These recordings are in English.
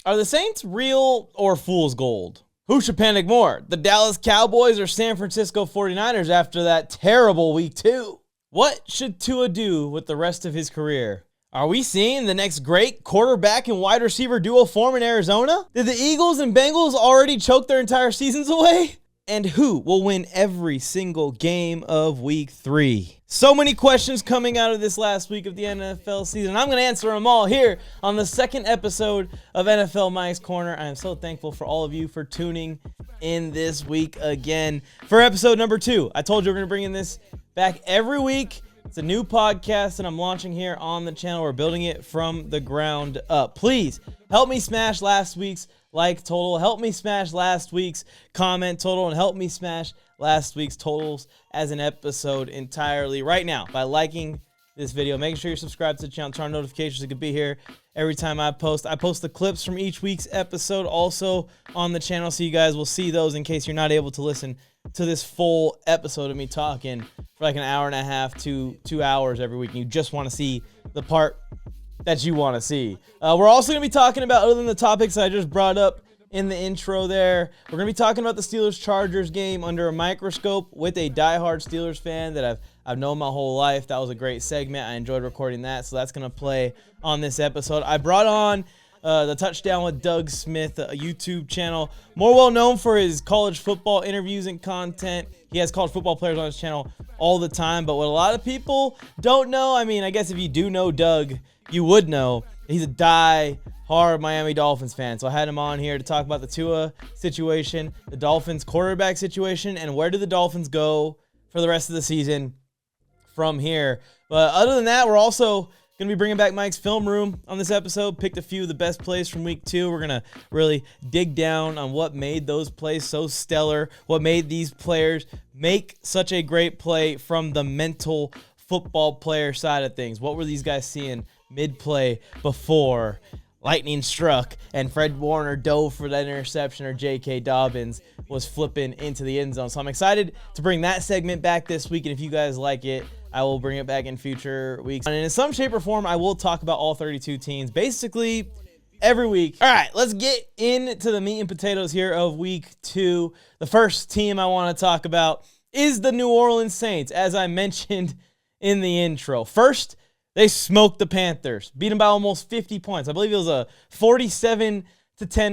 Are the Saints real or fool's gold? Who should panic more, the Dallas Cowboys or San Francisco 49ers after that terrible week 2? What should Tua do with the rest of his career? Are we seeing the next great quarterback and wide receiver duo form in Arizona? Did the Eagles and Bengals already choke their entire seasons away? And who will win every single game of week 3? So many questions coming out of this last week of the NFL season. I'm going to answer them all here on the second episode of NFL Mike's Corner. I am so thankful for all of you for tuning in this week again for episode number 2. I told you we're going to bring in this back every week. It's a new podcast that I'm launching here on the channel. We're building it from the ground up. Please help me smash last week's like total, help me smash last week's comment total, and help me smash last week's totals as an episode entirely right now by liking this video. Making sure you're subscribed to the channel, turn on notifications so you can be here every time I post. I post the clips from each week's episode also on the channel, so you guys will see those in case you're not able to listen to this full episode of me talking for like an hour and a half to 2 hours every week, and you just want to see the part that you want to see. We're also going to be talking about, other than the topics I just brought up in the intro there, we're going to be talking about the Steelers-Chargers game under a microscope with a diehard Steelers fan that I've known my whole life. That was a great segment. I enjoyed recording that, so that's going to play on this episode. I brought on the Touchdown with Doug Smith, a YouTube channel, more well known for his college football interviews and content. He has college football players on his channel all the time, but what a lot of people don't know, I mean, I guess if you do know Doug, you would know he's a die-hard Miami Dolphins fan. So I had him on here to talk about the Tua situation, the Dolphins quarterback situation, and where do the Dolphins go for the rest of the season from here. But other than that, we're also going to be bringing back Mike's Film Room on this episode. Picked a few of the best plays from week 2. We're going to really dig down on what made those plays so stellar, what made these players make such a great play from the mental football player side of things. What were these guys seeing mid-play before lightning struck and Fred Warner dove for that interception, or J.K. Dobbins was flipping into the end zone? So I'm excited to bring that segment back this week, and if you guys like it, I will bring it back in future weeks. And in some shape or form, I will talk about all 32 teams basically every week. All right, let's get into the meat and potatoes here of week 2. The first team I want to talk about is the New Orleans Saints, as I mentioned in the intro. First, they smoked the Panthers, beat them by almost 50 points. I believe it was a 47-10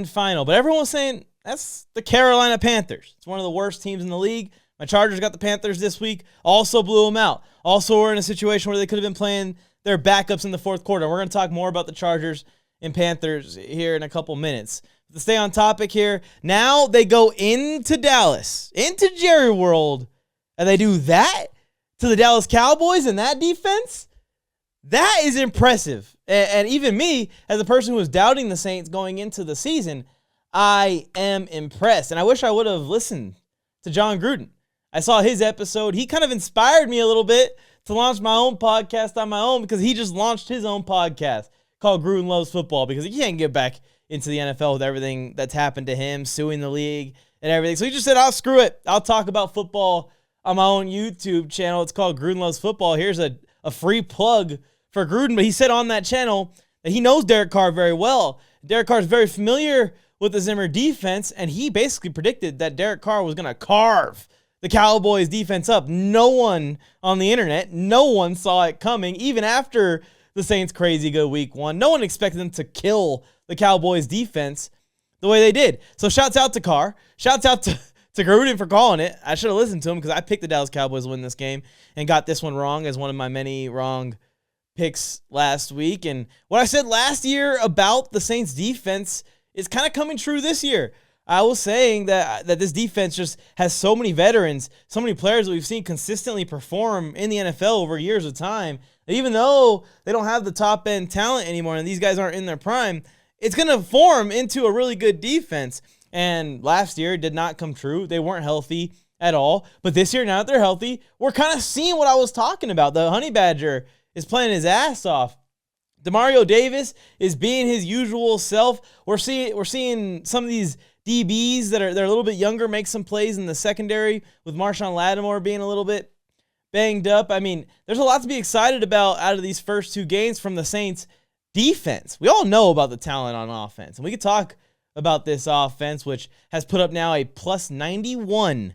final. But everyone was saying that's the Carolina Panthers. It's one of the worst teams in the league. My Chargers got the Panthers this week, also blew them out. Also, we're in a situation where they could have been playing their backups in the fourth quarter. We're going to talk more about the Chargers and Panthers here in a couple minutes. To stay on topic here, now they go into Dallas, into Jerry World, and they do that to the Dallas Cowboys and that defense? That is impressive. And even me, as a person who was doubting the Saints going into the season, I am impressed. And I wish I would have listened to John Gruden. I saw his episode. He kind of inspired me a little bit to launch my own podcast on my own, because he just launched his own podcast called Gruden Loves Football, because he can't get back into the NFL with everything that's happened to him, suing the league and everything. So he just said, "I'll screw it. I'll talk about football on my own YouTube channel. It's called Gruden Loves Football." Here's a free plug for Gruden. But he said on that channel that he knows Derek Carr very well. Derek Carr is very familiar with the Zimmer defense, and he basically predicted that Derek Carr was going to carve the Cowboys defense up. No one on the internet, no one saw it coming, even after the Saints' crazy good week 1. No one expected them to kill the Cowboys defense the way they did. So shouts out to Carr. Shouts out to Gruden for calling it. I should have listened to him, because I picked the Dallas Cowboys to win this game and got this one wrong as one of my many wrong picks last week. And what I said last year about the Saints defense is kind of coming true this year. I was saying that this defense just has so many veterans, so many players that we've seen consistently perform in the NFL over years of time, that even though they don't have the top-end talent anymore and these guys aren't in their prime, it's going to form into a really good defense. And last year it did not come true. They weren't healthy at all. But this year, now that they're healthy, we're kind of seeing what I was talking about. The Honey Badger is playing his ass off. Demario Davis is being his usual self. We're seeing some of these DBs that are a little bit younger make some plays in the secondary, with Marshawn Lattimore being a little bit banged up. I mean, there's a lot to be excited about out of these first 2 games from the Saints defense. We all know about the talent on offense, and we could talk about this offense, which has put up now a plus 91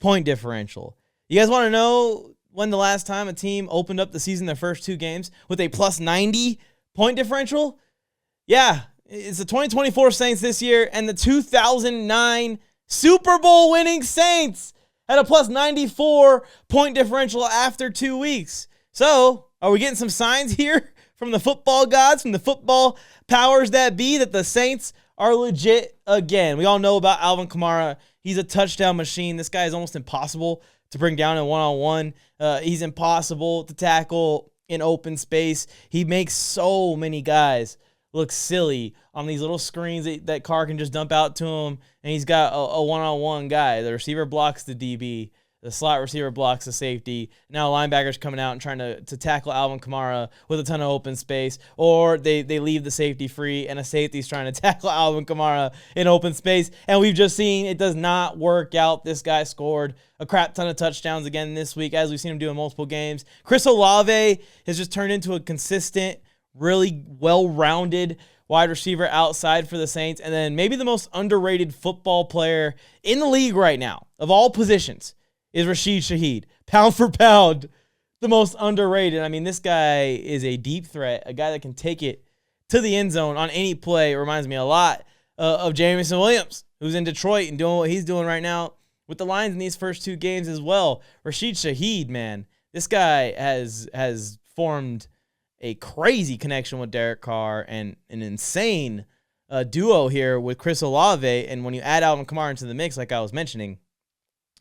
point differential. You guys want to know when the last time a team opened up the season, their first 2 games, with a plus 90 point differential? Yeah, it's the 2024 Saints this year, and the 2009 Super Bowl winning Saints had a plus 94 point differential after 2 weeks. So, are we getting some signs here from the football gods, from the football powers that be, that the Saints are legit again? We all know about Alvin Kamara. He's a touchdown machine. This guy is almost impossible to bring down in one-on-one. He's impossible to tackle in open space. He makes so many guys look silly on these little screens that Carr can just dump out to him, and he's got a one-on-one guy. The receiver blocks the DB. The slot receiver blocks the safety. Now linebacker's coming out and trying to tackle Alvin Kamara with a ton of open space, or they leave the safety free, and a safety's trying to tackle Alvin Kamara in open space. And we've just seen it does not work out. This guy scored a crap ton of touchdowns again this week, as we've seen him do in multiple games. Chris Olave has just turned into a consistent, really well-rounded wide receiver outside for the Saints. And then maybe the most underrated football player in the league right now, of all positions, is Rashid Shaheed. Pound for pound, the most underrated. I mean, this guy is a deep threat, a guy that can take it to the end zone on any play. It reminds me a lot of Jameson Williams, who's in Detroit and doing what he's doing right now with the Lions in these first 2 games as well. Rashid Shaheed, man, this guy has formed a crazy connection with Derek Carr and an insane duo here with Chris Olave. And when you add Alvin Kamara into the mix, like I was mentioning,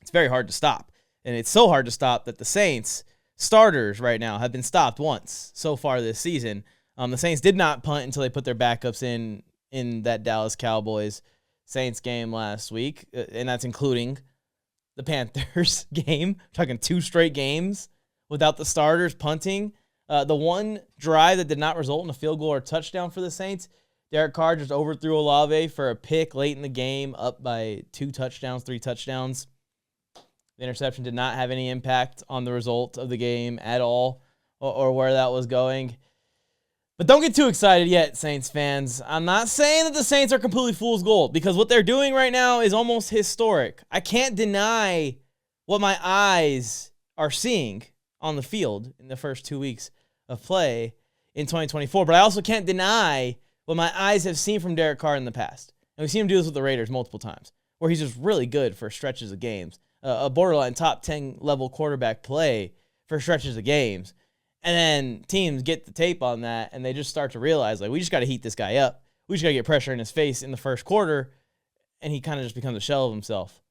it's very hard to stop. And it's so hard to stop that the Saints starters right now have been stopped once so far this season. The Saints did not punt until they put their backups in that Dallas Cowboys Saints game last week, and that's including the Panthers game. We're talking 2 straight games without the starters punting. The one drive that did not result in a field goal or touchdown for the Saints, Derek Carr just overthrew Olave for a pick late in the game, up by 3 touchdowns. The interception did not have any impact on the result of the game at all, or where that was going. But don't get too excited yet, Saints fans. I'm not saying that the Saints are completely fool's gold, because what they're doing right now is almost historic. I can't deny what my eyes are seeing on the field in the first 2 weeks of play in 2024, but I also can't deny what my eyes have seen from Derek Carr in the past. And we've seen him do this with the Raiders multiple times, where he's just really good for stretches of games. A borderline top 10 level quarterback play for stretches of games. And then teams get the tape on that, and they just start to realize, like, we just got to heat this guy up. We just got to get pressure in his face in the first quarter, and he kind of just becomes a shell of himself.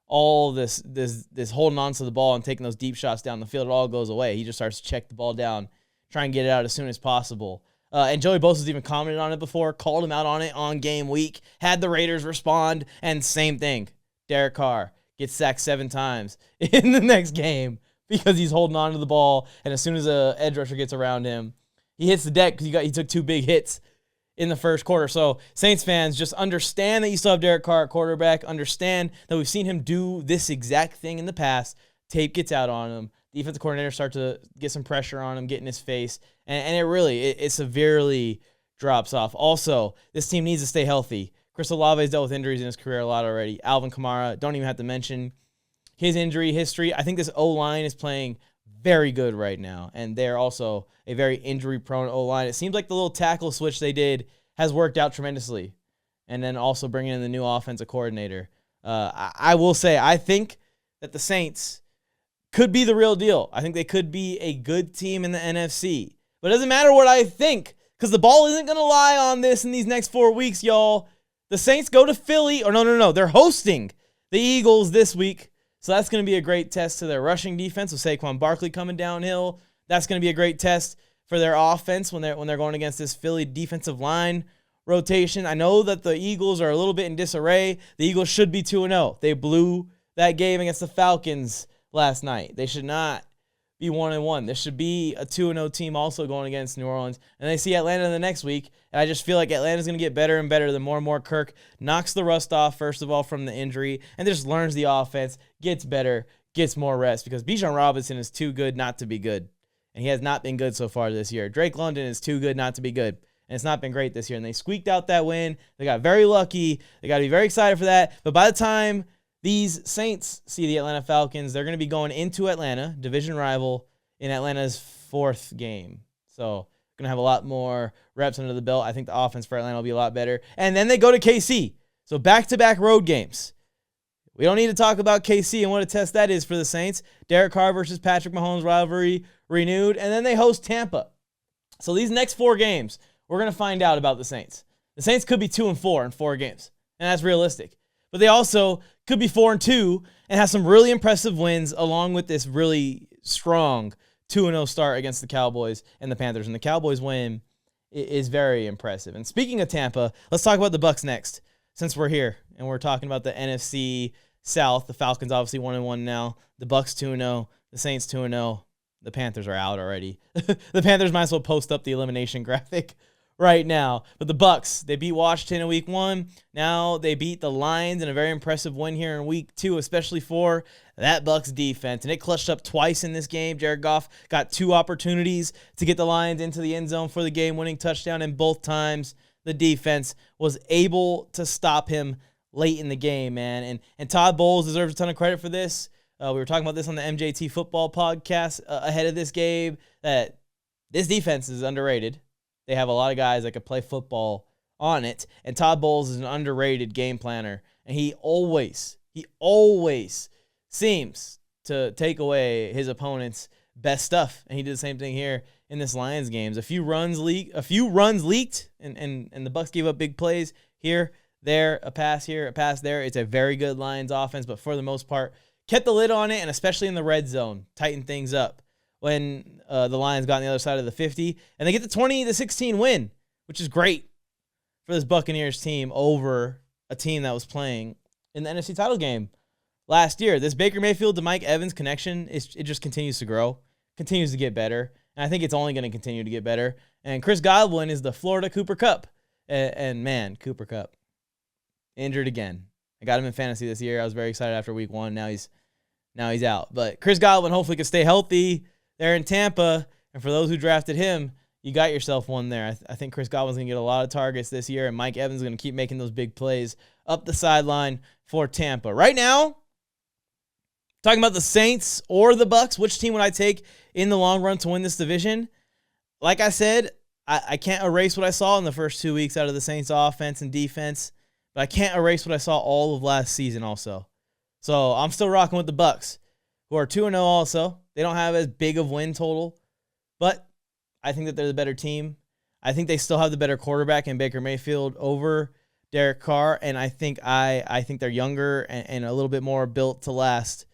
All this holding on to the ball and taking those deep shots down the field, it all goes away. He just starts to check the ball down, try and get it out as soon as possible. And Joey Bosa's even commented on it before, called him out on it on game week, had the Raiders respond, and same thing. Derek Carr gets sacked 7 times in the next game because he's holding on to the ball, and as soon as an edge rusher gets around him, he hits the deck because he took 2 big hits in the first quarter. So Saints fans, just understand that you still have Derek Carr at quarterback. Understand that we've seen him do this exact thing in the past. Tape gets out on him. Defensive coordinator start to get some pressure on him, get in his face, and it severely drops off. Also, this team needs to stay healthy. Chris Olave has dealt with injuries in his career a lot already. Alvin Kamara, don't even have to mention his injury history. I think this O-line is playing very good right now, and they're also a very injury-prone O-line. It seems like the little tackle switch they did has worked out tremendously, and then also bringing in the new offensive coordinator. I will say, I think that the Saints could be the real deal. I think they could be a good team in the NFC. But it doesn't matter what I think, because the ball isn't going to lie on this in these next 4 weeks, y'all. The Saints go to Philly, or no. They're hosting the Eagles this week. So that's going to be a great test to their rushing defense with Saquon Barkley coming downhill. That's going to be a great test for their offense when they're going against this Philly defensive line rotation. I know that the Eagles are a little bit in disarray. The Eagles should be 2-0. They blew that game against the Falcons last night. They should not be 1-1. This should be a 2-0 team also going against New Orleans. And they see Atlanta the next week. And I just feel like Atlanta's going to get better and better the more and more Kirk knocks the rust off, first of all, from the injury, and just learns the offense, gets better, gets more rest, because Bijan Robinson is too good not to be good. And he has not been good so far this year. Drake London is too good not to be good. and it's not been great this year. And they squeaked out that win. They got very lucky. They got to be very excited for that. But by the time these Saints see the Atlanta Falcons, they're going to be going into Atlanta, division rival, in Atlanta's 4th game. So going to have a lot more reps under the belt. I think the offense for Atlanta will be a lot better. And then they go to KC. So back-to-back road games. We don't need to talk about KC and what a test that is for the Saints. Derek Carr versus Patrick Mahomes rivalry renewed. And then they host Tampa. So these next 4 games, we're going to find out about the Saints. The Saints could be 2-4 in 4 games. And that's realistic. But they also could be 4-2 and have some really impressive wins along with this really strong 2-0 start against the Cowboys and the Panthers. And the Cowboys win is very impressive. And speaking of Tampa, let's talk about the Bucs next, since we're here and we're talking about the NFC South. The Falcons obviously 1-1 now. The Bucs 2-0. The Saints 2-0. The Panthers are out already. The Panthers might as well post up the elimination graphic right now. But the Bucs, they beat Washington in week 1. Now they beat the Lions in a very impressive win here in week 2, especially for that Bucs defense. And it clutched up twice in this game. Jared Goff got 2 opportunities to get the Lions into the end zone for the game-winning touchdown, and both times the defense was able to stop him late in the game, man. And Todd Bowles deserves a ton of credit for this. We were talking about this on the MJT football podcast ahead of this game, that this defense is underrated. They have a lot of guys that could play football on it, and Todd Bowles is an underrated game planner, and he always seems to take away his opponent's best stuff, and he did the same thing here in this Lions games. A few runs leaked, and the Bucs gave up big plays here, there, a pass here, a pass there. It's a very good Lions offense, but for the most part, kept the lid on it, and especially in the red zone, tightened things up when the Lions got on the other side of the 50, and they get the 20-16 win, which is great for this Buccaneers team over a team that was playing in the NFC title game last year. This Baker Mayfield to Mike Evans connection, it just continues to grow, continues to get better, and I think it's only going to continue to get better. And Chris Godwin is the Florida Cooper Kupp, and man, Cooper Kupp injured again. I got him in fantasy this year. I was very excited after week 1. Now he's out. But Chris Godwin hopefully can stay healthy there in Tampa. And for those who drafted him, you got yourself one there. I think Chris Godwin's going to get a lot of targets this year, and Mike Evans is going to keep making those big plays up the sideline for Tampa. Right now, talking about the Saints or the Bucs, which team would I take in the long run to win this division? Like I said, I can't erase what I saw in the first 2 weeks out of the Saints offense and defense, but I can't erase what I saw all of last season also. So I'm still rocking with the Bucs, who are 2-0 also. They don't have as big of win total, but I think that they're the better team. I think they still have the better quarterback in Baker Mayfield over Derek Carr, and I think they're younger and a little bit more built to last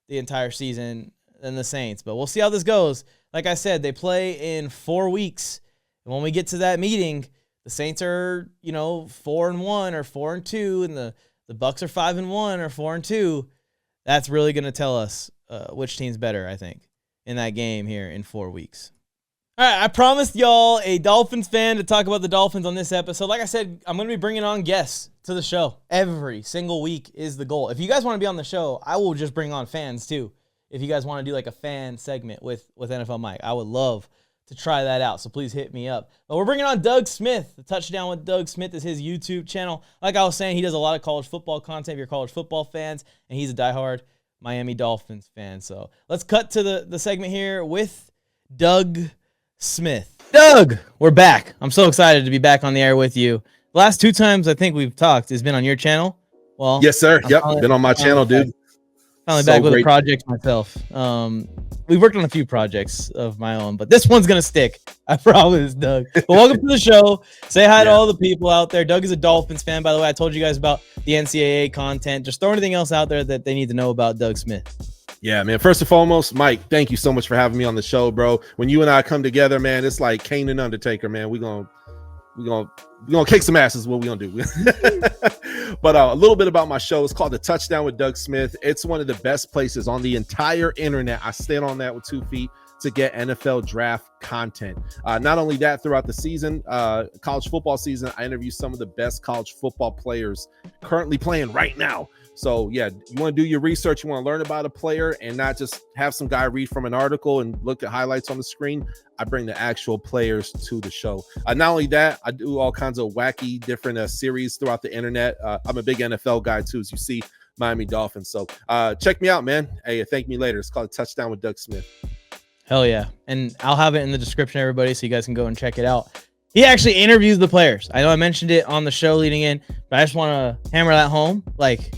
the entire season than the Saints. But we'll see how this goes. Like I said, they play in 4 weeks, and when we get to that meeting, the Saints are, 4-1 or 4-2, and the Bucs are 5-1 or 4-2. That's really going to tell us which team's better, I think, in that game here in 4 weeks. All right, I promised y'all a Dolphins fan to talk about the Dolphins on this episode. Like I said, I'm going to be bringing on guests to the show. Every single week is the goal. If you guys want to be on the show, I will just bring on fans too. If you guys want to do like a fan segment with NFLMike, I would love to try that out, so please hit me up. But we're bringing on Doug Smith. The Touchdown with Doug Smith is his YouTube channel. Like I was saying, he does a lot of college football content if you're college football fans, and he's a diehard Miami Dolphins fan. So let's cut to the segment here with Doug Smith. Doug, we're back. I'm so excited to be back on the air with you. The last 2 times I think we've talked has been on your channel. Well, yes, sir. Been on my channel, dude. Finally back with a project myself. We've worked on a few projects of my own, but this one's going to stick. I promise, Doug. But welcome to the show. Say hi to all the people out there. Doug is a Dolphins fan, by the way. I told you guys about the NCAA content. Just throw anything else out there that they need to know about Doug Smith. Yeah, man. First and foremost, Mike, thank you so much for having me on the show, bro. When you and I come together, man, it's like Kane and Undertaker, man. We're gonna kick some asses. What we gonna do? But a little bit about my show. It's called The Touchdown with Doug Smith. It's one of the best places on the entire internet. I stand on that with 2 feet. to get NFL draft content. Not only that, throughout the season, college football season, I interview some of the best college football players currently playing right now. So yeah, you want to do your research, you want to learn about a player and not just have some guy read from an article and look at highlights on the screen. I bring the actual players to the show. Not only that, I do all kinds of wacky different series throughout the internet. I'm a big NFL guy too, as you see, Miami Dolphins. So check me out, man. Hey, thank me later. It's called Touchdown with Doug Smith. Hell yeah. And I'll have it in the description, everybody, so you guys can go and check it out. He actually interviews the players. I know I mentioned it on the show leading in, but I just want to hammer that home. Like,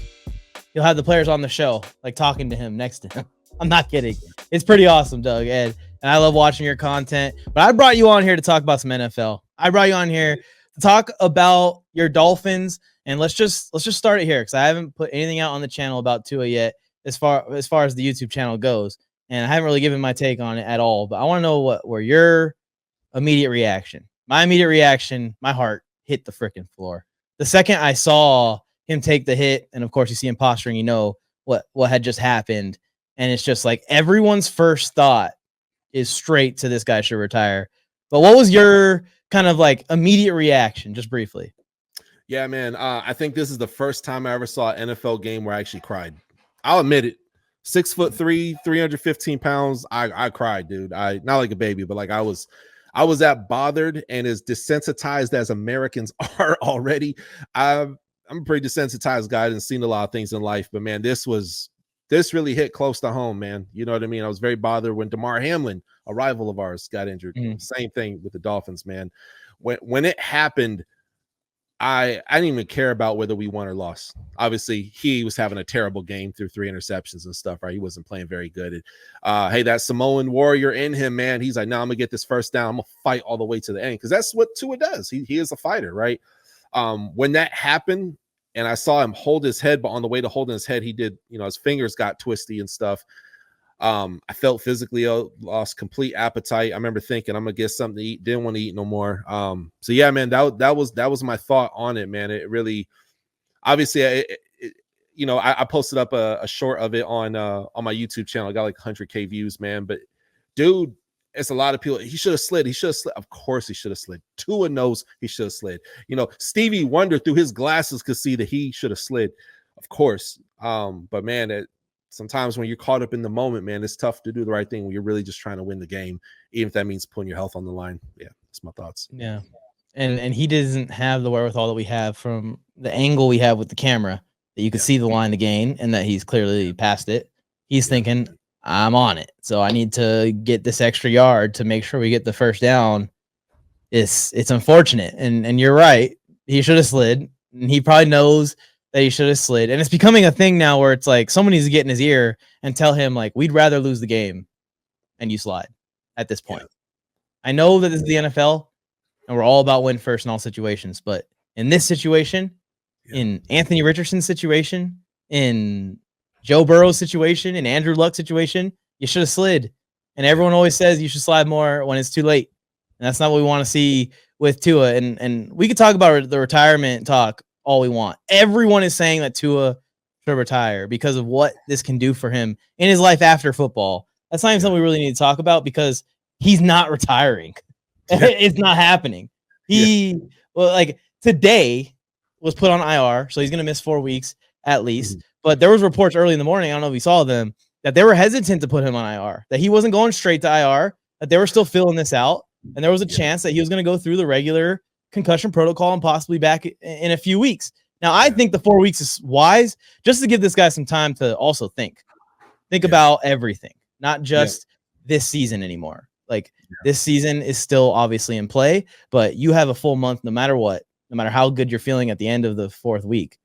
you'll have the players on the show, like talking to him next to him. I'm not kidding. It's pretty awesome, Doug. And I love watching your content. But I brought you on here to talk about some NFL. I brought you on here to talk about your Dolphins. And let's just start it here, because I haven't put anything out on the channel about Tua yet, as far as the YouTube channel goes. And I haven't really given my take on it at all. But I want to know what were your immediate reaction. My immediate reaction, my heart hit the freaking floor. The second I saw him take the hit, and of course you see him posturing, you know what had just happened. And it's just like everyone's first thought is straight to this guy should retire. But what was your kind of like immediate reaction, just briefly? Yeah, man. I think this is the first time I ever saw an NFL game where I actually cried. I'll admit it. 6'3", 315 pounds. I cried, dude. Not like a baby, but like I was that bothered and as desensitized as Americans are already. I'm a pretty desensitized guy and seen a lot of things in life, but man, this really hit close to home, man. You know what I mean? I was very bothered when Damar Hamlin, a rival of ours, got injured. Same thing with the Dolphins, man. When it happened, I didn't even care about whether we won or lost. Obviously, he was having a terrible game through 3 interceptions and stuff, right? He wasn't playing very good. Hey, that Samoan warrior in him, man, he's like, no, I'm going to get this first down. I'm going to fight all the way to the end, because that's what Tua does. He is a fighter, right? When that happened and I saw him hold his head, but on the way to holding his head, he did, his fingers got twisty and stuff. I felt physically lost complete appetite. I remember thinking I'm gonna get something to eat. Didn't want to eat no more. So yeah, man, that was my thought on it, man. It really, obviously, I posted up a short of it on my YouTube channel. I got like 100K views, man. But dude, it's a lot of people. He should have slid. Of course, he should have slid. Tua knows he should have slid. Stevie Wonder through his glasses could see that he should have slid. Of course. But man, sometimes when you're caught up in the moment, man, it's tough to do the right thing when you're really just trying to win the game, even if that means putting your health on the line. Yeah, that's my thoughts. Yeah. And he doesn't have the wherewithal that we have from the angle we have with the camera, that you can see the line to gain and that he's clearly past it. He's thinking, I'm on it, so I need to get this extra yard to make sure we get the first down. It's unfortunate, and you're right. He should have slid, and he probably knows that he should have slid. And it's becoming a thing now where it's like someone needs to get in his ear and tell him, like, we'd rather lose the game and you slide at this point. I know that this is the NFL and we're all about win first in all situations, but in this situation, in Anthony Richardson's situation, in Joe Burrow's situation, in Andrew Luck's situation, you should have slid. And everyone always says you should slide more when it's too late. And that's not what we want to see with Tua. And we could talk about the retirement talk all we want. Everyone is saying that Tua should retire because of what this can do for him in his life after football. That's not even something we really need to talk about, because he's not retiring. It's not happening. Today was put on IR, so he's going to miss 4 weeks at least. But there was reports early in the morning, I don't know if you saw them, that they were hesitant to put him on IR, that he wasn't going straight to IR, that they were still filling this out. And there was a chance that he was going to go through the regular concussion protocol and possibly back in a few weeks. Now, I think the 4 weeks is wise, just to give this guy some time to also think about everything, not just this season anymore. Like this season is still obviously in play, but you have a full month, no matter what, no matter how good you're feeling at the end of the 4th week.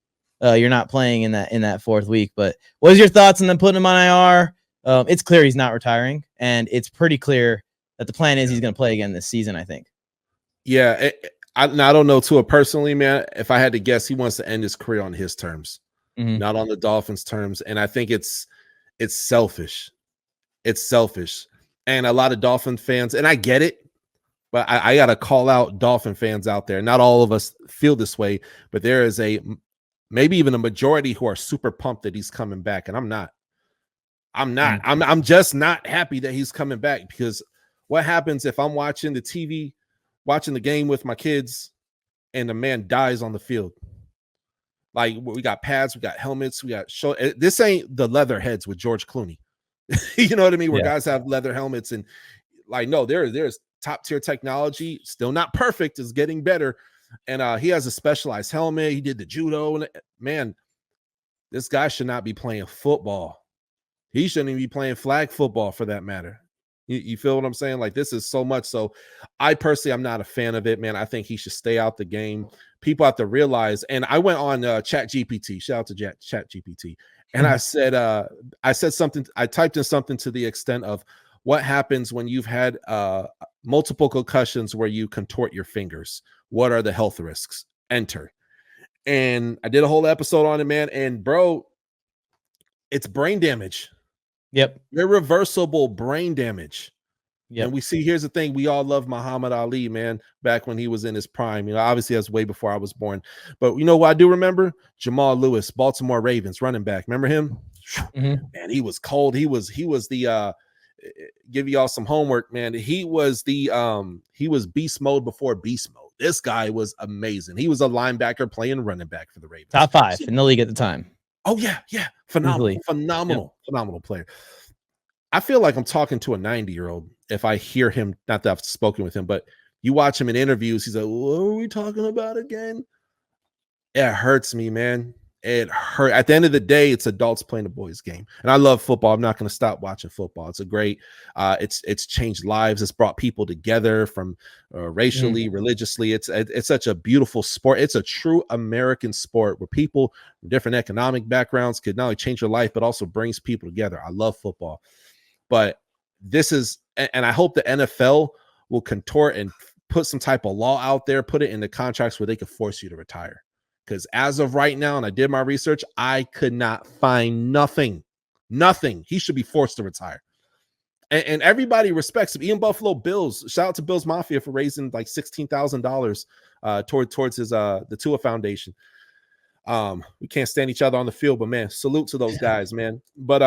You're not playing in that 4th week. But what is your thoughts on them putting him on IR? It's clear he's not retiring, and it's pretty clear that the plan is he's going to play again this season, I think. Yeah, I don't know Tua personally, man. If I had to guess, he wants to end his career on his terms, not on the Dolphins' terms. And I think it's selfish. It's selfish. And a lot of Dolphin fans, and I get it, but I got to call out Dolphin fans out there. Not all of us feel this way, but there is maybe even a majority who are super pumped that he's coming back, and I'm not. I'm not. I'm just not happy that he's coming back, because what happens if I'm watching the TV, watching the game with my kids, and the man dies on the field? Like, we got pads, we got helmets, we got show. This ain't the leather heads with George Clooney. You know what I mean? Where guys have leather helmets, and like, no, there's top tier technology, still not perfect, is getting better. And he has a specialized helmet. He did the judo, and man, this guy should not be playing football. He shouldn't even be playing flag football, for that matter. You feel what I'm saying? Like, this is so much. So I personally, I'm not a fan of it, man. I think he should stay out the game. People have to realize, and I went on Chat GPT, shout out to Chat GPT. And I said something, I typed in something to the extent of, what happens when you've had multiple concussions where you contort your fingers? What are the health risks? Enter. And I did a whole episode on it, man. And bro, it's brain damage. Yep. Irreversible brain damage. Yep. And we see, here's the thing, we all love Muhammad Ali, man, back when he was in his prime. You know, obviously that's way before I was born. But you know what I do remember? Jamal Lewis, Baltimore Ravens, running back. Remember him? Man, he was cold. He was the give y'all some homework, man. He was beast mode before beast mode. This guy was amazing. He was a linebacker playing running back for the Ravens. Top 5 in the league at the time. Oh yeah. Phenomenal player. I feel like I'm talking to a 90-year-old if I hear him, not that I've spoken with him, but you watch him in interviews, he's like, what are we talking about again? It hurts me, man. It hurt. At the end of the day, it's adults playing the boys' game. And I love football. I'm not going to stop watching football. It's a great, it's changed lives. It's brought people together from racially, religiously. It's such a beautiful sport. It's a true American sport where people from different economic backgrounds could not only change your life, but also brings people together. I love football. But this is, and I hope the NFL will contort and put some type of law out there, put it in the contracts where they could force you to retire. Because as of right now, and I did my research, I could not find nothing. He should be forced to retire. And everybody respects him. Even Buffalo Bills, shout out to Bills Mafia for raising like $16,000 towards his the Tua Foundation. We can't stand each other on the field, but man, salute to those guys, man. But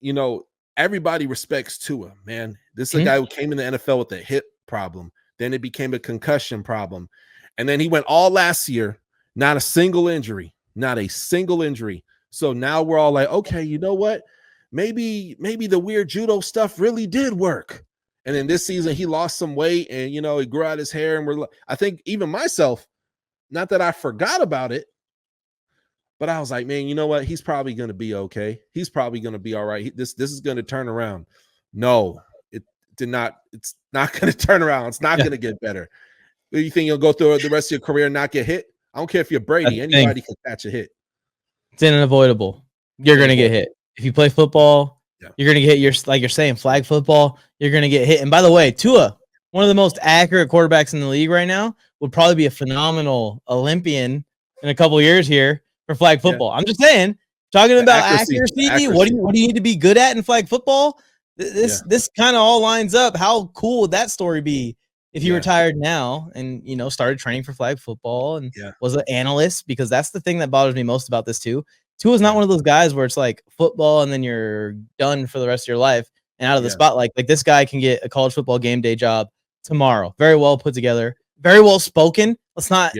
you know, everybody respects Tua, man. This is a guy who came in the NFL with a hip problem. Then it became a concussion problem. And then he went all last year. Not a single injury. So now we're all like, okay, you know what? Maybe the weird judo stuff really did work. And then this season he lost some weight, and you know, he grew out his hair, and I think even myself, not that I forgot about it, but I was like, man, you know what? He's probably going to be okay. He's probably going to be all right. This is going to turn around. No, it did not. It's not going to turn around. It's not going to get better. You think you'll go through the rest of your career and not get hit? I don't care if you're Brady. Anybody can catch a hit. It's unavoidable. You're going to get hit. If you play football, you're going to get hit. Like you're saying, flag football, you're going to get hit. And by the way, Tua, one of the most accurate quarterbacks in the league right now, would probably be a phenomenal Olympian in a couple of years here for flag football. I'm just saying, talking about accuracy. What do you need to be good at in flag football? This kind of all lines up. How cool would that story be if he retired now and, you know, started training for flag football and was an analyst? Because that's the thing that bothers me most about this too. Tua is not one of those guys where it's like football and then you're done for the rest of your life and out of the spotlight. Like this guy can get a college football game day job tomorrow. Very well put together, very well spoken. Let's not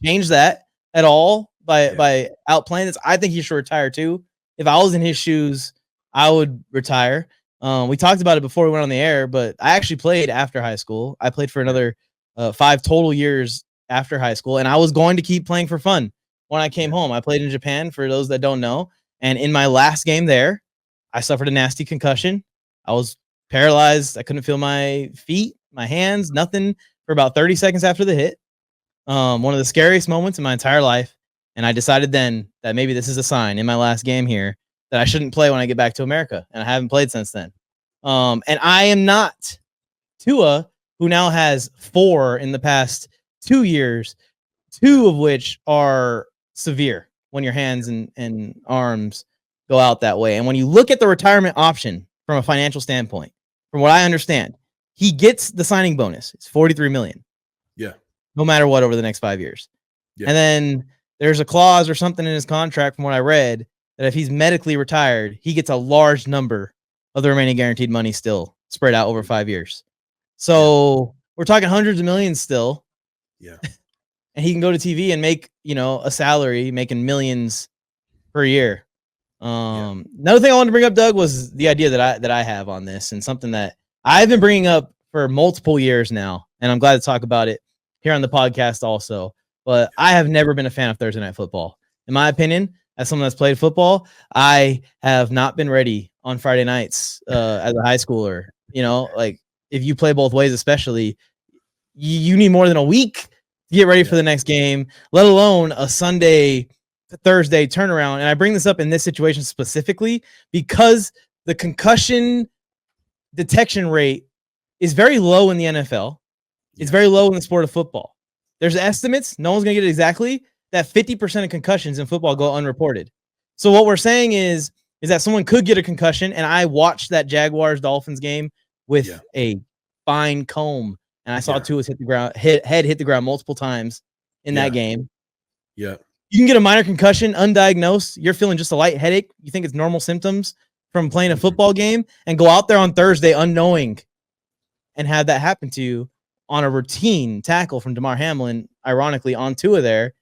change that at all by outplaying this. I think he should retire too. If I was in his shoes, I would retire. We talked about it before we went on the air, but I actually played after high school. I played for another 5 total years after high school, and I was going to keep playing for fun when I came home. I played in Japan, for those that don't know, and in my last game there, I suffered a nasty concussion. I was paralyzed. I couldn't feel my feet, my hands, nothing for about 30 seconds after the hit. One of the scariest moments in my entire life, and I decided then that maybe this is a sign in my last game here that I shouldn't play when I get back to America, and I haven't played since then. And I am not Tua, who now has 4 in the past 2 years, 2 of which are severe when your hands and arms go out that way. And when you look at the retirement option from a financial standpoint, from what I understand, he gets the signing bonus. It's $43 million. Yeah. No matter what over the next 5 years. Yeah. And then there's a clause or something in his contract from what I read that if he's medically retired, he gets a large number of the remaining guaranteed money still spread out over 5 years. So we're talking hundreds of millions still. Yeah. And he can go to TV and make, a salary making millions per year. Another thing I wanted to bring up, Doug, was the idea that I have on this, and something that I've been bringing up for multiple years now, and I'm glad to talk about it here on the podcast also. But I have never been a fan of Thursday Night Football. In my opinion, as someone that's played football, I have not been ready on Friday nights as a high schooler. Like if you play both ways, especially, you need more than a week to get ready for the next game, let alone a Sunday to Thursday turnaround. And I bring this up in this situation specifically because the concussion detection rate is very low in the NFL. It's very low in the sport of football. There's estimates, no one's going to get it exactly, that 50% of concussions in football go unreported. So what we're saying is that someone could get a concussion, and I watched that Jaguars-Dolphins game with a fine comb, and I saw Tua's hit the ground multiple times in that game. Yeah. You can get a minor concussion, undiagnosed. You're feeling just a light headache. You think it's normal symptoms from playing a football game, and go out there on Thursday unknowing and have that happen to you on a routine tackle from Damar Hamlin, ironically, on Tua there,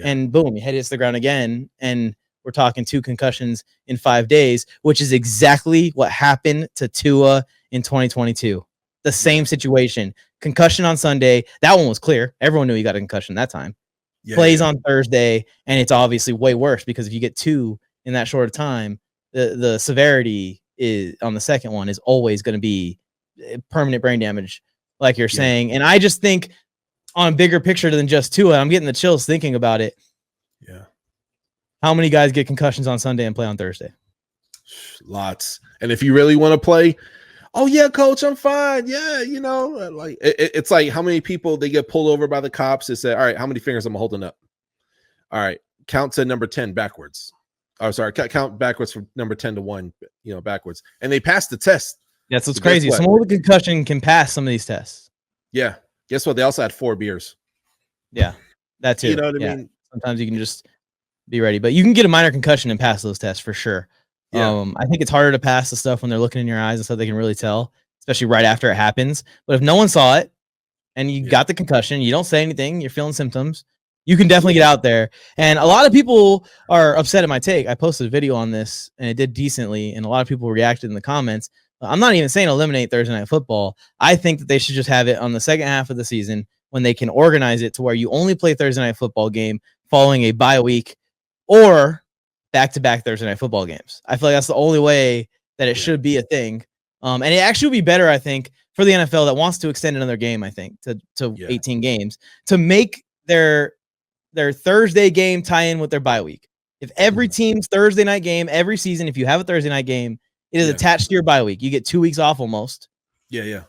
and boom, your head hits the ground again, and we're talking 2 concussions in 5 days, which is exactly what happened to Tua in 2022. The same situation. Concussion on Sunday. That one was clear. Everyone knew he got a concussion that time. Plays on Thursday, and it's obviously way worse because if you get 2 in that short of time, the severity is on the second one is always going to be permanent brain damage, like you're saying. And I just think on a bigger picture than just Tua, I'm getting the chills thinking about it. Yeah. How many guys get concussions on Sunday and play on Thursday? Lots. And if you really want to play, oh yeah, coach, I'm fine. Yeah, like it's like how many people they get pulled over by the cops. They say, all right, how many fingers am I holding up? All right, count to number 10 backwards. Oh, sorry, count backwards from number 10 to 1, backwards. And they pass the test. That's what's crazy. Someone with a concussion can pass some of these tests. Yeah. Guess what? They also had 4 beers. Yeah, that too. You know what I mean? Sometimes you can just be ready, but you can get a minor concussion and pass those tests for sure. Yeah. I think it's harder to pass the stuff when they're looking in your eyes and so they can really tell, especially right after it happens. But if no one saw it and you got the concussion, you don't say anything, you're feeling symptoms, you can definitely get out there. And a lot of people are upset at my take. I posted a video on this and it did decently, and a lot of people reacted in the comments. I'm not even saying eliminate Thursday Night Football. I think that they should just have it on the second half of the season when they can organize it to where you only play Thursday Night Football game following a bye week or back-to-back Thursday Night Football games. I feel like that's the only way that it should be a thing. And it actually would be better, I think, for the NFL that wants to extend another game, I think, to 18 games, to make their Thursday game tie in with their bye week. If every team's Thursday night game, every season, if you have a Thursday night game, it is attached to your bye week. You get 2 weeks off almost. Yeah.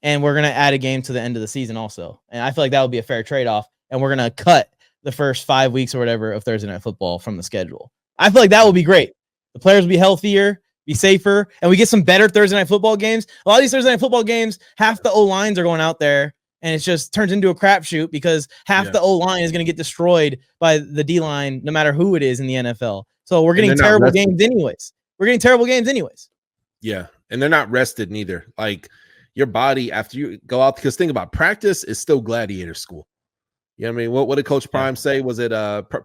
And we're going to add a game to the end of the season also. And I feel like that would be a fair trade-off. And we're going to cut the first 5 weeks or whatever of Thursday Night Football from the schedule. I feel like that would be great. The players will be healthier, be safer, and we get some better Thursday Night Football games. A lot of these Thursday Night Football games, half the O-lines are going out there, and it just turns into a crapshoot because half the O-line is going to get destroyed by the D-line no matter who it is in the NFL. So we're getting terrible games anyways. Yeah, and they're not rested neither. Like your body after you go out, because think about practice is still gladiator school. You know what I mean? What did Coach Prime say? Was it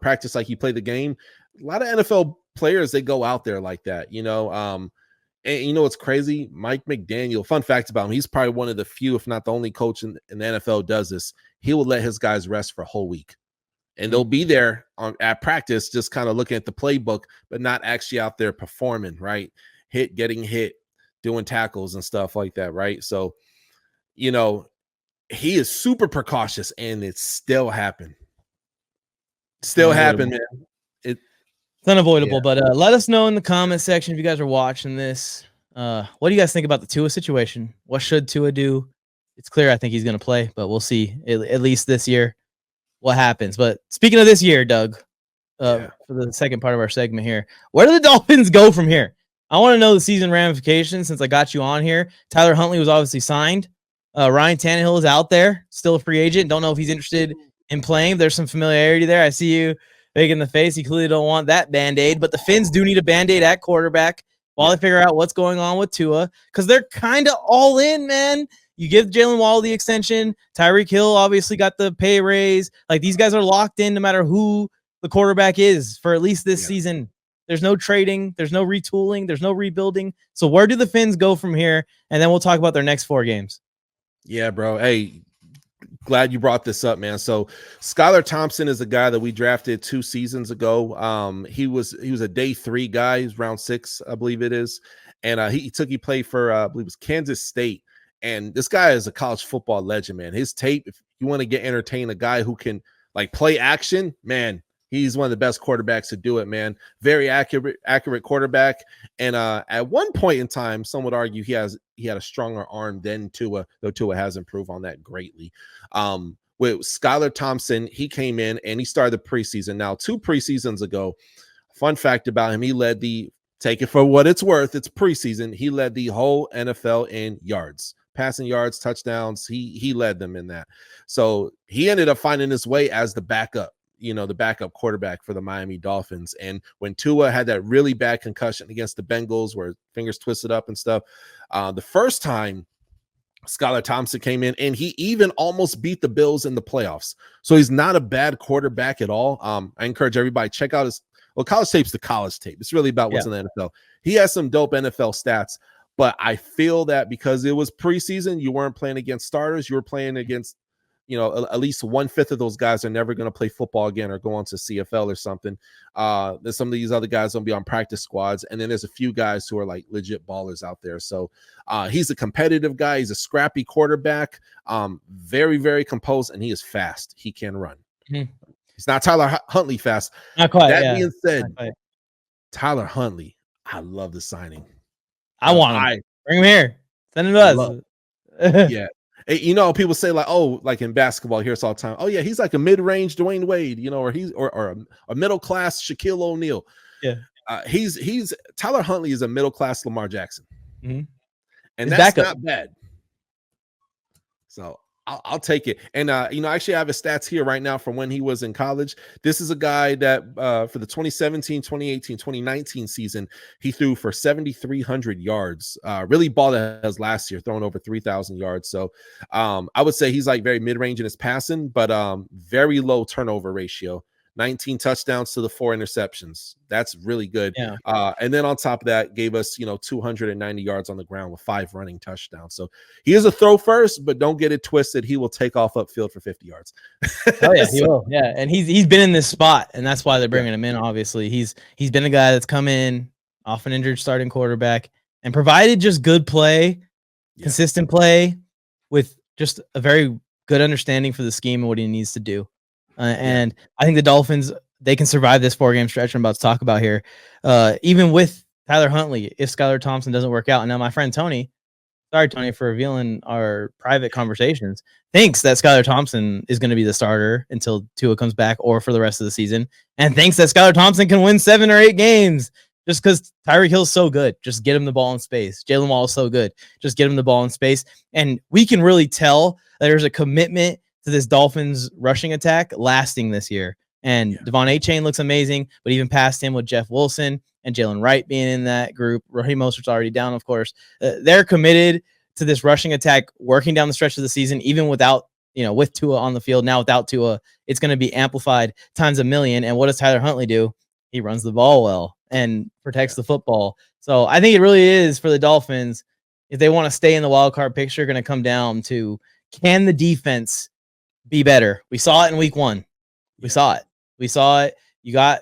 practice like you play the game? A lot of NFL players, they go out there like that, and you know what's crazy? Mike McDaniel, fun fact about him, he's probably one of the few, if not the only coach in the NFL does this. He will let his guys rest for a whole week. And they'll be there at practice, just kind of looking at the playbook, but not actually out there performing, right? Getting hit, doing tackles and stuff like that, right? So, he is super precautious, and it still happened. Man. It's unavoidable, but let us know in the comment section if you guys are watching this. What do you guys think about the Tua situation? What should Tua do? It's clear I think he's going to play, but we'll see, at least this year, what happens. But speaking of this year, Doug, for the second part of our segment here, where do the Dolphins go from here? I want to know the season ramifications since I got you on here. Tyler Huntley was obviously signed. Ryan Tannehill is out there, still a free agent. Don't know if he's interested in playing. There's some familiarity there. I see you big in the face. You clearly don't want that Band-Aid, but the Finns do need a Band-Aid at quarterback while they figure out what's going on with Tua, because they're kind of all in, man. You give Jalen Waddle the extension. Tyreek Hill obviously got the pay raise. Like, these guys are locked in no matter who the quarterback is for at least this season. There's no trading. There's no retooling. There's no rebuilding. So where do the Finns go from here? And then we'll talk about their next 4 games. Yeah, bro. Hey, glad you brought this up, man. So Skylar Thompson is a guy that we drafted 2 seasons ago. He was a day 3 guy. He's round 6, I believe it is. And he played for, I believe it was Kansas State. And this guy is a college football legend, man. His tape, if you want to get entertained, a guy who can like play action, man, he's one of the best quarterbacks to do it, man. Very accurate quarterback. And at one point in time, some would argue he had a stronger arm than Tua, though Tua has improved on that greatly. With Skylar Thompson, he came in and he started the preseason. Now, 2 preseasons ago, fun fact about him, he led take it for what it's worth, it's preseason, he led the whole NFL in yards. Passing yards, touchdowns, he led them in that. So he ended up finding his way as the backup quarterback for the Miami Dolphins. And when Tua had that really bad concussion against the Bengals where fingers twisted up and stuff, the first time Skylar Thompson came in and he even almost beat the Bills in the playoffs. So he's not a bad quarterback at all. I encourage everybody, check out college tape's the college tape. It's really about what's in the NFL. He has some dope NFL stats. But I feel that because it was preseason, you weren't playing against starters. You were playing against, at least 1/5 of those guys are never going to play football again or go on to CFL or something. There's some of these other guys going to be on practice squads. And then there's a few guys who are like legit ballers out there. So he's a competitive guy. He's a scrappy quarterback, very, very composed, and he is fast. He can run. Mm-hmm. He's not Tyler Huntley fast. Not quite. That being said, Tyler Huntley, I love the signing. I want him. Bring him here. Send him to us. Yeah. People say like, oh, like in basketball, here's all the time. Oh yeah, he's like a mid-range Dwayne Wade, or he's or a middle-class Shaquille O'Neal. Yeah. He's Tyler Huntley is a middle-class Lamar Jackson. Mm-hmm. And that's not bad. So I'll take it. And actually I have his stats here right now from when he was in college. This is a guy that for the 2017, 2018, 2019 season, he threw for 7,300 yards. Really balled as last year, throwing over 3,000 yards. So I would say he's like very mid-range in his passing, but very low turnover ratio. 19 touchdowns to the 4 interceptions. That's really good. Yeah. And then on top of that, gave us 290 yards on the ground with 5 running touchdowns. So he is a throw first, but don't get it twisted. He will take off upfield for 50 yards. Oh yeah, he will. Yeah, and he's been in this spot, and that's why they're bringing him in. Obviously, he's been a guy that's come in off an injured starting quarterback and provided just good play, consistent play with just a very good understanding for the scheme and what he needs to do. And I think the Dolphins, they can survive this 4-game stretch I'm about to talk about here. Even with Tyler Huntley, if Skylar Thompson doesn't work out. And now my friend Tony, sorry, Tony, for revealing our private conversations, thinks that Skylar Thompson is going to be the starter until Tua comes back or for the rest of the season. And thinks that Skylar Thompson can win 7 or 8 games just because Tyreek Hill's so good. Just get him the ball in space. Jalen Waddle is so good. Just get him the ball in space. And we can really tell that there's a commitment to this Dolphins rushing attack lasting this year. And Devon A-Chain looks amazing, but even past him with Jeff Wilson and Jalen Wright being in that group, Raheem Mostert's already down, of course. They're committed to this rushing attack working down the stretch of the season, even without, with Tua on the field. Now without Tua, it's going to be amplified times a million. And what does Tyler Huntley do? He runs the ball well and protects the football. So I think it really is for the Dolphins, if they want to stay in the wild card picture, going to come down to, can the defense be better? We saw it in week 1. We saw it. You got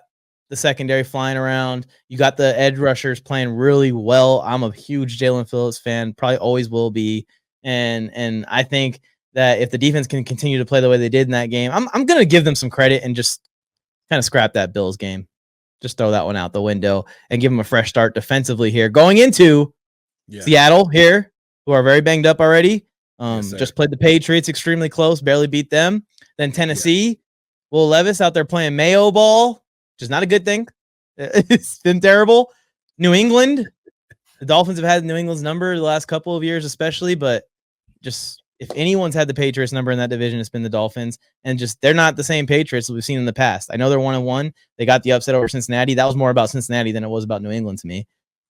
the secondary flying around. You got the edge rushers playing really well. I'm a huge Jalen Phillips fan, probably always will be. And I think that if the defense can continue to play the way they did in that game, I'm going to give them some credit and just kind of scrap that Bills game. Just throw that one out the window and give them a fresh start defensively here. Going into Seattle here, who are very banged up already. Just played the Patriots extremely close, barely beat them. Then Tennessee, Will Levis out there playing Mayo ball, which is not a good thing. It's been terrible. New England, the Dolphins have had New England's number the last couple of years, especially, but just if anyone's had the Patriots number in that division, it's been the Dolphins. And just they're not the same Patriots that we've seen in the past. I know they're 1-1. They got the upset over Cincinnati. That was more about Cincinnati than it was about New England to me.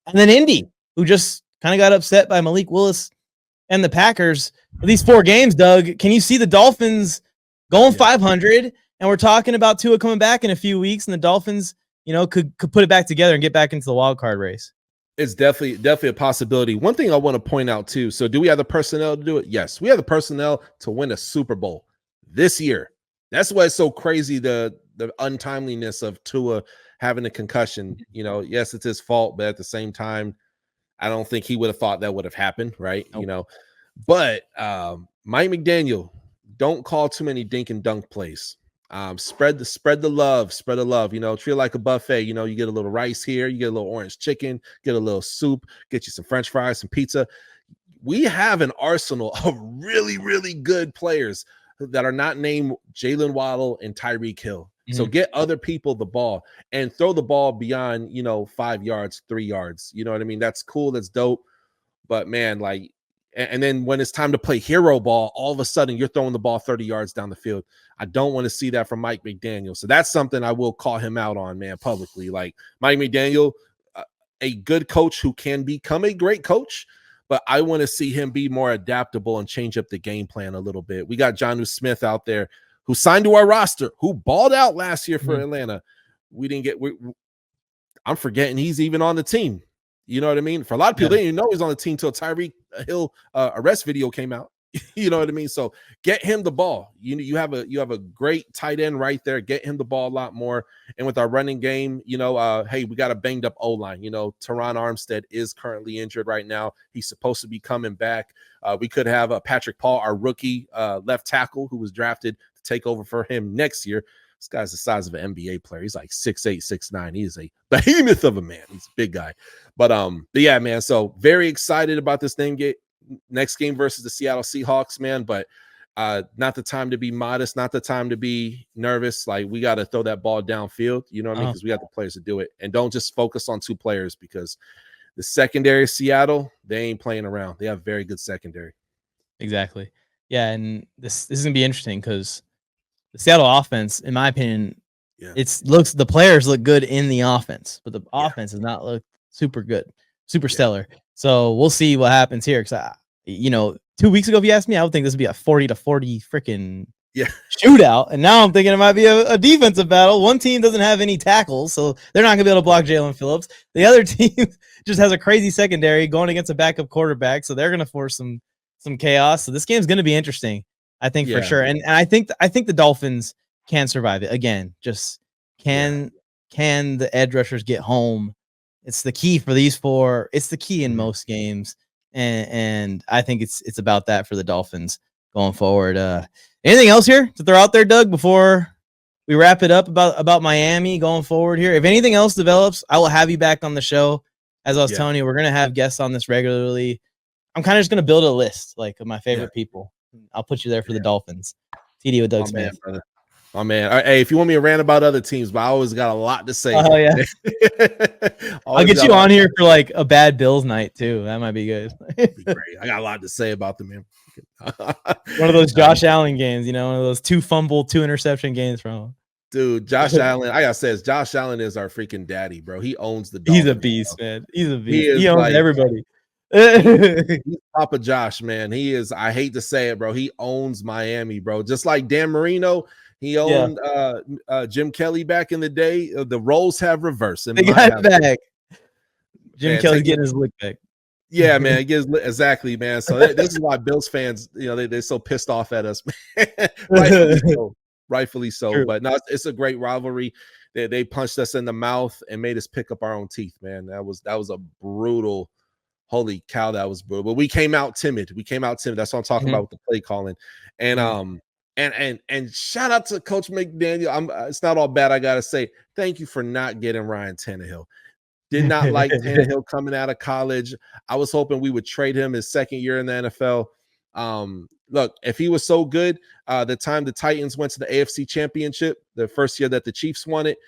And then Indy, who just kind of got upset by Malik Willis and the Packers. These 4 games, Doug, can you see the Dolphins going 500? And we're talking about Tua coming back in a few weeks, and the Dolphins, could put it back together and get back into the wild card race. It's definitely a possibility. One thing I want to point out too. So, do we have the personnel to do it? Yes, we have the personnel to win a Super Bowl this year. That's why it's so crazy, the untimeliness of Tua having a concussion. Yes, it's his fault, but at the same time, I don't think he would have thought that would have happened, right? Nope. But Mike McDaniel, don't call too many dink and dunk plays. Spread the love. Treat it like a buffet. You get a little rice here, you get a little orange chicken, get a little soup, get you some French fries, some pizza. We have an arsenal of really, really good players that are not named Jalen Waddle and Tyreek Hill. Mm-hmm. So get other people the ball and throw the ball beyond, 5 yards, 3 yards. You know what I mean? That's cool. That's dope. But man, and then when it's time to play hero ball, all of a sudden you're throwing the ball 30 yards down the field. I don't want to see that from Mike McDaniel. So that's something I will call him out on, man, publicly. Like Mike McDaniel, a good coach who can become a great coach, but I want to see him be more adaptable and change up the game plan a little bit. We got Jonnu Smith out there who signed to our roster, who balled out last year for Atlanta. We didn't get I'm forgetting he's even on the team. You know what I mean? For a lot of people, they didn't even know he was on the team until Tyreek Hill arrest video came out. You know what I mean? So get him the ball. You have a great tight end right there. Get him the ball a lot more. And with our running game, hey, we got a banged up O-line. Teron Armstead is currently injured right now. He's supposed to be coming back. We could have Patrick Paul, our rookie left tackle, who was drafted to take over for him next year. This guy's the size of an NBA player. He's like 6'8", 6'9". He is a behemoth of a man. He's a big guy. But yeah, man. So very excited about this next game versus the Seattle Seahawks, man. But not the time to be modest, not the time to be nervous. Like, we got to throw that ball downfield, you know what I mean? Because we got the players to do it. And don't just focus on 2 players, because the secondary of Seattle, they ain't playing around. They have very good secondary. Exactly. Yeah, and this is going to be interesting because the Seattle offense, in my opinion, the players look good in the offense, but the offense does not look super good, super stellar. So we'll see what happens here. Because 2 weeks ago, if you asked me, I would think this would be a 40-40 freaking shootout. And now I'm thinking it might be a defensive battle. One team doesn't have any tackles, so they're not going to be able to block Jalen Phillips. The other team just has a crazy secondary going against a backup quarterback, so they're going to force some chaos. So this game's going to be interesting, I think, for sure. And I think the Dolphins can survive it. Again, just can the edge rushers get home? It's the key for these 4. It's the key in most games. And I think it's about that for the Dolphins going forward. Anything else here to throw out there, Doug, before we wrap it up about Miami going forward here? If anything else develops, I will have you back on the show. As I was telling you, we're going to have guests on this regularly. I'm kind of just going to build a list of my favorite people. I'll put you there for the Dolphins. TD with Doug Smith. Oh, man. Hey, if you want me to rant about other teams, but I always got a lot to say. Oh, yeah. I'll get you on here for a bad Bills night, too. That might be good. Be great. I got a lot to say about them, man. One of those Josh Allen games, one of those 2 fumble, 2 interception games from him. Dude, Josh Allen, I gotta say, Josh Allen is our freaking daddy, bro. He owns the Dolphins. He's a beast, man. He's a beast. He owns everybody. He's Papa Josh, man. He is, I hate to say it, bro. He owns Miami, bro. Just like Dan Marino, he owned Jim Kelly back in the day. The roles have reversed. They got back. Jim Kelly's getting his lick back. Yeah, man. It gets exactly, man. So this is why Bills fans, they're so pissed off at us. Rightfully so. True. But no, it's a great rivalry. They punched us in the mouth and made us pick up our own teeth, man. That was a brutal. Holy cow, that was brutal. But we came out timid. That's what I'm talking about with the play calling. And and shout out to Coach McDaniel. It's not all bad, I gotta say. Thank you for not getting Ryan Tannehill. Did not like Tannehill coming out of college. I was hoping we would trade him his second year in the NFL. Look, if he was so good, the time the Titans went to the AFC Championship, the first year that the Chiefs won it,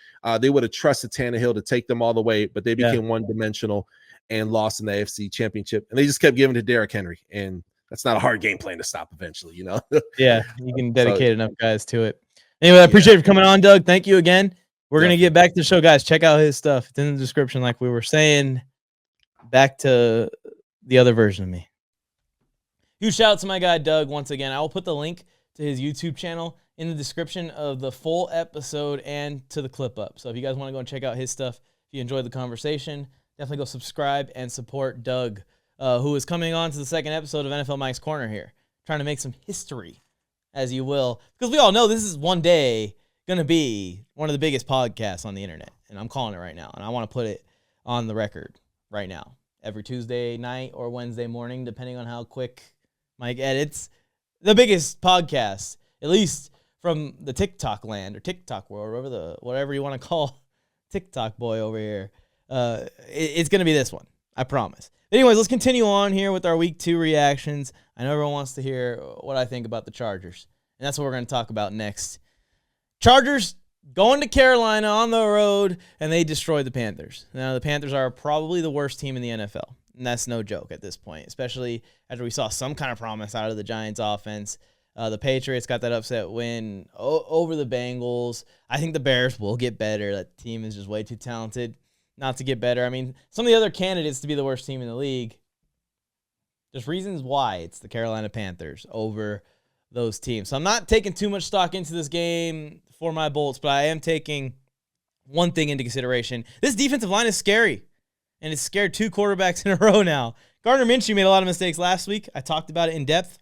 they would have trusted Tannehill to take them all the way, but they became one-dimensional and lost in the AFC Championship. And they just kept giving to Derrick Henry. And that's not a hard game plan to stop eventually, you know? Yeah, you can dedicate enough guys to it. Anyway, I appreciate you for coming on, Doug. Thank you again. We're going to get back to the show, guys. Check out his stuff. It's in the description, like we were saying. Back to the other version of me. Huge shout out to my guy, Doug, once again. I will put the link to his YouTube channel in the description of the full episode and to the clip up. So if you guys want to go and check out his stuff, if you enjoyed the conversation, definitely go subscribe and support Doug, who is coming on to the second episode of NFL Mike's Corner here, trying to make some history, as you will. Because we all know this is one day going to be one of the biggest podcasts on the internet. And I'm calling it right now. And I want to put it on the record right now. Every Tuesday night or Wednesday morning, depending on how quick Mike edits. The biggest podcast, at least from the TikTok land or TikTok world, or whatever you want to call TikTok boy over here. It's going to be this one. I promise. Anyways, let's continue on here with our week 2 reactions. I know everyone wants to hear what I think about the Chargers, and that's what we're going to talk about next. Chargers going to Carolina on the road, and they destroyed the Panthers. Now, the Panthers are probably the worst team in the NFL, and that's no joke at this point, especially after we saw some kind of promise out of the Giants offense. The Patriots got that upset win over the Bengals. I think the Bears will get better. That team is just way too talented not to get better. I mean, some of the other candidates to be the worst team in the league, there's reasons why it's the Carolina Panthers over those teams. So I'm not taking too much stock into this game for my Bolts, but I am taking one thing into consideration. This defensive line is scary, and it's scared 2 quarterbacks in a row now. Gardner Minshew made a lot of mistakes last week. I talked about it in depth.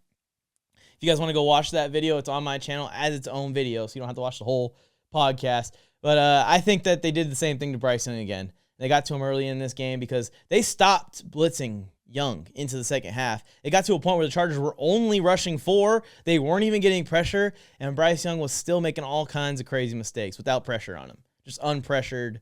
If you guys want to go watch that video, it's on my channel as its own video, so you don't have to watch the whole podcast. But I think that they did the same thing to Bryce Young again. They got to him early in this game because they stopped blitzing Young into the second half. It got to a point where the Chargers were only rushing 4. They weren't even getting pressure, and Bryce Young was still making all kinds of crazy mistakes without pressure on him. Just unpressured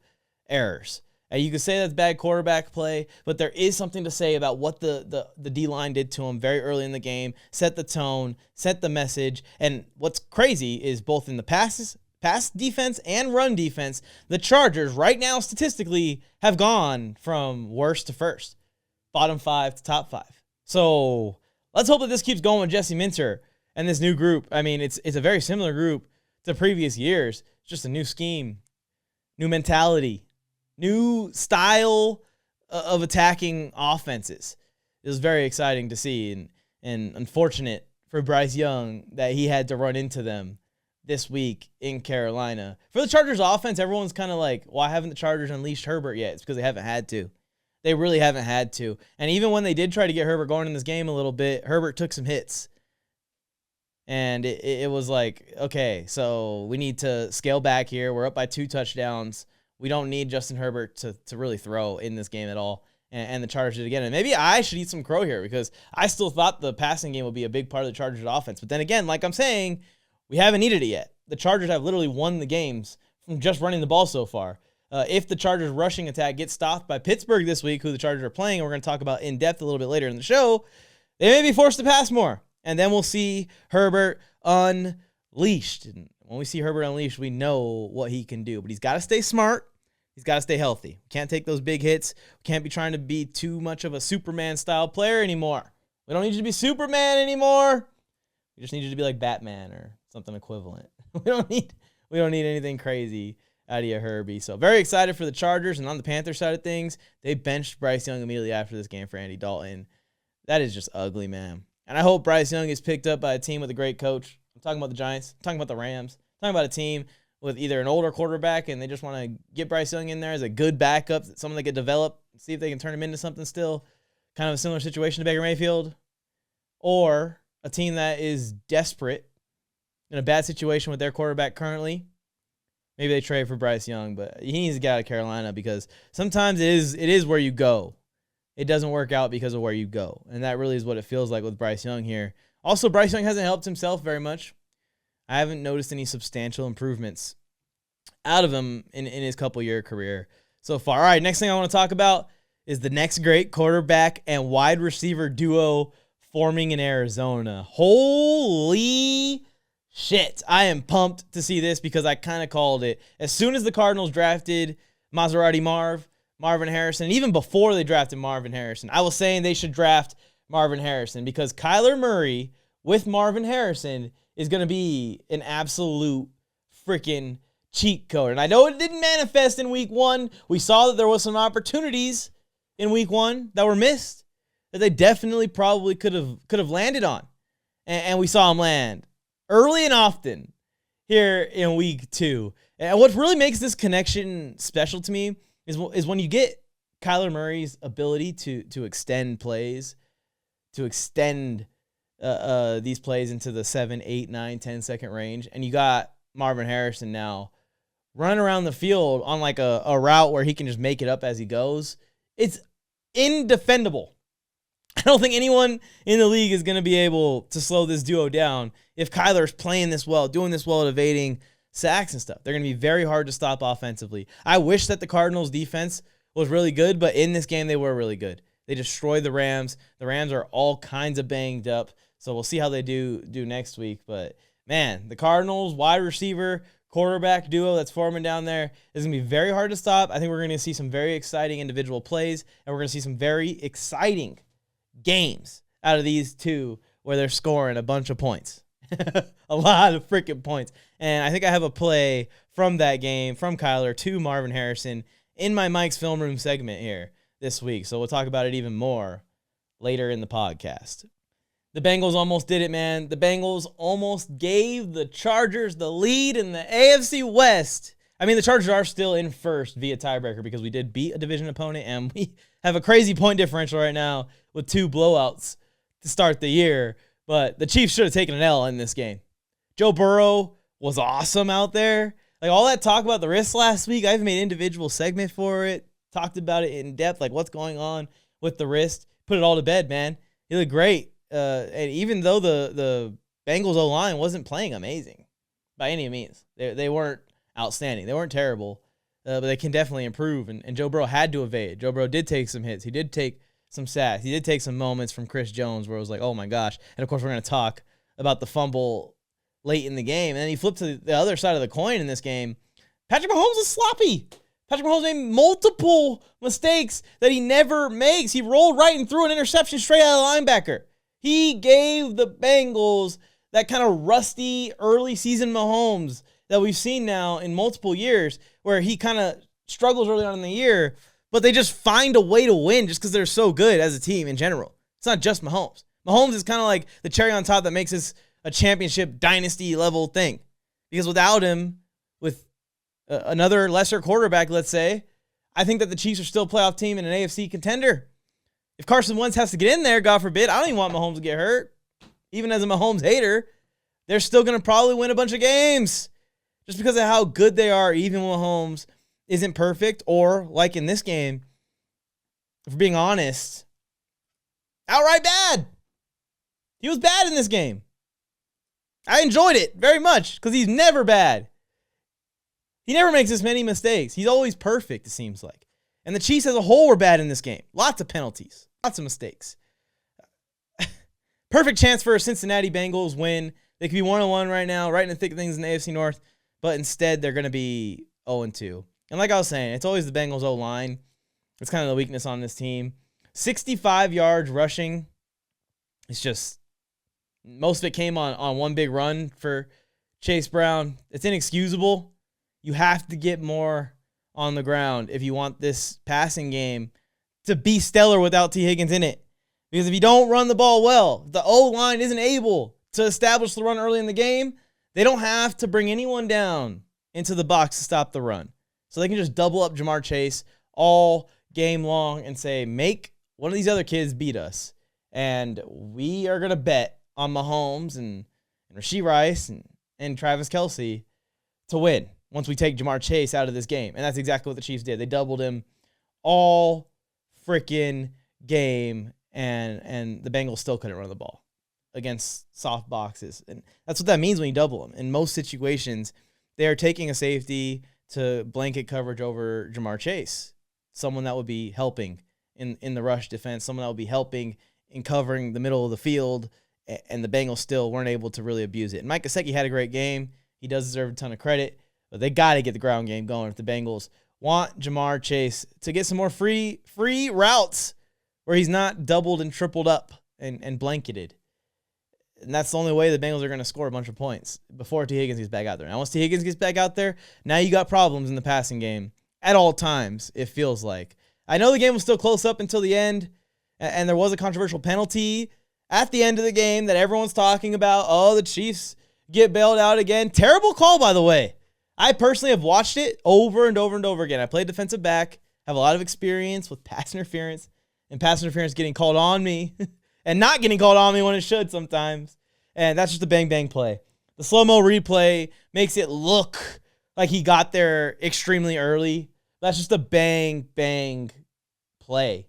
errors. You could say that's bad quarterback play, but there is something to say about what the D-line did to him very early in the game, set the tone, set the message, and what's crazy is both in the pass defense and run defense, the Chargers right now statistically have gone from worst to first, bottom 5 to top 5. So let's hope that this keeps going with Jesse Minter and this new group. I mean, it's a very similar group to previous years. It's just a new scheme, new mentality, new style of attacking offenses. It was very exciting to see, and unfortunate for Bryce Young that he had to run into them this week in Carolina. For the Chargers offense, everyone's kind of like, why haven't the Chargers unleashed Herbert yet? It's because they haven't had to. They really haven't had to. And even when they did try to get Herbert going in this game a little bit, Herbert took some hits. And it was like, okay, so we need to scale back here. We're up by 2 touchdowns. We don't need Justin Herbert to really throw in this game at all. And the Chargers did again. And maybe I should eat some crow here because I still thought the passing game would be a big part of the Chargers offense. But then again, like I'm saying, we haven't needed it yet. The Chargers have literally won the games from just running the ball so far. If the Chargers rushing attack gets stopped by Pittsburgh this week, who the Chargers are playing, and we're going to talk about in depth a little bit later in the show, they may be forced to pass more. And then we'll see Herbert unleashed. And when we see Herbert unleashed, we know what he can do. But he's got to stay smart. He's got to stay healthy. We can't take those big hits. We can't be trying to be too much of a Superman-style player anymore. We don't need you to be Superman anymore. We just need you to be like Batman or something equivalent. We don't need anything crazy out of you, Herbie. So very excited for the Chargers. And on the Panthers side of things, they benched Bryce Young immediately after this game for Andy Dalton. That is just ugly, man. And I hope Bryce Young is picked up by a team with a great coach. I'm talking about the Giants. I'm talking about the Rams. I'm talking about a team with either an older quarterback and they just want to get Bryce Young in there as a good backup, someone that can develop, see if they can turn him into something still. Kind of a similar situation to Baker Mayfield. Or a team that is desperate in a bad situation with their quarterback currently. Maybe they trade for Bryce Young, but he needs to get out of Carolina because sometimes it is where you go. It doesn't work out because of where you go. And that really is what it feels like with Bryce Young here. Also, Bryce Young hasn't helped himself very much. I haven't noticed any substantial improvements out of him in his couple-year career so far. All right, next thing I want to talk about is the next great quarterback and wide receiver duo forming in Arizona. Holy shit. I am pumped to see this because I kind of called it. As soon as the Cardinals drafted Marvin Harrison, and even before they drafted Marvin Harrison, I was saying they should draft Marvin Harrison, because Kyler Murray with Marvin Harrison is going to be an absolute freaking cheat code. And I know it didn't manifest in week 1. We saw that there was some opportunities in week 1 that were missed that they definitely probably could have landed on. And we saw them land early and often here in week 2. And what really makes this connection special to me is when you get Kyler Murray's ability to extend plays, to extend these plays into the 7, 8, 9, 10 second range. And you got Marvin Harrison now running around the field on like a route where he can just make it up as he goes. It's indefendable. I don't think anyone in the league is going to be able to slow this duo down if Kyler's playing this well, doing this well at evading sacks and stuff. They're going to be very hard to stop offensively. I wish that the Cardinals defense was really good, but in this game they were really good. They destroyed the Rams. The Rams are all kinds of banged up, so we'll see how they do next week. But, man, the Cardinals wide receiver, quarterback duo that's forming down there is going to be very hard to stop. I think we're going to see some very exciting individual plays, and we're going to see some very exciting games out of these two where they're scoring a bunch of points. A lot of freaking points. And I think I have a play from that game, from Kyler to Marvin Harrison, in my Mike's Film Room segment here this week. So we'll talk about it even more later in the podcast. The Bengals almost did it, man. The Bengals almost gave the Chargers the lead in the AFC West. I mean, the Chargers are still in first via tiebreaker because we did beat a division opponent, and we have a crazy point differential right now with 2 blowouts to start the year. But the Chiefs should have taken an L in this game. Joe Burrow was awesome out there. Like, all that talk about the wrist last week, I've made an individual segment for it, talked about it in depth, like what's going on with the wrist. Put it all to bed, man. He looked great. And even though the Bengals O-line wasn't playing amazing by any means, they weren't outstanding. They weren't terrible, but they can definitely improve. And Joe Burrow had to evade. Joe Burrow did take some hits. He did take some sacks. He did take some moments from Chris Jones where it was like, oh my gosh. And of course, we're going to talk about the fumble late in the game. And then he flipped to the other side of the coin in this game. Patrick Mahomes is sloppy. Patrick Mahomes made multiple mistakes that he never makes. He rolled right and threw an interception straight out of the linebacker. He gave the Bengals that kind of rusty early season Mahomes that we've seen now in multiple years where he kind of struggles early on in the year, but they just find a way to win just because they're so good as a team in general. It's not just Mahomes. Mahomes is kind of like the cherry on top that makes this a championship dynasty level thing. Because without him, with another lesser quarterback, let's say, I think that the Chiefs are still a playoff team and an AFC contender. If Carson Wentz has to get in there, God forbid, I don't even want Mahomes to get hurt. Even as a Mahomes hater, they're still going to probably win a bunch of games just because of how good they are, even when Mahomes isn't perfect, or like in this game, if we're being honest, outright bad. He was bad in this game. I enjoyed it very much because he's never bad. He never makes this many mistakes. He's always perfect, it seems like. And the Chiefs as a whole were bad in this game. Lots of penalties. Lots of mistakes. Perfect chance for a Cincinnati Bengals win. They could be 1-1 right now, right in the thick of things in the AFC North. But instead, they're going to be 0-2. And like I was saying, it's always the Bengals O-line. It's kind of the weakness on this team. 65 yards rushing. It's just, most of it came on one big run for Chase Brown. It's inexcusable. You have to get more on the ground if you want this passing game to be stellar without T. Higgins in it. Because if you don't run the ball well, the O-line isn't able to establish the run early in the game, they don't have to bring anyone down into the box to stop the run. So they can just double up Jamar Chase all game long and say, make one of these other kids beat us. And we are going to bet on Mahomes and Rashee Rice and Travis Kelce to win once we take Jamar Chase out of this game. And that's exactly what the Chiefs did. They doubled him all freaking game, and the Bengals still couldn't run the ball against soft boxes. And that's what that means when you double them. In most situations, they are taking a safety to blanket coverage over Jamar Chase, someone that would be helping in the rush defense, someone that would be helping in covering the middle of the field, and the Bengals still weren't able to really abuse it. And Mike Gesicki had a great game. He does deserve a ton of credit, but they got to get the ground game going if the Bengals want Jamar Chase to get some more free routes where he's not doubled and tripled up and blanketed. And that's the only way the Bengals are going to score a bunch of points before T. Higgins gets back out there. Now, once T. Higgins gets back out there, now you got problems in the passing game at all times, it feels like. I know the game was still close up until the end, and there was a controversial penalty at the end of the game that everyone's talking about. Oh, the Chiefs get bailed out again. Terrible call, by the way. I personally have watched it over and over and over again. I played defensive back, have a lot of experience with pass interference, and pass interference getting called on me and not getting called on me when it should sometimes. And that's just a bang-bang play. The slow-mo replay makes it look like he got there extremely early. That's just a bang-bang play.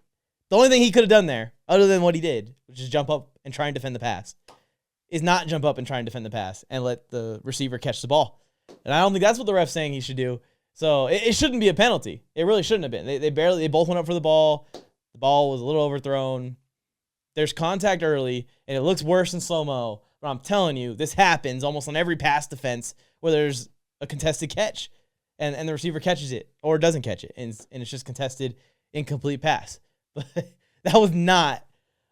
The only thing he could have done there, other than what he did, which is jump up and try and defend the pass, is not jump up and try and defend the pass and let the receiver catch the ball. And I don't think that's what the ref's saying he should do. So it shouldn't be a penalty. It really shouldn't have been. They both went up for the ball. The ball was a little overthrown. There's contact early, and it looks worse in slow-mo. But I'm telling you, this happens almost on every pass defense where there's a contested catch, and the receiver catches it or doesn't catch it, and it's just contested, incomplete pass. But that was not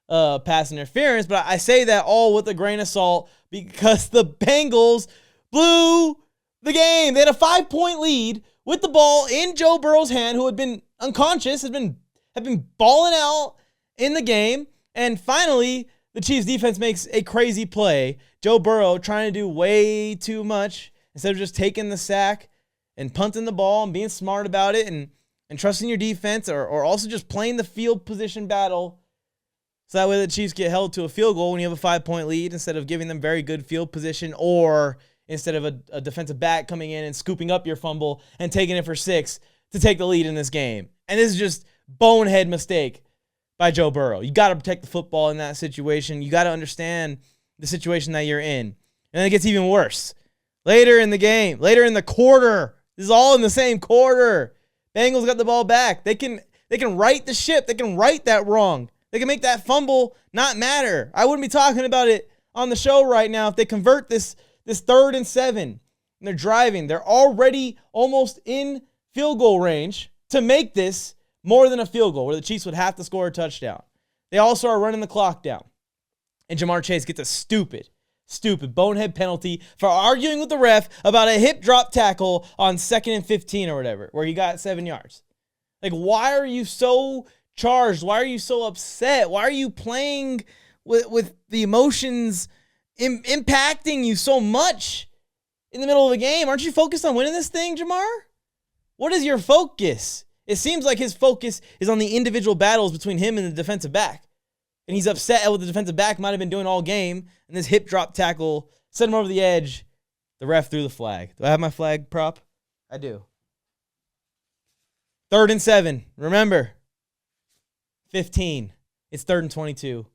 pass interference, but I say that all with a grain of salt because the Bengals blew the game. They had a 5-point lead with the ball in Joe Burrow's hand, who had been unconscious, had been balling out in the game, and finally the Chiefs defense makes a crazy play. Joe Burrow trying to do way too much instead of just taking the sack and punting the ball and being smart about it and trusting your defense, or also just playing the field position battle so that way the Chiefs get held to a field goal when you have a 5-point lead instead of giving them very good field position, or instead of a defensive back coming in and scooping up your fumble and taking it for 6 to take the lead in this game. And this is just bonehead mistake by Joe Burrow. You got to protect the football in that situation. You got to understand the situation that you're in. And then it gets even worse. Later in the game, later in the quarter, this is all in the same quarter. Bengals got the ball back. They can right the ship. They can right that wrong. They can make that fumble not matter. I wouldn't be talking about it on the show right now if they convert this 3rd and 7. And they're driving. They're already almost in field goal range to make this more than a field goal where the Chiefs would have to score a touchdown. They also are running the clock down. And Jamar Chase gets a stupid bonehead penalty for arguing with the ref about a hip drop tackle on 2nd and 15 or whatever, where he got 7 yards. Like, why are you so charged? Why are you so upset? Why are you playing with the emotions impacting you so much in the middle of a game? Aren't you focused on winning this thing, Jamar? What is your focus? It seems like his focus is on the individual battles between him and the defensive back. And he's upset at what the defensive back might have been doing all game. And this hip drop tackle sent him over the edge. The ref threw the flag. Do I have my flag prop? I do. 3rd and 7. Remember, 15. It's 3rd and 22.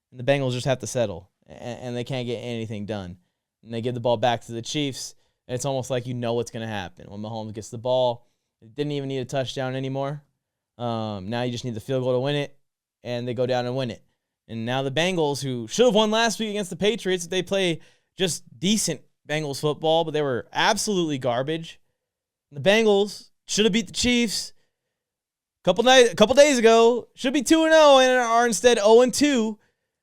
And the Bengals just have to settle. And they can't get anything done. And they give the ball back to the Chiefs. And it's almost like you know what's going to happen. When Mahomes gets the ball, it didn't even need a touchdown anymore. Now you just need the field goal to win it. And they go down and win it. And now the Bengals, who should have won last week against the Patriots, they play just decent Bengals football, but they were absolutely garbage. The Bengals should have beat the Chiefs a couple days ago. Should be 2-0 and are instead 0-2.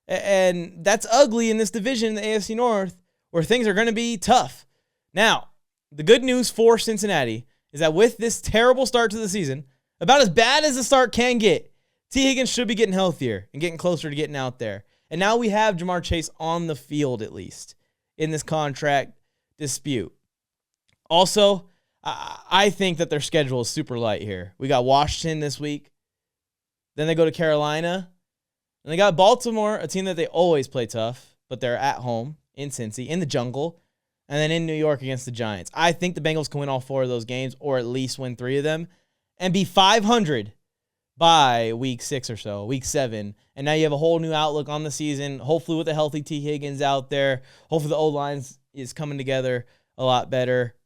And that's ugly in this division in the AFC North, where things are going to be tough. Now, the good news for Cincinnati is that with this terrible start to the season, about as bad as the start can get, T. Higgins should be getting healthier and getting closer to getting out there. And now we have Jamar Chase on the field, at least, in this contract dispute. Also, I think that their schedule is super light here. We got Washington this week. Then they go to Carolina. And they got Baltimore, a team that they always play tough, but they're at home in Cincy, in the jungle. And then in New York against the Giants. I think the Bengals can win all 4 of those games, or at least win 3 of them, and be 500 by week 6 or so, week 7. And now you have a whole new outlook on the season, hopefully with a healthy T. Higgins out there. Hopefully the O-line is coming together a lot better.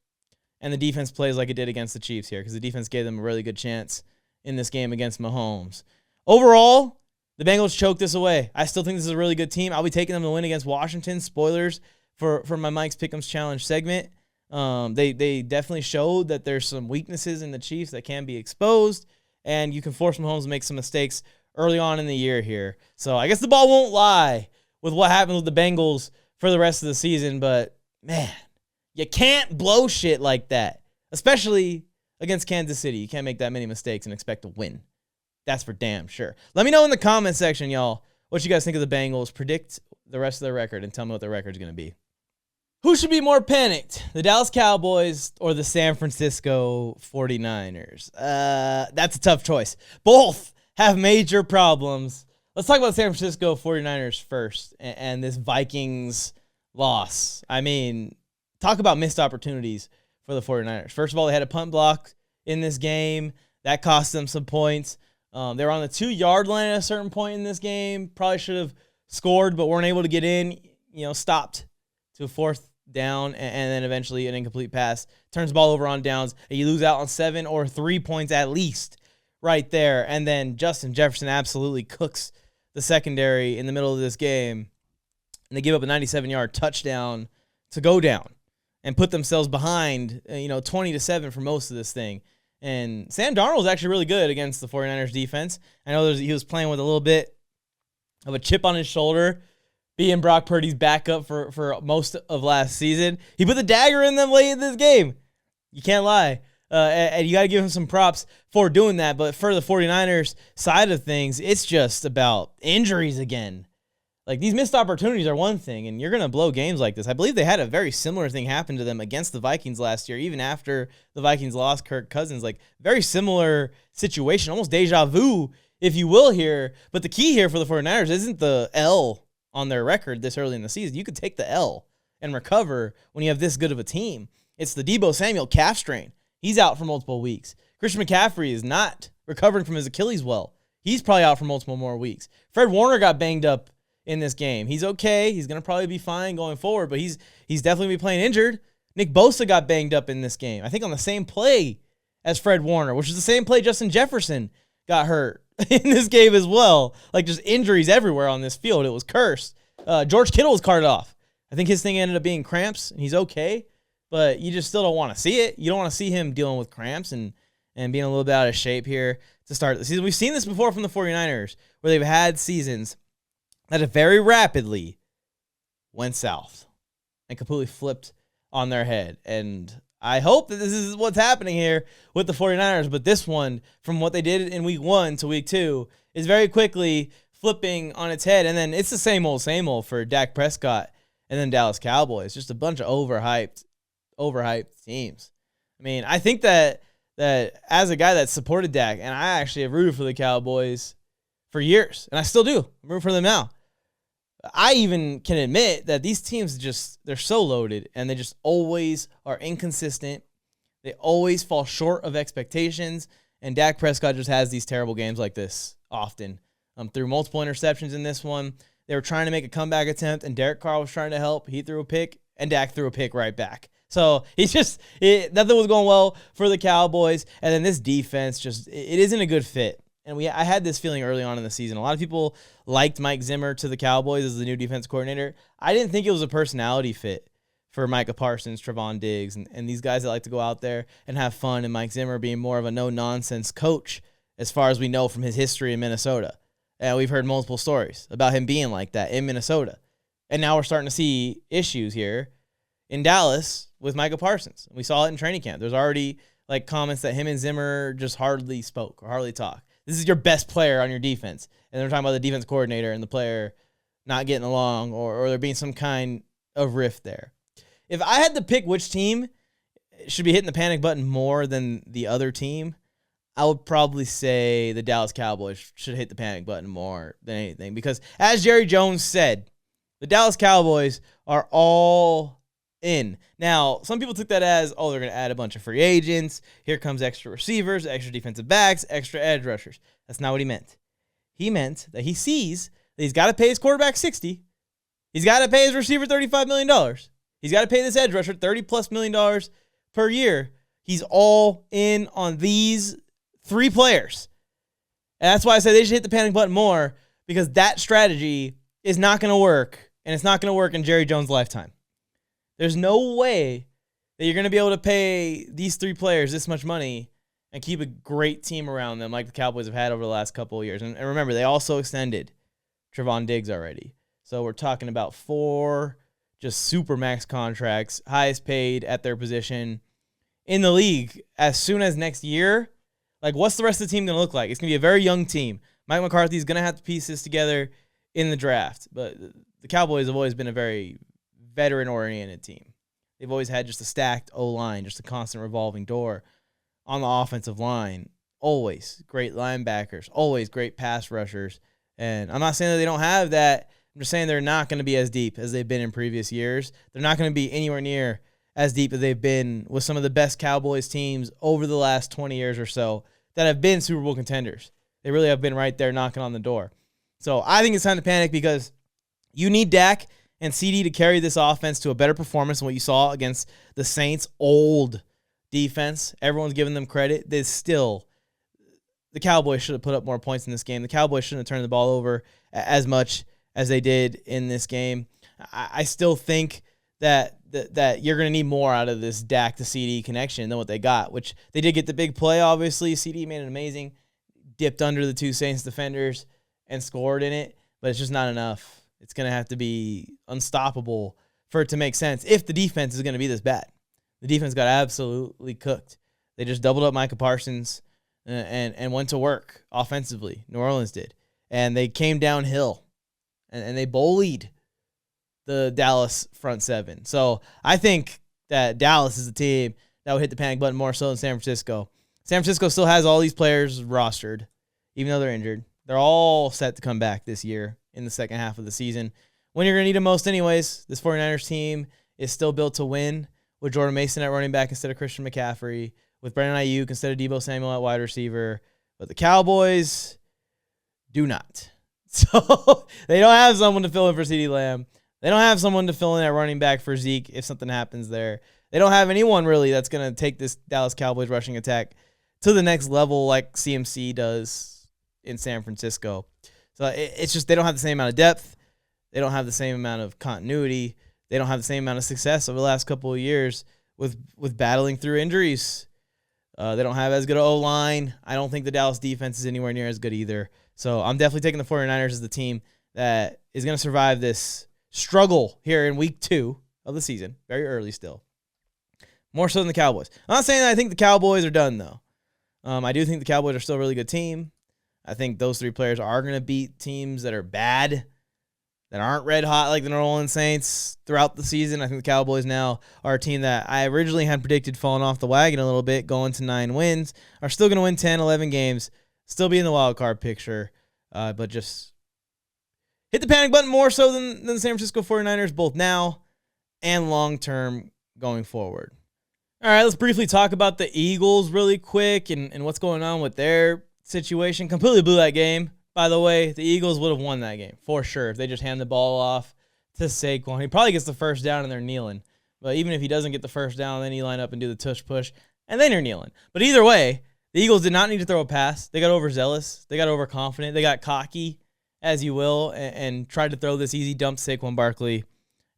And the defense plays like it did against the Chiefs here, because the defense gave them a really good chance in this game against Mahomes. Overall, the Bengals choked this away. I still think this is a really good team. I'll be taking them to win against Washington. Spoilers for my Mike's Pick'ems Challenge segment. They definitely showed that there's some weaknesses in the Chiefs that can be exposed, and you can force Mahomes to make some mistakes early on in the year here. So I guess the ball won't lie with what happens with the Bengals for the rest of the season. But, man, you can't blow shit like that, especially against Kansas City. You can't make that many mistakes and expect to win. That's for damn sure. Let me know in the comment section, y'all, what you guys think of the Bengals. Predict the rest of their record and tell me what their record's going to be. Who should be more panicked, the Dallas Cowboys or the San Francisco 49ers? That's a tough choice. Both have major problems. Let's talk about the San Francisco 49ers first and this Vikings loss. I mean, talk about missed opportunities for the 49ers. First of all, they had a punt block in this game. That cost them some points. They were on the 2-yard line at a certain point in this game. Probably should have scored, but weren't able to get in. Stopped to a 4th down, and then eventually an incomplete pass. Turns the ball over on downs, and you lose out on 7 or 3 points at least right there. And then Justin Jefferson absolutely cooks the secondary in the middle of this game, and they give up a 97-yard touchdown to go down and put themselves behind, 20-7 for most of this thing. And Sam Darnold was actually really good against the 49ers defense. I know he was playing with a little bit of a chip on his shoulder, being Brock Purdy's backup for most of last season. He put the dagger in them late in this game. You can't lie. And you got to give him some props for doing that. But for the 49ers side of things, it's just about injuries again. Like, these missed opportunities are one thing, and you're going to blow games like this. I believe they had a very similar thing happen to them against the Vikings last year, even after the Vikings lost Kirk Cousins. Like, very similar situation, almost deja vu, if you will, here. But the key here for the 49ers isn't the L on their record this early in the season. You could take the L and recover when you have this good of a team. It's the Deebo Samuel calf strain. He's out for multiple weeks. Christian McCaffrey is not recovering from his Achilles well. He's probably out for multiple more weeks. Fred Warner got banged up in this game. He's okay. He's going to probably be fine going forward, but he's definitely going to be playing injured. Nick Bosa got banged up in this game, I think on the same play as Fred Warner, which is the same play Justin Jefferson got hurt in this game as well. Like, just injuries everywhere on this field. It was cursed. George Kittle was carted off. I think his thing ended up being cramps, and he's okay, but you just still don't want to see it. You don't want to see him dealing with cramps and being a little bit out of shape here to start the season. We've seen this before from the 49ers, where they've had seasons that have very rapidly went south and completely flipped on their head. And I hope that this is what's happening here with the 49ers, but this one, from what they did in week 1 to week 2, is very quickly flipping on its head. And then it's the same old for Dak Prescott and then Dallas Cowboys. Just a bunch of overhyped teams. I mean, I think that as a guy that supported Dak, and I actually have rooted for the Cowboys for years, and I still do. I'm rooting for them now. I even can admit that these teams they're so loaded, and they just always are inconsistent. They always fall short of expectations, and Dak Prescott just has these terrible games like this often. Threw multiple interceptions in this one. They were trying to make a comeback attempt, and Derek Carr was trying to help. He threw a pick, and Dak threw a pick right back. So nothing was going well for the Cowboys, and then this defense it isn't a good fit. And I had this feeling early on in the season. A lot of people liked Mike Zimmer to the Cowboys as the new defense coordinator. I didn't think it was a personality fit for Micah Parsons, Trevon Diggs, and these guys that like to go out there and have fun, and Mike Zimmer being more of a no-nonsense coach as far as we know from his history in Minnesota. And we've heard multiple stories about him being like that in Minnesota. And now we're starting to see issues here in Dallas with Micah Parsons. We saw it in training camp. There's already comments that him and Zimmer just hardly spoke or hardly talked. This is your best player on your defense. And they're talking about the defense coordinator and the player not getting along or there being some kind of rift there. If I had to pick which team should be hitting the panic button more than the other team, I would probably say the Dallas Cowboys should hit the panic button more than anything. Because as Jerry Jones said, the Dallas Cowboys are all in. Now, some people took that as, they're going to add a bunch of free agents. Here comes extra receivers, extra defensive backs, extra edge rushers. That's not what he meant. He meant that he sees that he's got to pay his quarterback $60. He's got to pay his receiver $35 million. He's got to pay this edge rusher $30+ million per year. He's all in on these 3 players. And that's why I say they should hit the panic button more, because that strategy is not going to work, and it's not going to work in Jerry Jones' lifetime. There's no way that you're going to be able to pay these 3 players this much money and keep a great team around them like the Cowboys have had over the last couple of years. And remember, they also extended Trevon Diggs already. So we're talking about 4 just super max contracts, highest paid at their position in the league as soon as next year. Like, what's the rest of the team going to look like? It's going to be a very young team. Mike McCarthy's going to have to piece this together in the draft. But the Cowboys have always been a very veteran-oriented team. They've always had just a stacked O-line, just a constant revolving door on the offensive line. Always great linebackers, always great pass rushers. And I'm not saying that they don't have that. I'm just saying they're not going to be as deep as they've been in previous years. They're not going to be anywhere near as deep as they've been with some of the best Cowboys teams over the last 20 years or so that have been Super Bowl contenders. They really have been right there knocking on the door. So I think it's time to panic because you need Dak and CD to carry this offense to a better performance than what you saw against the Saints' old defense. Everyone's giving them credit. There's still, the Cowboys should have put up more points in this game. The Cowboys shouldn't have turned the ball over as much as they did in this game. I still think that you're going to need more out of this Dak to CD connection than what they got, which they did get the big play, obviously. CD made it amazing, dipped under the 2 Saints defenders and scored in it, but it's just not enough. It's going to have to be unstoppable for it to make sense if the defense is going to be this bad. The defense got absolutely cooked. They just doubled up Micah Parsons and went to work offensively. New Orleans did. And they came downhill, and they bullied the Dallas front 7. So I think that Dallas is the team that would hit the panic button more so than San Francisco. San Francisco still has all these players rostered, even though they're injured. They're all set to come back this year in the second half of the season, when you're going to need them most anyways. This 49ers team is still built to win with Jordan Mason at running back instead of Christian McCaffrey, with Brandon Ayuk instead of Deebo Samuel at wide receiver. But the Cowboys do not. So they don't have someone to fill in for CeeDee Lamb. They don't have someone to fill in at running back for Zeke if something happens there. They don't have anyone really that's going to take this Dallas Cowboys rushing attack to the next level like CMC does in San Francisco. So it's just they don't have the same amount of depth. They don't have the same amount of continuity. They don't have the same amount of success over the last couple of years with battling through injuries. They don't have as good an O-line. I don't think the Dallas defense is anywhere near as good either. So I'm definitely taking the 49ers as the team that is going to survive this struggle here in week 2 of the season. Very early still. More so than the Cowboys. I'm not saying that I think the Cowboys are done, though. I do think the Cowboys are still a really good team. I think those 3 players are going to beat teams that are bad, that aren't red hot like the New Orleans Saints throughout the season. I think the Cowboys now are a team that I originally had predicted falling off the wagon a little bit, going to 9 wins, are still going to win 10, 11 games, still be in the wild card picture, but just hit the panic button more so than the San Francisco 49ers, both now and long-term going forward. All right, let's briefly talk about the Eagles really quick and what's going on with their situation. Completely blew that game, by the way. The Eagles would have won that game for sure if they just hand the ball off to Saquon. He probably gets the first down and they're kneeling. But even if he doesn't get the first down, then you line up and do the tush push, and then you're kneeling. But either way, the Eagles did not need to throw a pass. They got overzealous. They got overconfident. They got cocky, as you will, and tried to throw this easy dump to Saquon Barkley.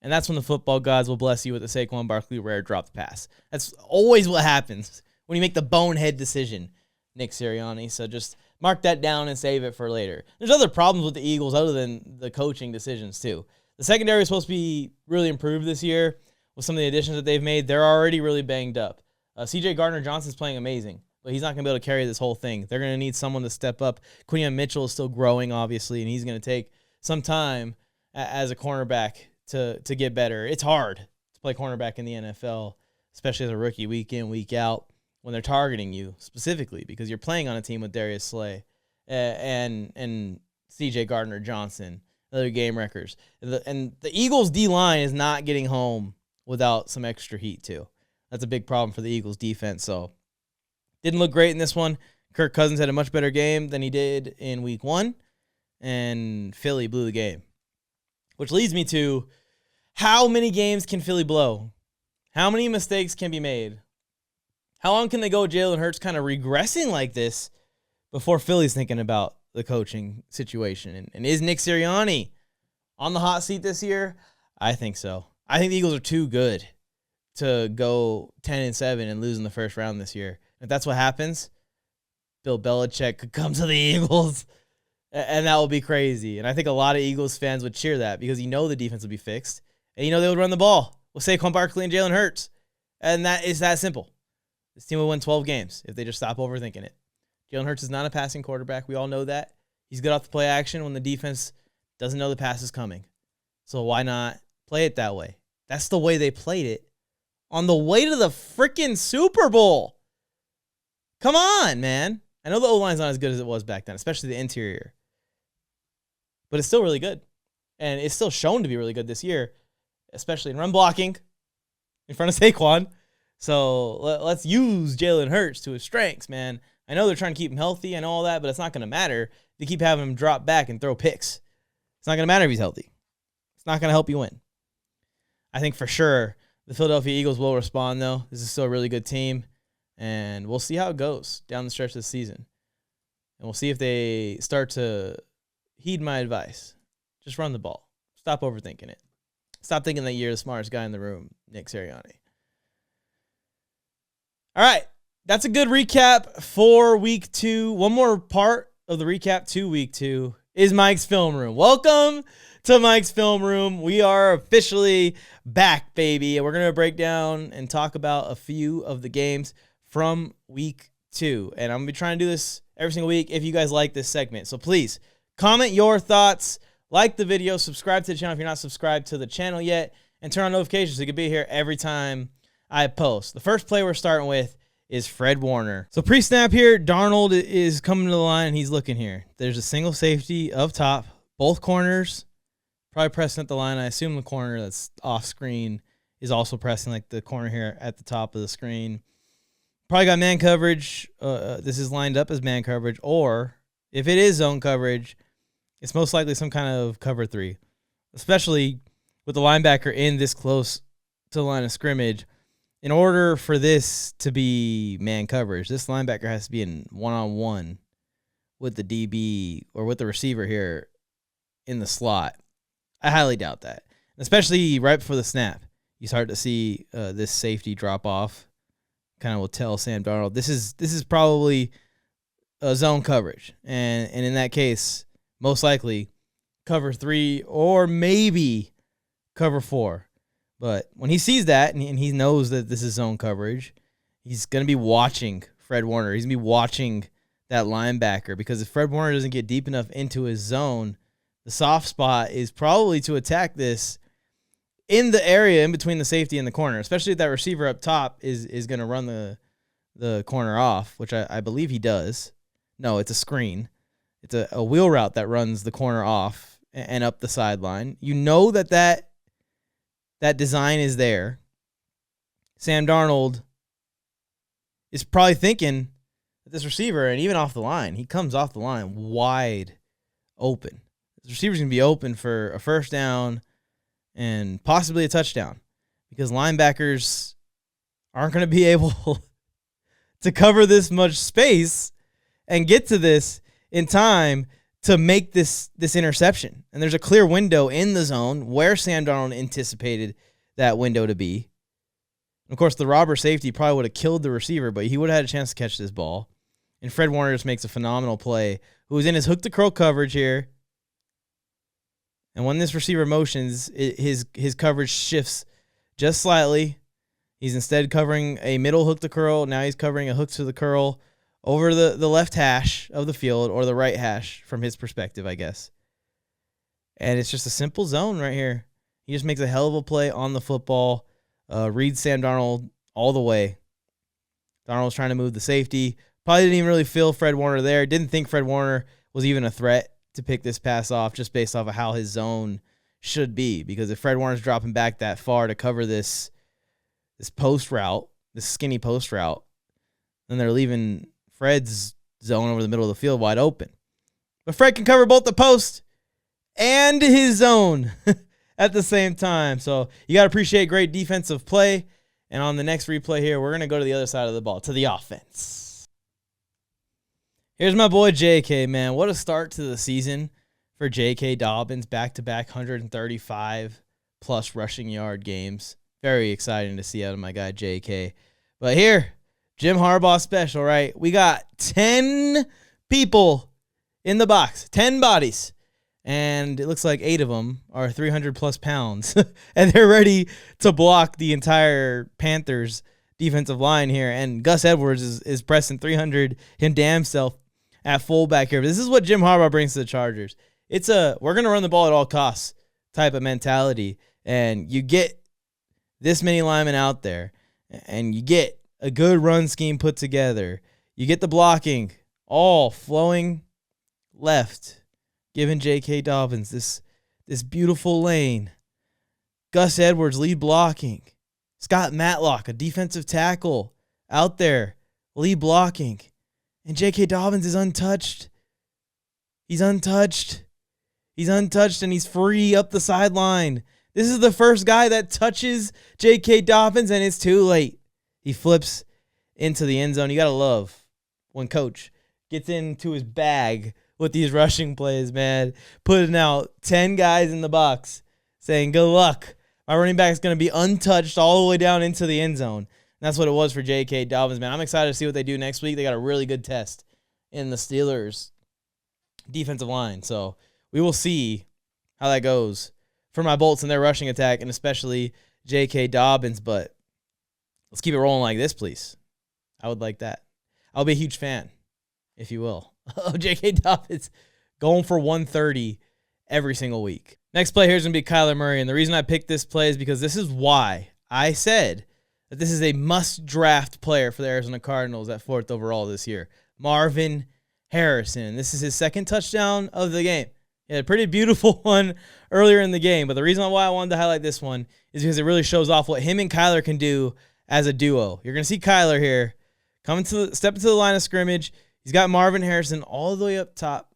And that's when the football gods will bless you with a Saquon Barkley rare dropped pass. That's always what happens when you make the bonehead decision, Nick Sirianni. So just mark that down and save it for later. There's other problems with the Eagles other than the coaching decisions, too. The secondary is supposed to be really improved this year with some of the additions that they've made. They're already really banged up. CJ Gardner-Johnson's playing amazing, but he's not going to be able to carry this whole thing. They're going to need someone to step up. Quinion Mitchell is still growing, obviously, and he's going to take some time as a cornerback to get better. It's hard to play cornerback in the NFL, especially as a rookie, week in, week out, when they're targeting you specifically because you're playing on a team with Darius Slay and C.J. Gardner-Johnson, other game wreckers. And the Eagles' D-line is not getting home without some extra heat, too. That's a big problem for the Eagles' defense. So didn't look great in this one. Kirk Cousins had a much better game than he did in week 1, and Philly blew the game. Which leads me to, how many games can Philly blow? How many mistakes can be made? How long can they go Jalen Hurts kind of regressing like this before Philly's thinking about the coaching situation? And is Nick Sirianni on the hot seat this year? I think so. I think the Eagles are too good to go 10-7 and lose in the first round this year. If that's what happens, Bill Belichick could come to the Eagles, and that would be crazy. And I think a lot of Eagles fans would cheer that because the defense would be fixed, and they would run the ball with Saquon Barkley and Jalen Hurts. And that is that simple. This team will win 12 games if they just stop overthinking it. Jalen Hurts is not a passing quarterback. We all know that. He's good off the play action when the defense doesn't know the pass is coming. So why not play it that way? That's the way they played it on the way to the freaking Super Bowl. Come on, man. I know the O-line's not as good as it was back then, especially the interior. But it's still really good. And it's still shown to be really good this year, especially in run blocking in front of Saquon. So let's use Jalen Hurts to his strengths, man. I know they're trying to keep him healthy and all that, but it's not going to matter if they keep having him drop back and throw picks. It's not going to matter if he's healthy. It's not going to help you win. I think for sure the Philadelphia Eagles will respond, though. This is still a really good team, and we'll see how it goes down the stretch of the season. And we'll see if they start to heed my advice. Just run the ball. Stop overthinking it. Stop thinking that you're the smartest guy in the room, Nick Sirianni. All right, that's a good recap for Week 2. One more part of the recap to Week 2 is Mike's Film Room. Welcome to Mike's Film Room. We are officially back, baby, and we're going to break down and talk about a few of the games from Week 2. And I'm going to be trying to do this every single week if you guys like this segment. So please comment your thoughts, like the video, subscribe to the channel if you're not subscribed to the channel yet, and turn on notifications so you can be here every time I post. The first play we're starting with is Fred Warner. So pre-snap here, Darnold is coming to the line, and he's looking here. There's a single safety up top. Both corners probably pressing at the line. I assume the corner that's off screen is also pressing, like the corner here at the top of the screen. Probably got man coverage. This is lined up as man coverage, or if it is zone coverage, it's most likely some kind of cover 3, especially with the linebacker in this close to the line of scrimmage. In order for this to be man coverage, this linebacker has to be in one-on-one with the DB or with the receiver here in the slot. I highly doubt that, especially right before the snap. You start to see this safety drop off. Kind of will tell Sam Darnold this is probably a zone coverage, and in that case, most likely cover 3 or maybe cover 4. But when he sees that and he knows that this is zone coverage, he's going to be watching Fred Warner. He's going to be watching that linebacker, because if Fred Warner doesn't get deep enough into his zone, the soft spot is probably to attack this in the area in between the safety and the corner, especially if that receiver up top is going to run the corner off, which I believe he does. No, it's a screen. It's a wheel route that runs the corner off and up the sideline. You know that design is there. Sam Darnold is probably thinking that this receiver, and even off the line, he comes off the line wide open. This receiver's going to be open for a first down and possibly a touchdown, because linebackers aren't going to be able to cover this much space and get to this in time to make this interception. And there's a clear window in the zone where Sam Darnold anticipated that window to be. And of course, the robber safety probably would have killed the receiver, but he would have had a chance to catch this ball. And Fred Warner just makes a phenomenal play, who's in his hook-to-curl coverage here. And when this receiver motions, his coverage shifts just slightly. He's instead covering a middle hook-to-curl. Now he's covering a hook-to-the-curl over the left hash of the field, or the right hash from his perspective, I guess. And it's just a simple zone right here. He just makes a hell of a play on the football. Reads Sam Darnold all the way. Darnold's trying to move the safety. Probably didn't even really feel Fred Warner there. Didn't think Fred Warner was even a threat to pick this pass off, just based off of how his zone should be. Because if Fred Warner's dropping back that far to cover this post route, this skinny post route, then they're leaving Fred's zone over the middle of the field wide open. But Fred can cover both the post and his zone at the same time. So you got to appreciate great defensive play. And on the next replay here, we're going to go to the other side of the ball, to the offense. Here's my boy J.K., man. What a start to the season for J.K. Dobbins. Back-to-back 135-plus rushing yard games. Very exciting to see out of my guy J.K. But here, Jim Harbaugh special, right? We got 10 people in the box, 10 bodies. And it looks like 8 of them are 300 plus pounds. And they're ready to block the entire Panthers defensive line here. And Gus Edwards is pressing 300 him damn self at fullback here. But this is what Jim Harbaugh brings to the Chargers. It's we're going to run the ball at all costs type of mentality. And you get this many linemen out there, and you get a good run scheme put together. You get the blocking all flowing left, giving J.K. Dobbins this beautiful lane. Gus Edwards lead blocking. Scott Matlock, a defensive tackle, out there lead blocking. And J.K. Dobbins is untouched. He's untouched. He's untouched, and he's free up the sideline. This is the first guy that touches J.K. Dobbins, and it's too late. He flips into the end zone. You got to love when Coach gets into his bag with these rushing plays, man. Putting out 10 guys in the box, saying, good luck. My running back is going to be untouched all the way down into the end zone. And that's what it was for J.K. Dobbins, man. I'm excited to see what they do next week. They got a really good test in the Steelers' defensive line. So we will see how that goes for my Bolts and their rushing attack, and especially J.K. Dobbins. But let's keep it rolling like this, please. I would like that. I'll be a huge fan, if you will, of J.K. Dobbins going for 130 every single week. Next play here is going to be Kyler Murray, and the reason I picked this play is because this is why I said that this is a must-draft player for the Arizona Cardinals at 4th overall this year. Marvin Harrison. This is his second touchdown of the game. He had a pretty beautiful one earlier in the game, but the reason why I wanted to highlight this one is because it really shows off what him and Kyler can do as a duo. You're going to see Kyler here step into the line of scrimmage. He's got Marvin Harrison all the way up top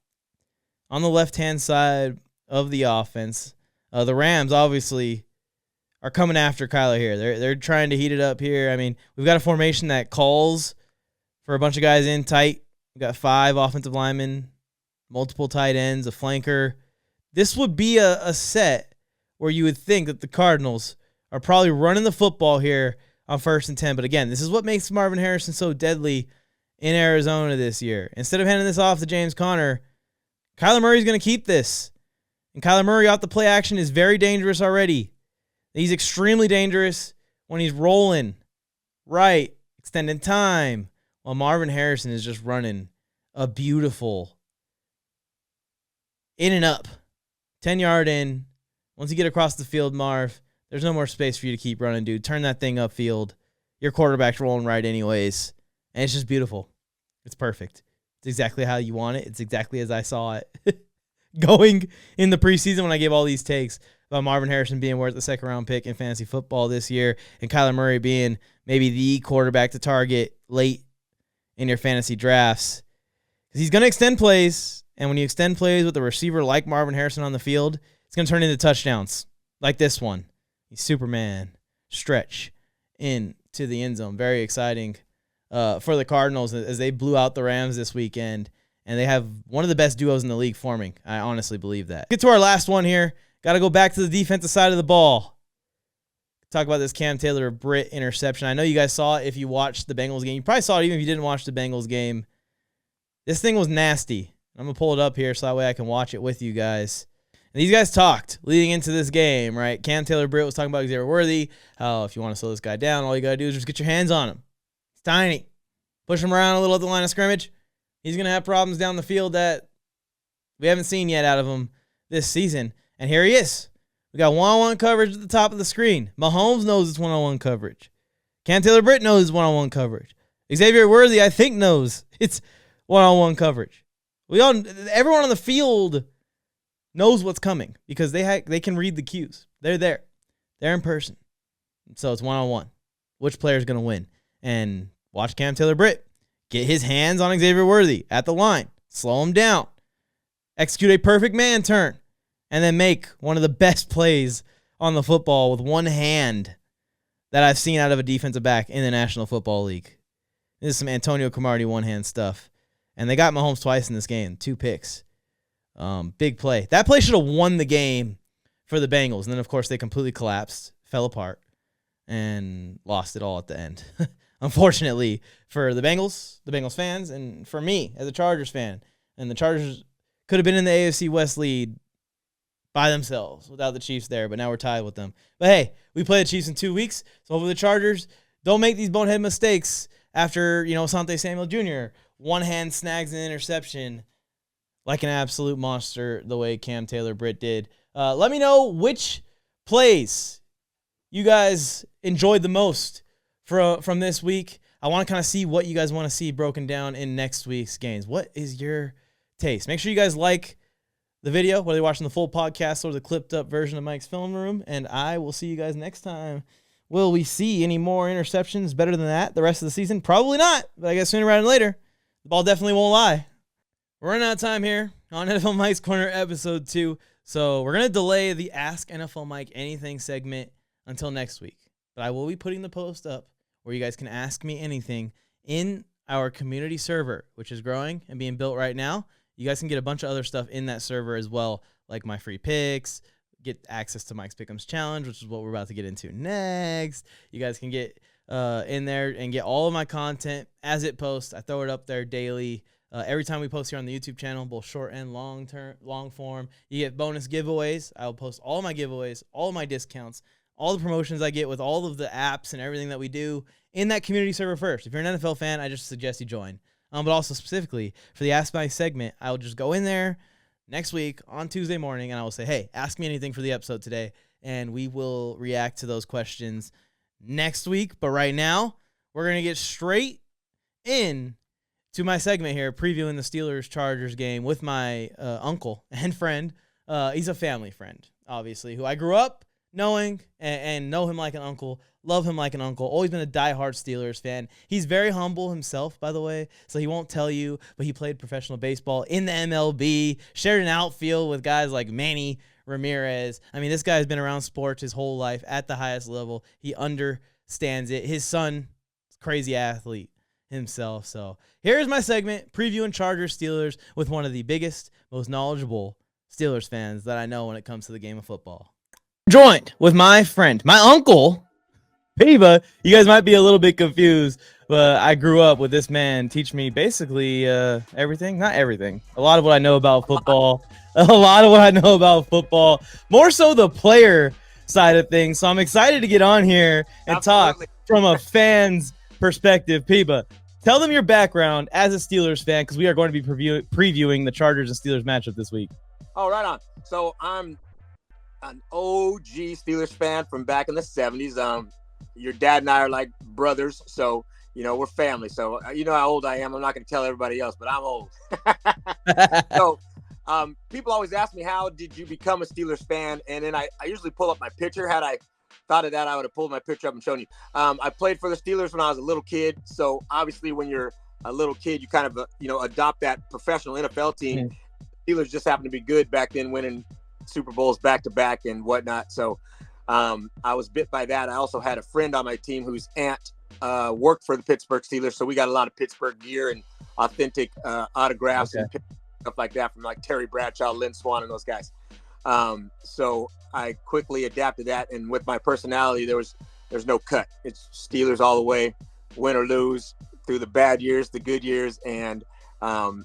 on the left-hand side of the offense. The Rams, obviously, are coming after Kyler here. They're trying to heat it up here. I mean, we've got a formation that calls for a bunch of guys in tight. We've got 5 offensive linemen, multiple tight ends, a flanker. This would be a set where you would think that the Cardinals are probably running the football here on 1st and 10. But again, this is what makes Marvin Harrison so deadly in Arizona this year. Instead of handing this off to James Conner, Kyler Murray's going to keep this. And Kyler Murray off the play action is very dangerous already. He's extremely dangerous when he's rolling right, extending time, while Marvin Harrison is just running a beautiful in and up, 10-yard in. Once you get across the field, Marv, there's no more space for you to keep running, dude. Turn that thing upfield. Your quarterback's rolling right anyways. And it's just beautiful. It's perfect. It's exactly how you want it. It's exactly as I saw it going in the preseason when I gave all these takes about Marvin Harrison being worth the 2nd-round pick in fantasy football this year and Kyler Murray being maybe the quarterback to target late in your fantasy drafts. Because he's going to extend plays, and when you extend plays with a receiver like Marvin Harrison on the field, it's going to turn into touchdowns like this one. He's Superman stretch into the end zone. Very exciting for the Cardinals as they blew out the Rams this weekend, and they have one of the best duos in the league forming. I honestly believe that. Get to our last one here. Got to go back to the defensive side of the ball. Talk about this Cam Taylor-Britt interception. I know you guys saw it if you watched the Bengals game. You probably saw it even if you didn't watch the Bengals game. This thing was nasty. I'm going to pull it up here so that way I can watch it with you guys. And these guys talked leading into this game, right? Cam Taylor-Britt was talking about Xavier Worthy, how if you want to slow this guy down, all you got to do is just get your hands on him. He's tiny. Push him around a little at the line of scrimmage. He's going to have problems down the field that we haven't seen yet out of him this season. And here he is. We got one-on-one coverage at the top of the screen. Mahomes knows it's one-on-one coverage. Cam Taylor-Britt knows it's one-on-one coverage. Xavier Worthy, I think, knows it's one-on-one coverage. Everyone on the field knows what's coming because they can read the cues. They're there. They're in person. So it's one-on-one. Which player is going to win? And watch Cam Taylor-Britt get his hands on Xavier Worthy at the line. Slow him down. Execute a perfect man turn. And then make one of the best plays on the football with one hand that I've seen out of a defensive back in the National Football League. This is some Antonio Cromartie one-hand stuff. And they got Mahomes twice in this game. 2 picks. Big play. That play should have won the game for the Bengals. And then, of course, they completely collapsed, fell apart, and lost it all at the end. unfortunately, for the Bengals fans, and for me as a Chargers fan. And the Chargers could have been in the AFC West lead by themselves without the Chiefs there, but now we're tied with them. But hey, we play the Chiefs in 2 weeks, so hopefully the Chargers don't make these bonehead mistakes after, Asante Samuel Jr. one hand snags an interception like an absolute monster the way Cam Taylor-Britt did. Let me know which plays you guys enjoyed the most from this week. I want to kind of see what you guys want to see broken down in next week's games. What is your taste? Make sure you guys like the video, whether you're watching the full podcast or the clipped up version of Mike's Film Room, and I will see you guys next time. Will we see any more interceptions better than that the rest of the season? Probably not, but I guess sooner rather than later. The ball definitely won't lie. We're running out of time here on NFL Mike's Corner episode 2, so we're going to delay the Ask NFL Mike Anything segment until next week. But I will be putting the post up where you guys can ask me anything in our community server, which is growing and being built right now. You guys can get a bunch of other stuff in that server as well, like my free picks, get access to Mike's Pick'ems Challenge, which is what we're about to get into next. You guys can get in there and get all of my content as it posts. I throw it up there daily. Every time we post here on the YouTube channel, both short and long form, you get bonus giveaways. I'll post all my giveaways, all my discounts, all the promotions I get with all of the apps and everything that we do in that community server first. If you're an NFL fan, I just suggest you join. But also specifically for the Ask Mike segment, I will just go in there next week on Tuesday morning and I will say, hey, ask me anything for the episode today. And we will react to those questions next week. But right now, we're going to get straight in to my segment here, previewing the Steelers-Chargers game with my uncle and friend. He's a family friend, obviously, who I grew up knowing and know him like an uncle, love him like an uncle, always been a diehard Steelers fan. He's very humble himself, by the way, so he won't tell you, but he played professional baseball in the MLB, shared an outfield with guys like Manny Ramirez. I mean, this guy's been around sports his whole life at the highest level. He understands it. His son, crazy athlete himself. So here's my segment, previewing Chargers Steelers with one of the biggest, most knowledgeable Steelers fans that I know when it comes to the game of football. Joined with my friend, my uncle, Piba. You guys might be a little bit confused, but I grew up with this man teach me basically everything. Not everything. A lot of what I know about football. More so the player side of things. So I'm excited to get on here and talk from a fan's perspective. Piba, tell them your background as a Steelers fan, because we are going to be previewing the Chargers and Steelers matchup this week. Oh, right on. So I'm an OG Steelers fan from back in the 70s. Your dad and I are like brothers, so we're family. So you know how old I am. I'm not going to tell everybody else, but I'm old. So people always ask me, how did you become a Steelers fan? And then I usually pull up my picture. Had I thought of that, I would have pulled my picture up and shown you. I played for the Steelers when I was a little kid. So obviously when you're a little kid, you kind of adopt that professional NFL team. Steelers just happened to be good back then, winning Super Bowls back to back and whatnot. So I was bit by that. I also had a friend on my team whose aunt worked for the Pittsburgh Steelers, so we got a lot of Pittsburgh gear and authentic autographs and stuff like that from like Terry Bradshaw, Lynn Swann, and those guys. So I quickly adapted that, and with my personality, there's no cut. It's Steelers all the way, win or lose, through the bad years, the good years, and I've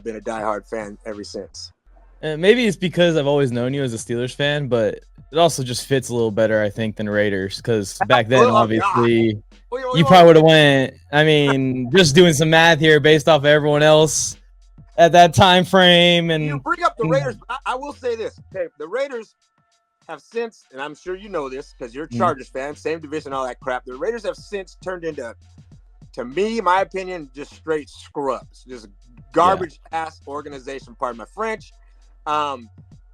been a diehard fan ever since. Maybe it's because I've always known you as a Steelers fan, but it also just fits a little better, I think, than Raiders. Because back then, obviously, you probably would have went. I mean, just doing some math here based off of everyone else at that time frame. And you bring up the Raiders. I will say this: okay, the Raiders have since, and I'm sure you know this because you're a Chargers fan, same division, all that crap. The Raiders have since turned into, to me, my opinion, just straight scrubs, just garbage ass organization. Pardon my French.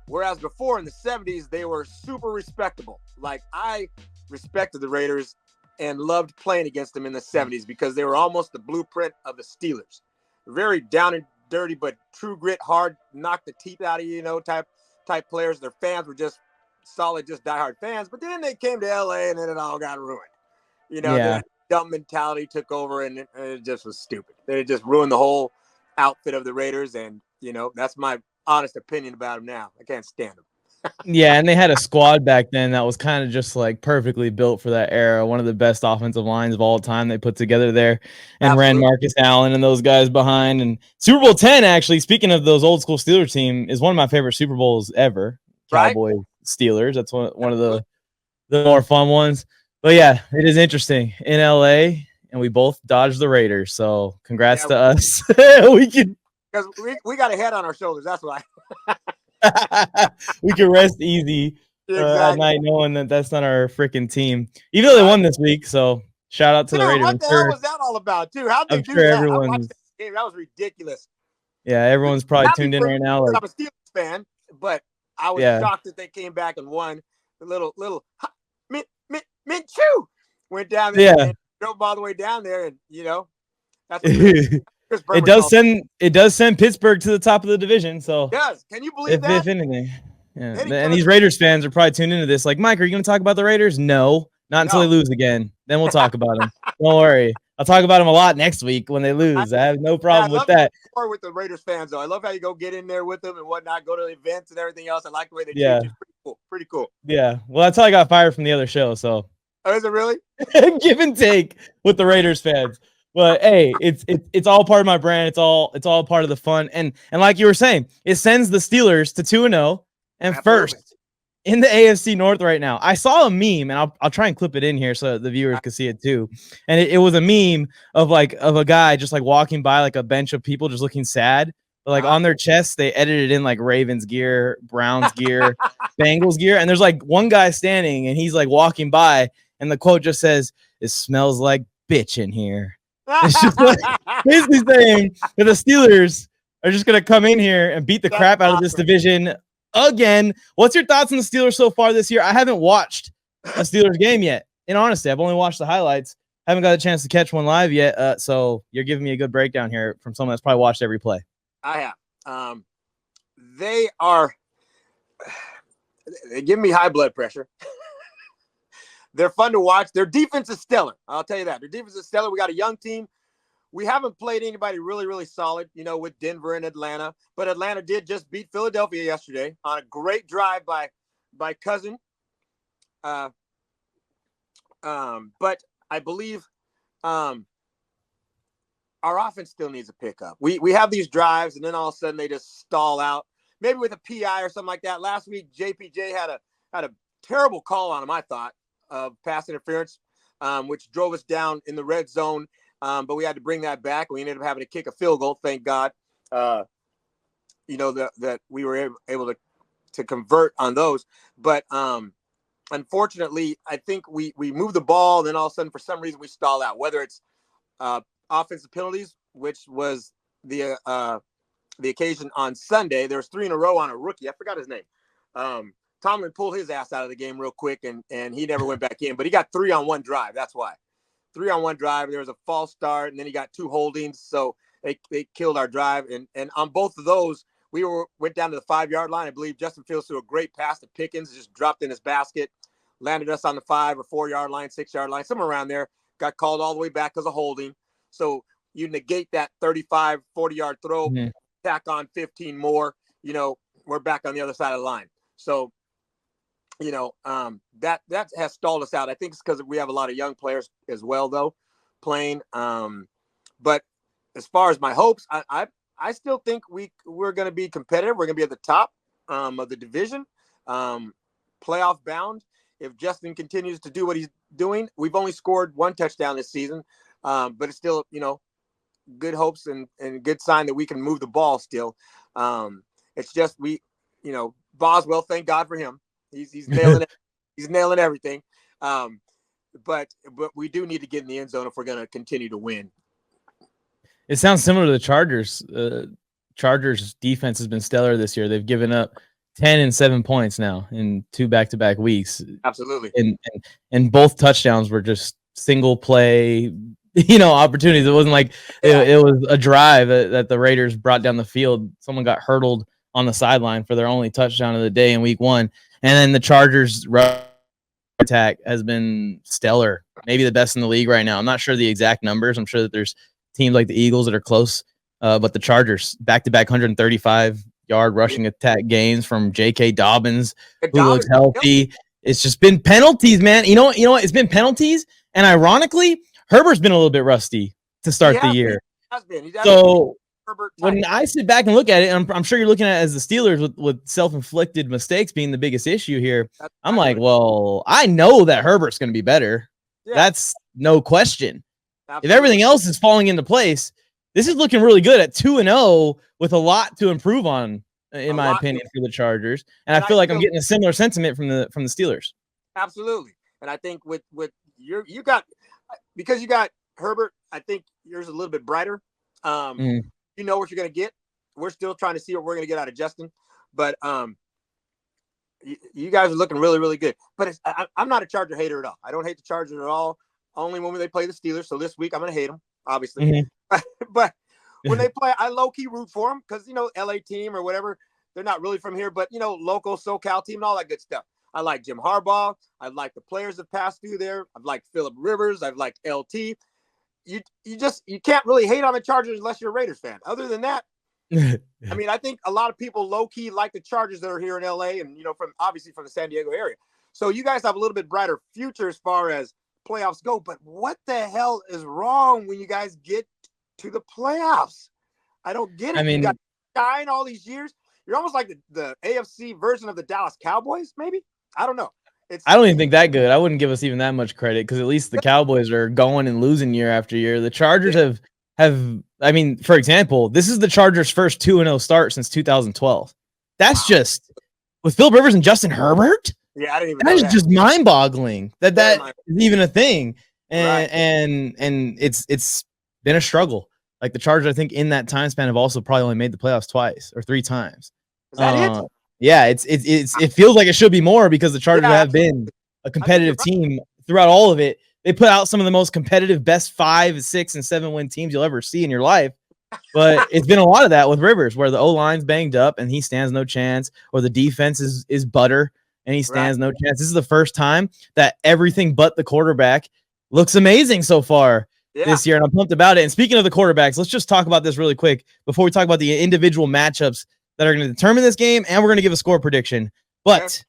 Whereas before in the 70s, they were super respectable. Like, I respected the Raiders and loved playing against them in the 70s because they were almost the blueprint of the Steelers. Very down and dirty, but true grit, hard, knock the teeth out of you, type players. Their fans were just solid, just diehard fans. But then they came to LA and then it all got ruined. The dumb mentality took over and it just was stupid. They just ruined the whole outfit of the Raiders. And, that's my honest opinion about them now. I can't stand them. Yeah, and they had a squad back then that was kind of just like perfectly built for that era. One of the best offensive lines of all time they put together there, and ran Absolutely. Marcus Allen and those guys behind. And Super Bowl 10, actually, speaking of those old school Steelers team, is one of my favorite Super Bowls ever. Right? Cowboys Steelers. That's one of Absolutely. the more fun ones. But yeah, it is interesting in LA, and we both dodged the Raiders. So congrats to us. We can Because we got a head on our shoulders. That's why. we can rest easy at Exactly. night knowing that that's not our freaking team. Even though they won this week, so shout out to the Dude, Raiders. what the hell was that all about, too? How'd they I'm do sure that? I everyone's watched that game. That was ridiculous. yeah, everyone's probably Happy tuned in for right me now. because Like, I'm a Steelers fan, but I was yeah, shocked that they came back and won. The little Minshew went down there yeah. and drove all the way down there, and that's what It does send Pittsburgh to the top of the division. So does. Can you believe if that? anything, yeah. Eddie And these Kutcher- Raiders fans are probably tuned into this. Like, Mike, are you going to talk about the Raiders? No, not until they No. lose again. Then we'll talk about them. Don't worry. I'll talk about them a lot next week when they lose. I have no problem with that. More with the Raiders fans, though. I love how you go get in there with them and whatnot, go to events and everything else. I like the way they Yeah. treat you. It's pretty cool. Pretty cool. Yeah. Well, that's how I got fired from the other show. So Oh, is it really? give and take with the Raiders fans. But hey, it's all part of my brand. It's all part of the fun. And like you were saying, it sends the Steelers to 2-0 and Absolutely. first in the AFC North right now. I saw a meme, and I'll try and clip it in here so the viewers can see it too. And it was a meme of a guy just like walking by like a bench of people just looking sad. But like on their chests, they edited in like Ravens gear, Browns gear, Bengals gear. And there's like one guy standing and he's like walking by, and the quote just says, "It smells like bitch in here." It's just like basically saying that the Steelers are just going to come in here and beat the crap out of this division again. What's your thoughts on the Steelers so far this year? I haven't watched a Steelers game yet. And honestly, I've only watched the highlights. Haven't got a chance to catch one live yet. So you're giving me a good breakdown here from someone that's probably watched every play. I have. They give me high blood pressure. They're fun to watch. Their defense is stellar. I'll tell you that. Their defense is stellar. We got a young team. We haven't played anybody really, really solid, with Denver and Atlanta. But Atlanta did just beat Philadelphia yesterday on a great drive by Cousin. But I believe our offense still needs a pickup. We have these drives, and then all of a sudden they just stall out. Maybe with a PI or something like that. Last week, JPJ had a terrible call on him, I thought, of pass interference, which drove us down in the red zone. But we had to bring that back. We ended up having to kick a field goal. Thank God, that we were able to convert on those. But unfortunately, I think we moved the ball. Then all of a sudden, for some reason, we stall out. Whether it's offensive penalties, which was the occasion on Sunday. There was 3 in a row on a rookie. I forgot his name. Tomlin pulled his ass out of the game real quick, and he never went back in. But he got 3 on one drive. That's why. 3 on one drive. There was a false start, and then he got 2 holdings. So they killed our drive. And on both of those, we went down to the 5-yard line. I believe Justin Fields threw a great pass to Pickens, just dropped in his basket, landed us on the 5 or 4-yard line, 6-yard line, somewhere around there. Got called all the way back because of holding. So you negate that 35, 40-yard throw, tack on 15 more, we're back on the other side of the line. So, that has stalled us out. I think it's because we have a lot of young players as well, though, playing. But as far as my hopes, I still think we're going to be competitive. We're going to be at the top of the division, playoff bound. If Justin continues to do what he's doing, we've only scored 1 touchdown this season, but it's still, good hopes and good sign that we can move the ball still. It's just Boswell, thank God for him. He's nailing it. He's nailing everything. But we do need to get in the end zone if we're going to continue to win. It sounds similar to the Chargers. Chargers defense has been stellar this year. They've given up 10 and 7 points now in 2 back-to-back weeks. Absolutely. And both touchdowns were just single play, opportunities. It wasn't like it was a drive that the Raiders brought down the field. Someone got hurdled on the sideline for their only touchdown of the day in week 1. And then the Chargers attack has been stellar, maybe the best in the league right now. I'm not sure the exact numbers. I'm sure that there's teams like the Eagles that are close, but the Chargers back-to-back 135 yard rushing attack gains from J.K. Dobbins, who looks Dobbins, healthy. It's just been penalties, man. You know what? It's been penalties, and ironically, Herbert's been a little bit rusty to start the year. He has been. So Herbert when I sit back and look at it, and I'm sure you're looking at it as the Steelers with self-inflicted mistakes being the biggest issue here. I'm like, well, I know that Herbert's going to be better. Yeah. That's no question. Absolutely. If everything else is falling into place, this is looking really good at 2-0 with a lot to improve on, in my opinion, for the Chargers. And I feel like I'm getting a similar sentiment from the Steelers. Absolutely. And I think with you got Herbert, I think yours is a little bit brighter. You know what you're going to get. We're still trying to see what we're going to get out of Justin, but you guys are looking really, really good. But I'm not a Charger hater at all. I don't hate the Chargers at all. Only when they play the Steelers. So this week I'm going to hate them, obviously. But when they play, I low-key root for them because, LA team or whatever, they're not really from here, but, local SoCal team and all that good stuff. I like Jim Harbaugh. I like the players that passed through there. I've liked Phillip Rivers. I've liked LT. You can't really hate on the Chargers unless you're a Raiders fan. Other than that, I mean, I think a lot of people low-key like the Chargers that are here in LA and, obviously from the San Diego area. So you guys have a little bit brighter future as far as playoffs go, but what the hell is wrong when you guys get to the playoffs? I don't get it. I mean, you got shine all these years. You're almost like the AFC version of the Dallas Cowboys, maybe? I don't know. I don't even think that good. I wouldn't give us even that much credit because at least the Cowboys are going and losing year after year. The Chargers have I mean, for example, this is the Chargers' first 2-0 start since 2012. That's just with Phil Rivers and Justin Herbert. Yeah, I didn't even know that. That is just mind-boggling that is even a thing. And it's been a struggle. Like the Chargers, I think in that time span have also probably only made the playoffs twice or 3 times. Is that it? Yeah, it feels like it should be more because the Chargers have been a competitive team throughout all of it. They put out some of the most competitive best 5, 6, and 7 win teams you'll ever see in your life. But it's been a lot of that with Rivers where the O-line's banged up and he stands no chance, or the defense is butter and he stands no chance. This is the first time that everything but the quarterback looks amazing so far this year, and I'm pumped about it. And speaking of the quarterbacks, let's just talk about this really quick before we talk about the individual matchups that are going to determine this game, and we're going to give a score prediction. But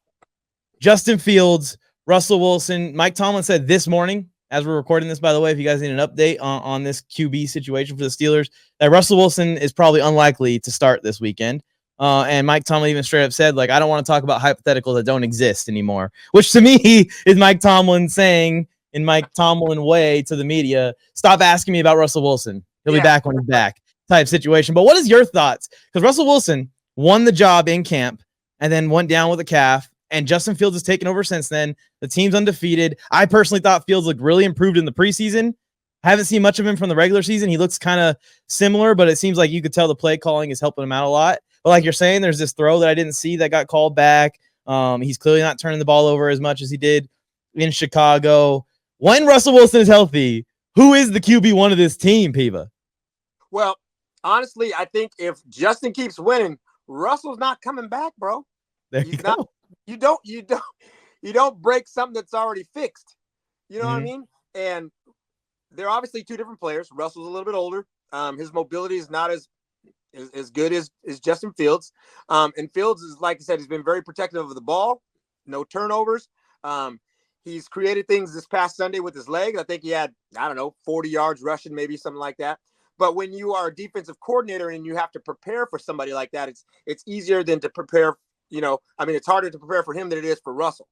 Justin Fields, Russell Wilson, Mike Tomlin said this morning, as we're recording this, by the way, if you guys need an update on this QB situation for the Steelers, that Russell Wilson is probably unlikely to start this weekend. And Mike Tomlin even straight up said, I don't want to talk about hypotheticals that don't exist anymore, which to me is Mike Tomlin saying in Mike Tomlin way to the media, stop asking me about Russell Wilson. He'll be back when he's back type situation. But what is your thoughts? Because Russell Wilson won the job in camp and then went down with a calf, and Justin Fields has taken over since then. The team's undefeated. I personally thought Fields looked really improved in the preseason. Haven't seen much of him from the regular season. He looks kind of similar, but it seems like you could tell the play calling is helping him out a lot. But like you're saying, there's this throw that I didn't see that got called back. He's clearly not turning the ball over as much as he did in Chicago. When Russell Wilson is healthy, who is the QB1 of this team, Piva? Well, honestly, I think if Justin keeps winning, Russell's not coming back, bro. There you go. You don't break something that's already fixed. You know what I mean? And they're obviously 2 different players. Russell's a little bit older. His mobility is not as good as Justin Fields. And Fields is, like I said, he's been very protective of the ball, no turnovers. He's created things this past Sunday with his leg. I think he had, 40 yards rushing, maybe something like that. But when you are a defensive coordinator and you have to prepare for somebody like that, it's easier than to prepare. It's harder to prepare for him than it is for Russell.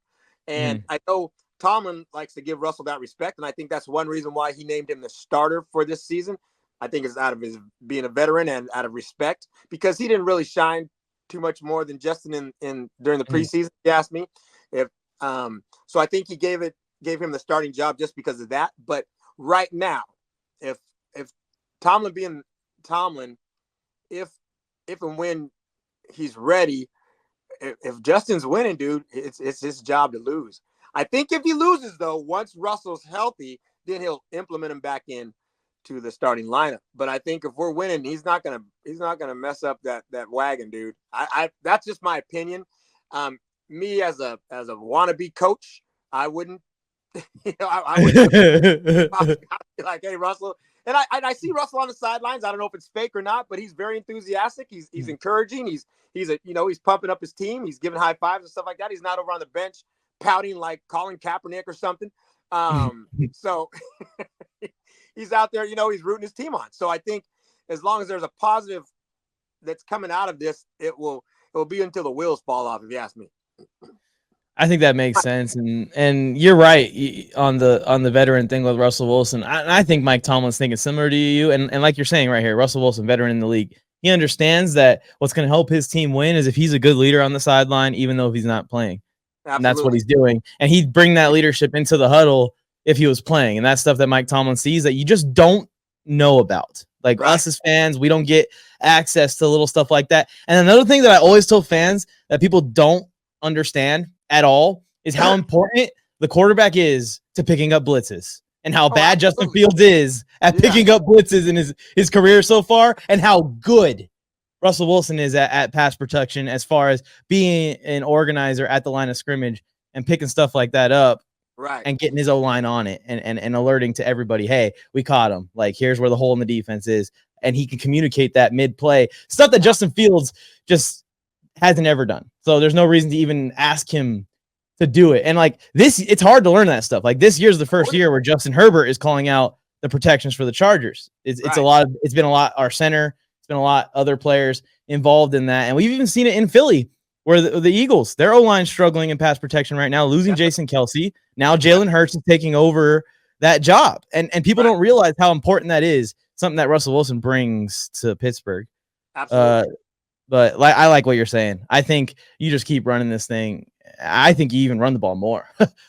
And I know Tomlin likes to give Russell that respect, and I think that's one reason why he named him the starter for this season. I think it's out of his being a veteran and out of respect, because he didn't really shine too much more than Justin in during the preseason. If you ask me, so I think he gave him the starting job just because of that. But right now, if Tomlin being Tomlin, if and when he's ready, if Justin's winning, dude, it's his job to lose. I think if he loses, though, once Russell's healthy, then he'll implement him back in to the starting lineup. But I think if we're winning, he's not gonna mess up that wagon, dude. I that's just my opinion. Me as a wannabe coach, I wouldn't, I wouldn't I'd be like, hey, Russell, And I see Russell on the sidelines. I don't know if it's fake or not, but he's very enthusiastic. He's encouraging. He's pumping up his team. He's giving high fives and stuff like that. He's not over on the bench pouting like Colin Kaepernick or something. So he's out there, he's rooting his team on. So I think as long as there's a positive that's coming out of this, it will be until the wheels fall off, if you ask me. I think that makes sense, and you're right on the veteran thing with Russell Wilson. I think Mike Tomlin's thinking similar to you, and like you're saying right here, Russell Wilson, veteran in the league, he understands that what's going to help his team win is if he's a good leader on the sideline, even though if he's not playing. Absolutely. And that's what he's doing, and he'd bring that leadership into the huddle if he was playing, and that's stuff that Mike Tomlin sees that you just don't know about. Like us as fans, we don't get access to little stuff like that. And another thing that I always tell fans that people don't understand at all is how important the quarterback is to picking up blitzes, and how bad Justin Fields is at picking up blitzes in his career so far, and how good Russell Wilson is at pass protection as far as being an organizer at the line of scrimmage and picking stuff like that up. Right. And getting his O-line on it and alerting to everybody, hey, we caught him. Like, here's where the hole in the defense is. And he can communicate that mid-play. Stuff that Justin Fields just hasn't ever done. So there's no reason to even ask him to do it. And like this, it's hard to learn that stuff. Like this year's the first year where Justin Herbert is calling out the protections for the Chargers. It's been a lot our center. It's been a lot other players involved in that. And we've even seen it in Philly, where the Eagles, their O-line struggling in pass protection right now, losing Jason Kelce. Now Jalen Hurts is taking over that job. And people don't realize how important that is, something that Russell Wilson brings to Pittsburgh. Absolutely. But I like what you're saying. I think you just keep running this thing. I think you even run the ball more.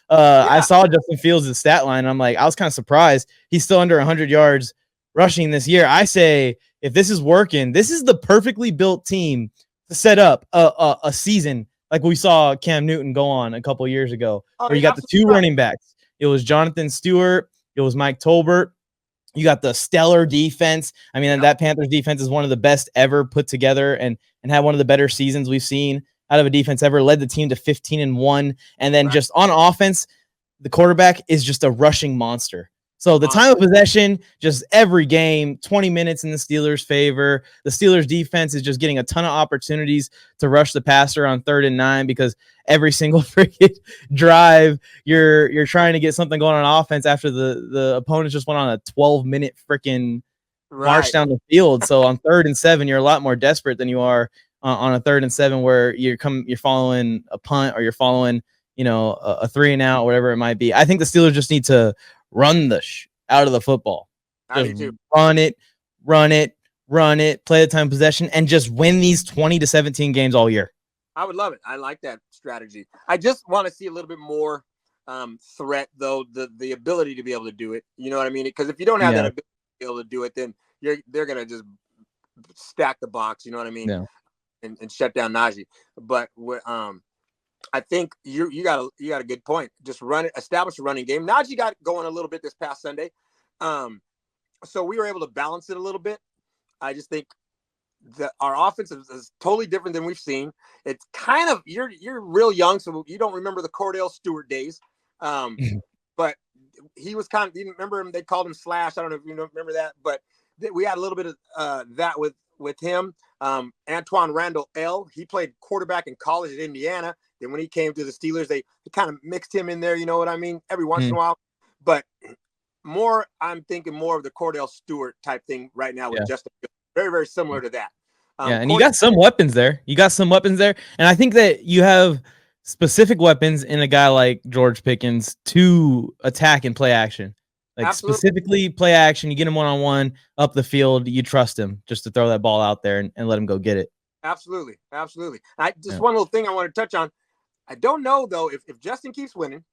I saw Justin Fields' stat line, and I'm like, I was kind of surprised. He's still under 100 yards rushing this year. I say, if this is working, this is the perfectly built team to set up a season like we saw Cam Newton go on a couple years ago, where you got the two running backs. It was Jonathan Stewart. It was Mike Tolbert. You got the stellar defense. I mean, that Panthers defense is one of the best ever put together and had one of the better seasons we've seen out of a defense ever, led the team to 15-1. And then just on offense, the quarterback is just a rushing monster. So the time of possession, just every game, 20 minutes in the Steelers' favor. The Steelers' defense is just getting a ton of opportunities to rush the passer on 3rd and 9, because every single freaking drive, you're trying to get something going on offense after the opponents just went on a 12-minute freaking march down the field. So on 3rd and 7, you're a lot more desperate than you are on a 3rd and 7, where you're following a punt, or you're following a 3-and-out, whatever it might be. I think the Steelers just need to run the out of the football. Just run it, play the time possession, and just win these 20-17 games all year. I would love it. I like that strategy. I just want to see a little bit more threat, though, the ability to be able to do it. You know what I mean? Because if you don't have that ability to be able to do it, then they're going to just stack the box, you know what I mean? Yeah. And shut down Najee. But I think you got a good point. Just establish a running game. Najee got going a little bit this past Sunday, so we were able to balance it a little bit. I just think that our offense is totally different than we've seen. It's kind of you're real young, so you don't remember the Cordell Stewart days, but he was kind of. You remember him? They called him Slash. I don't know if you remember that, but we had a little bit of that with him. Antoine Randall L. He played quarterback in college at Indiana. Then when he came to the Steelers, they kind of mixed him in there. You know what I mean? Every once in a while. But I'm thinking more of the Cordell Stewart type thing right now with Justin Fields. Very, very similar to that. And you got some weapons there. And I think that you have specific weapons in a guy like George Pickens to attack and play action. Like specifically play action, you get him one-on-one up the field, you trust him just to throw that ball out there and let him go get it. Absolutely. One little thing I want to touch on. I don't know, though, if Justin keeps winning.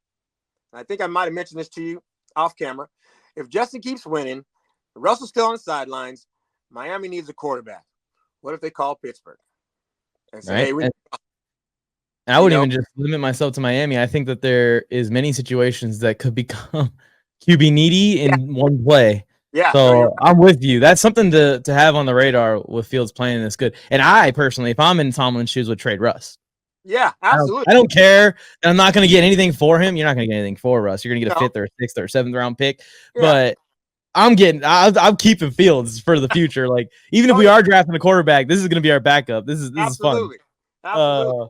I think I might have mentioned this to you off camera. If Justin keeps winning, Russell's still on the sidelines, Miami needs a quarterback. What if they call Pittsburgh and say, hey, I wouldn't even just limit myself to Miami. I think that there is many situations that could become QB needy in one play. Yeah. So I'm with you. That's something to have on the radar with Fields playing this good. And I personally, if I'm in Tomlin's shoes, would trade Russ. Yeah, absolutely. I don't care. And I'm not going to get anything for him. You're not going to get anything for Russ. You're going to get a 5th or a 6th or 7th round pick. Yeah. But I'm keeping Fields for the future. Like, even if we are drafting a quarterback, this is going to be our backup. This is fun. Absolutely.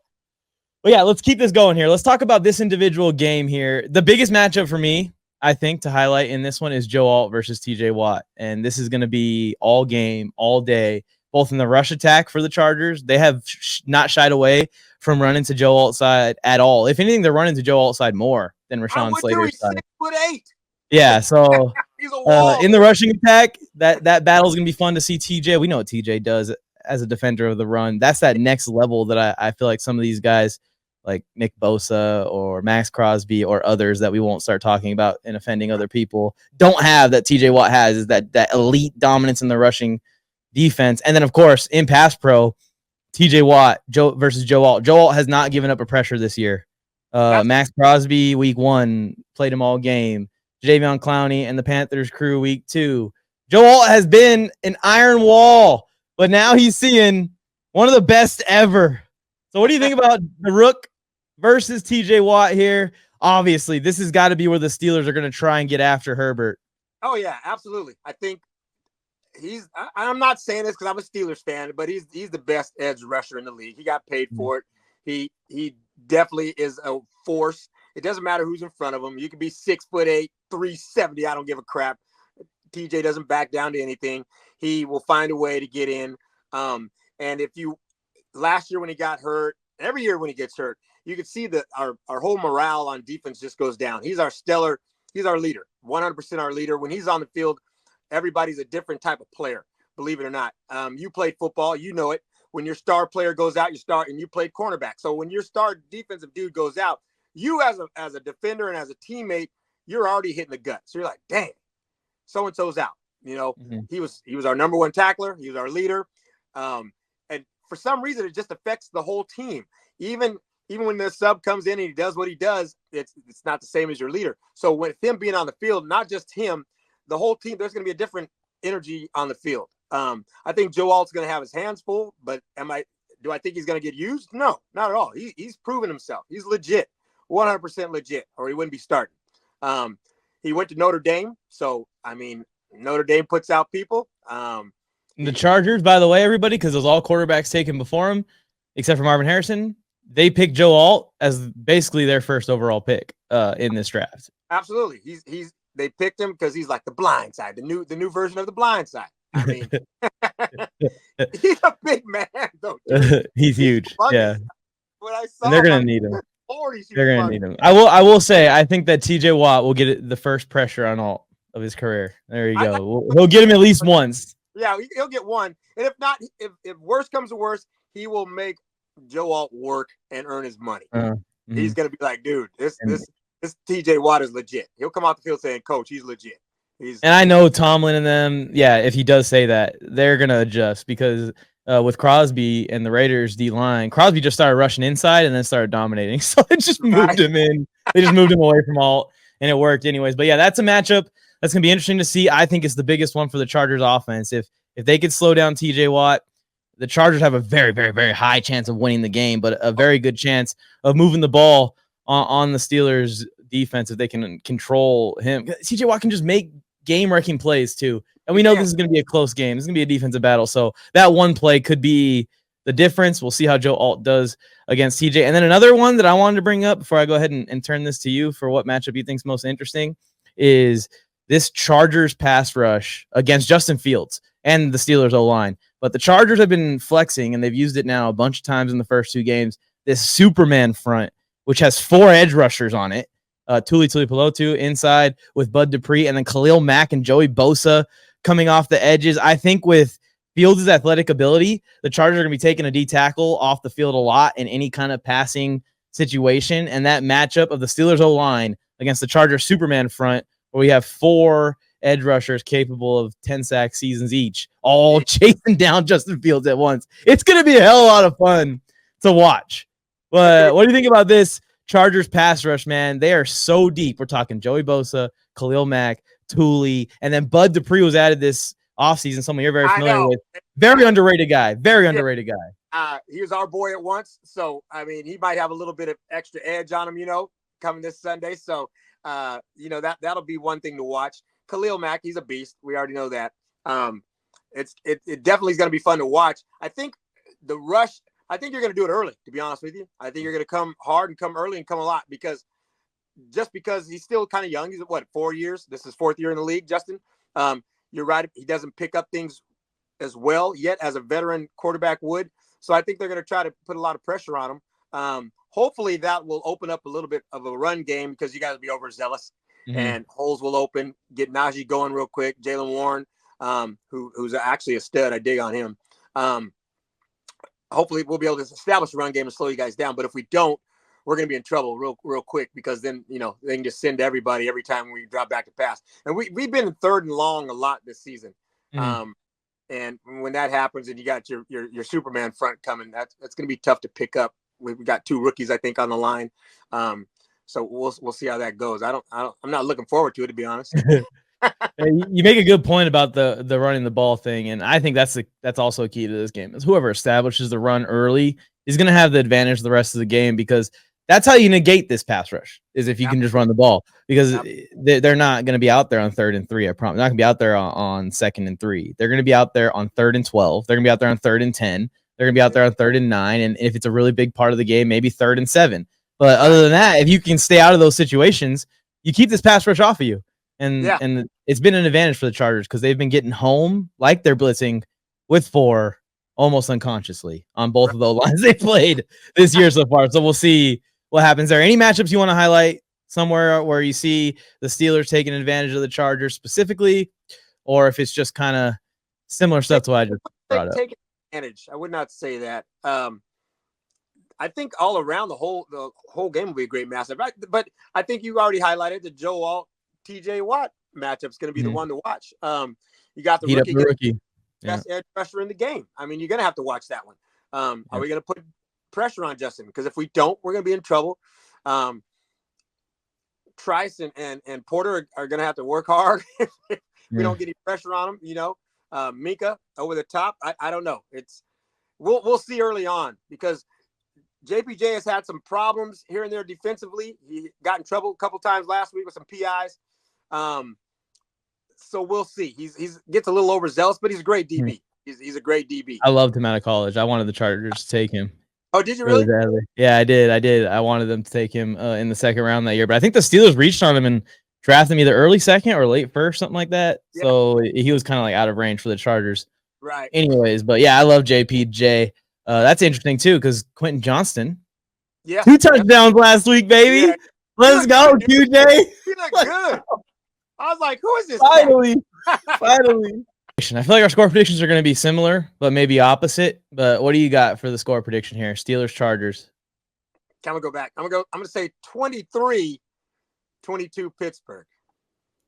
But yeah, let's keep this going here. Let's talk about this individual game here. The biggest matchup for me, I think, to highlight in this one is Joe Alt versus TJ Watt. And this is going to be all game, all day, both in the rush attack for the Chargers. They have not shied away from running to Joe Alt's side at all. If anything, they're running to Joe Alt's side more than Rashawn Slater's side. 6'8". Yeah, so He's a wall. in the rushing attack, that battle is going to be fun to see TJ. We know what TJ does as a defender of the run. That's that next level that I feel like some of these guys like Nick Bosa or Max Crosby or others that we won't start talking about and offending other people don't have that TJ Watt has, is that elite dominance in the rushing defense. And then, of course, in pass pro, TJ Watt versus Joe Alt. Joe Alt has not given up a pressure this year. Max Crosby, week 1, played him all game. Jadeveon Clowney and the Panthers crew, week 2. Joe Alt has been an iron wall, but now he's seeing one of the best ever. So what do you think about the Rook versus TJ Watt here? Obviously, this has got to be where the Steelers are going to try and get after Herbert. Oh, yeah, absolutely. I think I'm not saying this because I'm a Steelers fan, but he's the best edge rusher in the league. He got paid for it. He definitely is a force. It doesn't matter who's in front of him. You can be 6'8", 370. I don't give a crap. TJ doesn't back down to anything. He will find a way to get in. And if you last year when he got hurt, every year when he gets hurt, you can see that our whole morale on defense just goes down. He's our leader, 100% our leader. When he's on the field, everybody's a different type of player, believe it or not. You played football, you know it. When your star player goes out, and you played cornerback. So when your star defensive dude goes out, you as a defender and as a teammate, you're already hitting the gut. So you're like, dang, so-and-so's out. You know, he was our number 1 tackler. He was our leader. And for some reason, it just affects the whole team. Even when the sub comes in and he does what he does, it's not the same as your leader. So with him being on the field, not just him, the whole team, there's going to be a different energy on the field. I think Joe Alt's going to have his hands full, but do I think he's going to get used? No, not at all. He's proven himself. He's legit, 100% legit, or he wouldn't be starting. He went to Notre Dame, so I mean, Notre Dame puts out people. The Chargers, by the way, everybody, because there's all quarterbacks taken before him, except for Marvin Harrison, they picked Joe Alt as basically their first overall pick in this draft. Absolutely, they picked him because he's like the blind side, the new version of the blind side. I mean, he's a big man, though. He's huge. Yeah. When I saw and they're gonna need him. They're gonna funny. need him. I will say, I think that TJ Watt will get the first pressure on Alt of his career. There you go. He'll get him at least once. Yeah, he'll get one. And if not, if worse comes to worse, he will make Joe Alt work and earn his money. He's gonna be like, dude, this TJ Watt is legit. He'll come out the field saying, "Coach, he's legit." And I know Tomlin and them, yeah, if he does say that, they're going to adjust because with Crosby and the Raiders D-line, Crosby just started rushing inside and then started dominating. So it just moved him in. They just moved him away from Alt, and it worked anyways. But, yeah, that's a matchup that's going to be interesting to see. I think it's the biggest one for the Chargers offense. If they could slow down TJ Watt, the Chargers have a very, very, very high chance of winning the game, but a very good chance of moving the ball on the Steelers' defense if they can control him. TJ Watt can just make game-wrecking plays too, and we know this is going to be a close game. It's going to be a defensive battle, so that one play could be the difference. We'll see how Joe Alt does against TJ. And then another one that I wanted to bring up before I go ahead and turn this to you for what matchup you think is most interesting is this Chargers pass rush against Justin Fields and the Steelers O-line. But the Chargers have been flexing, and they've used it now a bunch of times in the first 2 games, this Superman front, which has 4 edge rushers on it. Tuli Tuipulotu inside with Bud Dupree, and then Khalil Mack and Joey Bosa coming off the edges. I think with Fields' athletic ability, the Chargers are going to be taking a D tackle off the field a lot in any kind of passing situation. And that matchup of the Steelers O-line against the Chargers Superman front, where we have 4 edge rushers capable of 10 sack seasons each, all chasing down Justin Fields at once. It's going to be a hell of a lot of fun to watch. But what do you think about this Chargers pass rush, man? They are so deep. We're talking Joey Bosa, Khalil Mack, Tuli, and then Bud Dupree was added this offseason. Someone you're very familiar with. Very underrated guy. Very underrated guy. He was our boy at once. So, I mean, he might have a little bit of extra edge on him, coming this Sunday. So, that'll be one thing to watch. Khalil Mack, he's a beast. We already know that. It definitely is going to be fun to watch. I think the rush. I think you're going to do it early. To be honest with you, I think you're going to come hard and come early and come a lot because he's still kind of young. He's 4 years. This is 4th year in the league, Justin. You're right. He doesn't pick up things as well yet as a veteran quarterback would. So I think they're going to try to put a lot of pressure on him. Hopefully that will open up a little bit of a run game because you got to be overzealous and holes will open. Get Najee going real quick. Jaylen Warren, who's actually a stud. I dig on him. Hopefully we'll be able to establish a run game and slow you guys down. But if we don't, we're going to be in trouble real quick because then, they can just send everybody every time we drop back to pass. And we've been in 3rd and long a lot this season. And when that happens and you got your Superman front coming, that's going to be tough to pick up. We've got 2 rookies, I think, on the line. So we'll see how that goes. I'm not looking forward to it, to be honest. You make a good point about the running the ball thing, and I think that's also a key to this game. Is whoever establishes the run early is going to have the advantage the rest of the game because that's how you negate this pass rush. Is if you can just run the ball because they're not going to be out there on 3rd and 3. I promise. They're not going to be out there on 2nd and 3. They're going to be out there on 3rd and 12. They're going to be out there on 3rd and 10. They're going to be out there on 3rd and 9, and if it's a really big part of the game, maybe 3rd and 7. But other than that, if you can stay out of those situations, you keep this pass rush off of you. And it's been an advantage for the Chargers because they've been getting home like they're blitzing with 4 almost unconsciously on both of the lines they played this year so far. So we'll see what happens there. Any matchups you want to highlight somewhere where you see the Steelers taking advantage of the Chargers specifically, or if it's just kind of similar stuff to what I just brought up? Take advantage. I would not say that. I think all around the whole game will be a great matchup. But I think you already highlighted the Joe Alt TJ Watt matchup is going to be the one to watch. You got the rookie. Best edge rusher in the game. I mean, you're going to have to watch that one. Are we going to put pressure on Justin? Because if we don't, we're going to be in trouble. Trice and Porter are going to have to work hard if we don't get any pressure on them. Minka over the top. I don't know. We'll see early on because JPJ has had some problems here and there defensively. He got in trouble a couple times last week with some PIs. So we'll see. He's gets a little overzealous, but he's a great DB. He's a great DB. I loved him out of college. I wanted the Chargers to take him. Oh, did you really? Yeah, I did. I wanted them to take him in the 2nd round that year, but I think the Steelers reached on him and drafted him either early 2nd or late 1st, something like that. Yeah. So he was kind of like out of range for the Chargers. Right. Anyways, but yeah, I love JPJ. That's interesting too because Quentin Johnston. Yeah. 2 touchdowns last week, baby. Yeah. Let's go, QJ. He looked good. I was like, who is this? Finally. I feel like our score predictions are going to be similar, but maybe opposite. But what do you got for the score prediction here? Steelers, Chargers. Can we go back? I'm going to say 23-22 Pittsburgh.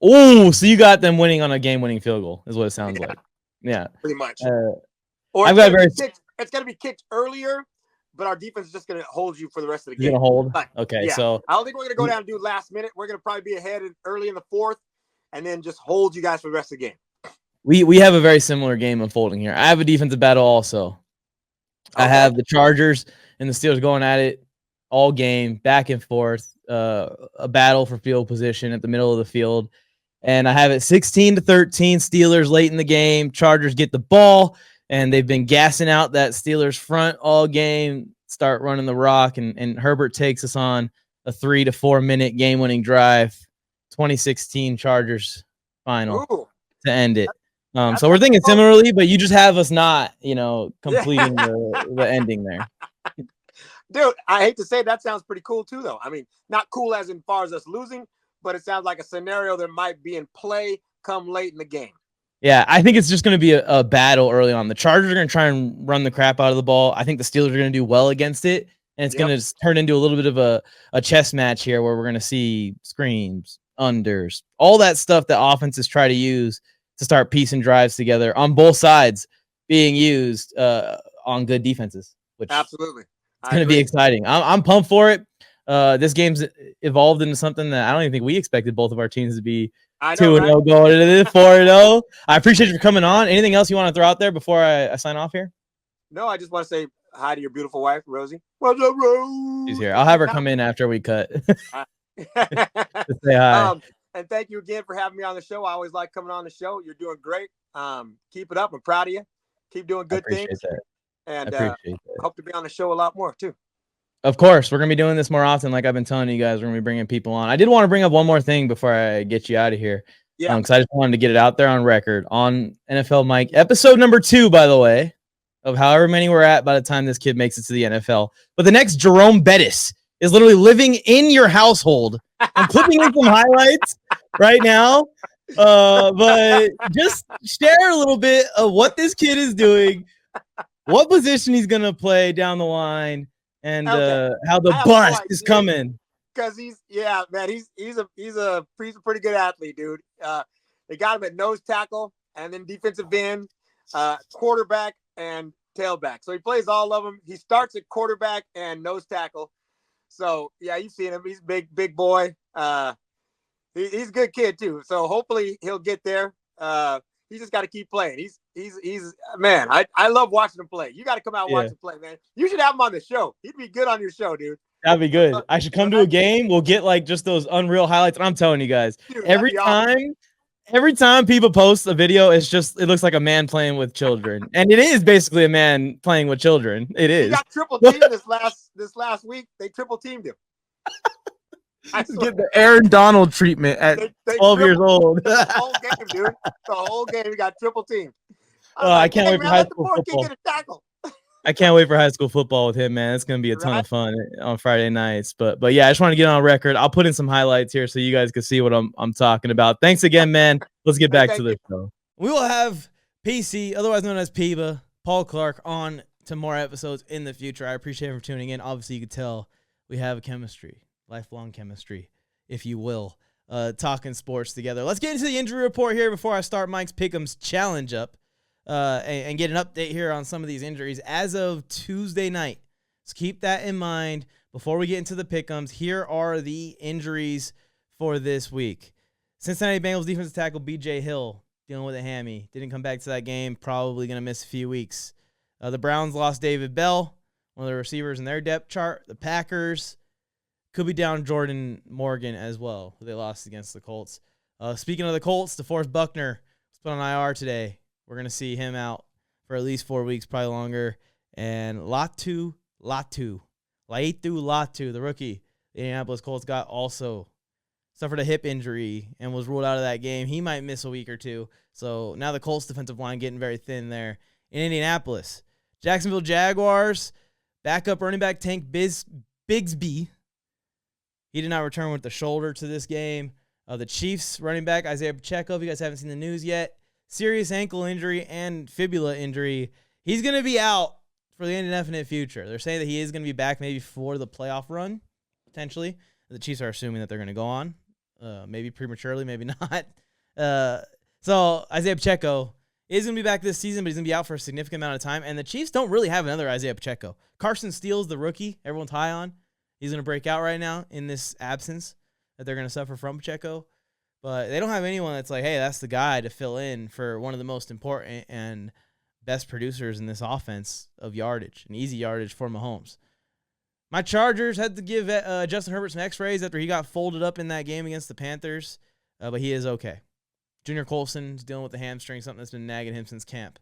Oh, so you got them winning on a game-winning field goal is what it sounds like. Yeah. Pretty much. Or I've got it's going to be kicked earlier, but our defense is just going to hold you for the rest of the game. You're going to hold? But, okay, so. I don't think we're going to go down and do last minute. We're going to probably be ahead early in the 4th and then just hold you guys for the rest of the game. We have a very similar game unfolding here. I have a defensive battle also. Okay. I have the Chargers and the Steelers going at it all game, back and forth, a battle for field position at the middle of the field. And I have it 16-13 Steelers late in the game. Chargers get the ball, and they've been gassing out that Steelers front all game, start running the rock, and Herbert takes us on a 3 to 4 minute game-winning drive. 2016 Chargers final to end it. So we're thinking similarly, but you just have us not, completing the ending there. Dude, I hate to say that sounds pretty cool too, though. I mean, not cool as in far as us losing, but it sounds like a scenario that might be in play come late in the game. Yeah, I think it's just going to be a battle early on. The Chargers are going to try and run the crap out of the ball. I think the Steelers are going to do well against it, and it's going to turn into a little bit of a chess match here where we're going to see screens, unders, all that stuff that offenses try to use to start piecing drives together on both sides being used on good defenses, which absolutely it's going to be exciting. I'm pumped for it. This game's evolved into something that I don't even think we expected both of our teams to be 2-0 going into this 4-0. I appreciate you for coming on. Anything else you want to throw out there before I sign off here? No, I just want to say hi to your beautiful wife, Rosie. What's up, Rose? She's here. I'll have her come in after we cut. To say hi. And thank you again for having me on the show. I always like coming on the show. You're doing great. Keep it up. I'm proud of you. Keep doing good things. That. And Appreciate that. hope to be on the show a lot more too. Of course, we're going to be doing this more often. Like I've been telling you guys, we're going to be bringing people on. I did want to bring up one more thing before I get you out of here. Yeah. Because I just wanted to get it out there on record on NFL Mike, episode number 2, by the way, of however many we're at by the time this kid makes it to the NFL. But the next Jerome Bettis is literally living in your household. I'm clipping in some highlights right now. But just share a little bit of what this kid is doing, what position he's going to play down the line. And how the bust is coming. Because he's a pretty good athlete, dude. They got him at nose tackle and then defensive end, quarterback and tailback. So he plays all of them. He starts at quarterback and nose tackle. So yeah, you've seen him. He's big boy. He's a good kid too. So hopefully he'll get there. He just got to keep playing. He's man. I love watching him play. You got to come out and watch him play, man. You should have him on the show. He'd be good on your show, dude. That'd be good. I should come to a game. We'll get like just those unreal highlights. And I'm telling you guys, dude, every time people post a video, it looks like a man playing with children, and it is basically a man playing with children. It is. He got triple teamed this last week. They triple teamed him. Get the Aaron Donald treatment at 12 years old. The whole game, dude. The whole game, he got triple teamed. I can't wait for high school football. I can't wait for high school football with him, man. It's going to be a ton of fun on Friday nights. But yeah, I just want to get on record. I'll put in some highlights here so you guys can see what I'm talking about. Thanks again, man. Let's get back to this show. We will have PC, otherwise known as Piba, Paul Clark, on to more episodes in the future. I appreciate him for tuning in. Obviously, you can tell we have a chemistry, lifelong chemistry, if you will, talking sports together. Let's get into the injury report here before I start Mike's Pick'em's challenge up. And get an update here on some of these injuries as of Tuesday night. So keep that in mind before we get into the pick'ems. Here are the injuries for this week. Cincinnati Bengals defensive tackle B.J. Hill dealing with a hammy. Didn't come back to that game. Probably going to miss a few weeks. The Browns lost David Bell, one of the receivers in their depth chart. The Packers could be down Jordan Morgan as well, who they lost against the Colts. Speaking of the Colts, DeForest Buckner was put on IR today. We're going to see him out for at least 4 weeks, probably longer. And Latu, the rookie, the Indianapolis Colts got also suffered a hip injury and was ruled out of that game. He might miss a week or two. So now the Colts defensive line getting very thin there. In Indianapolis, Jacksonville Jaguars, backup running back Tank Bigsby. He did not return with the shoulder to this game. The Chiefs running back Isaiah Pacheco, if you guys haven't seen the news yet, serious ankle injury and fibula injury. He's going to be out for the indefinite future. They're saying that he is going to be back maybe for the playoff run, potentially. The Chiefs are assuming that they're going to go on, maybe prematurely, maybe not. So Isaiah Pacheco is going to be back this season, but he's going to be out for a significant amount of time. And the Chiefs don't really have another Isaiah Pacheco. Carson Steele's the rookie everyone's high on. He's going to break out right now in this absence that they're going to suffer from Pacheco. But they don't have anyone that's like, hey, that's the guy to fill in for one of the most important and best producers in this offense of yardage, and easy yardage for Mahomes. My Chargers had to give Justin Herbert some x-rays after he got folded up in that game against the Panthers, but he is okay. Junior Colson's dealing with the hamstring, something that's been nagging him since camp.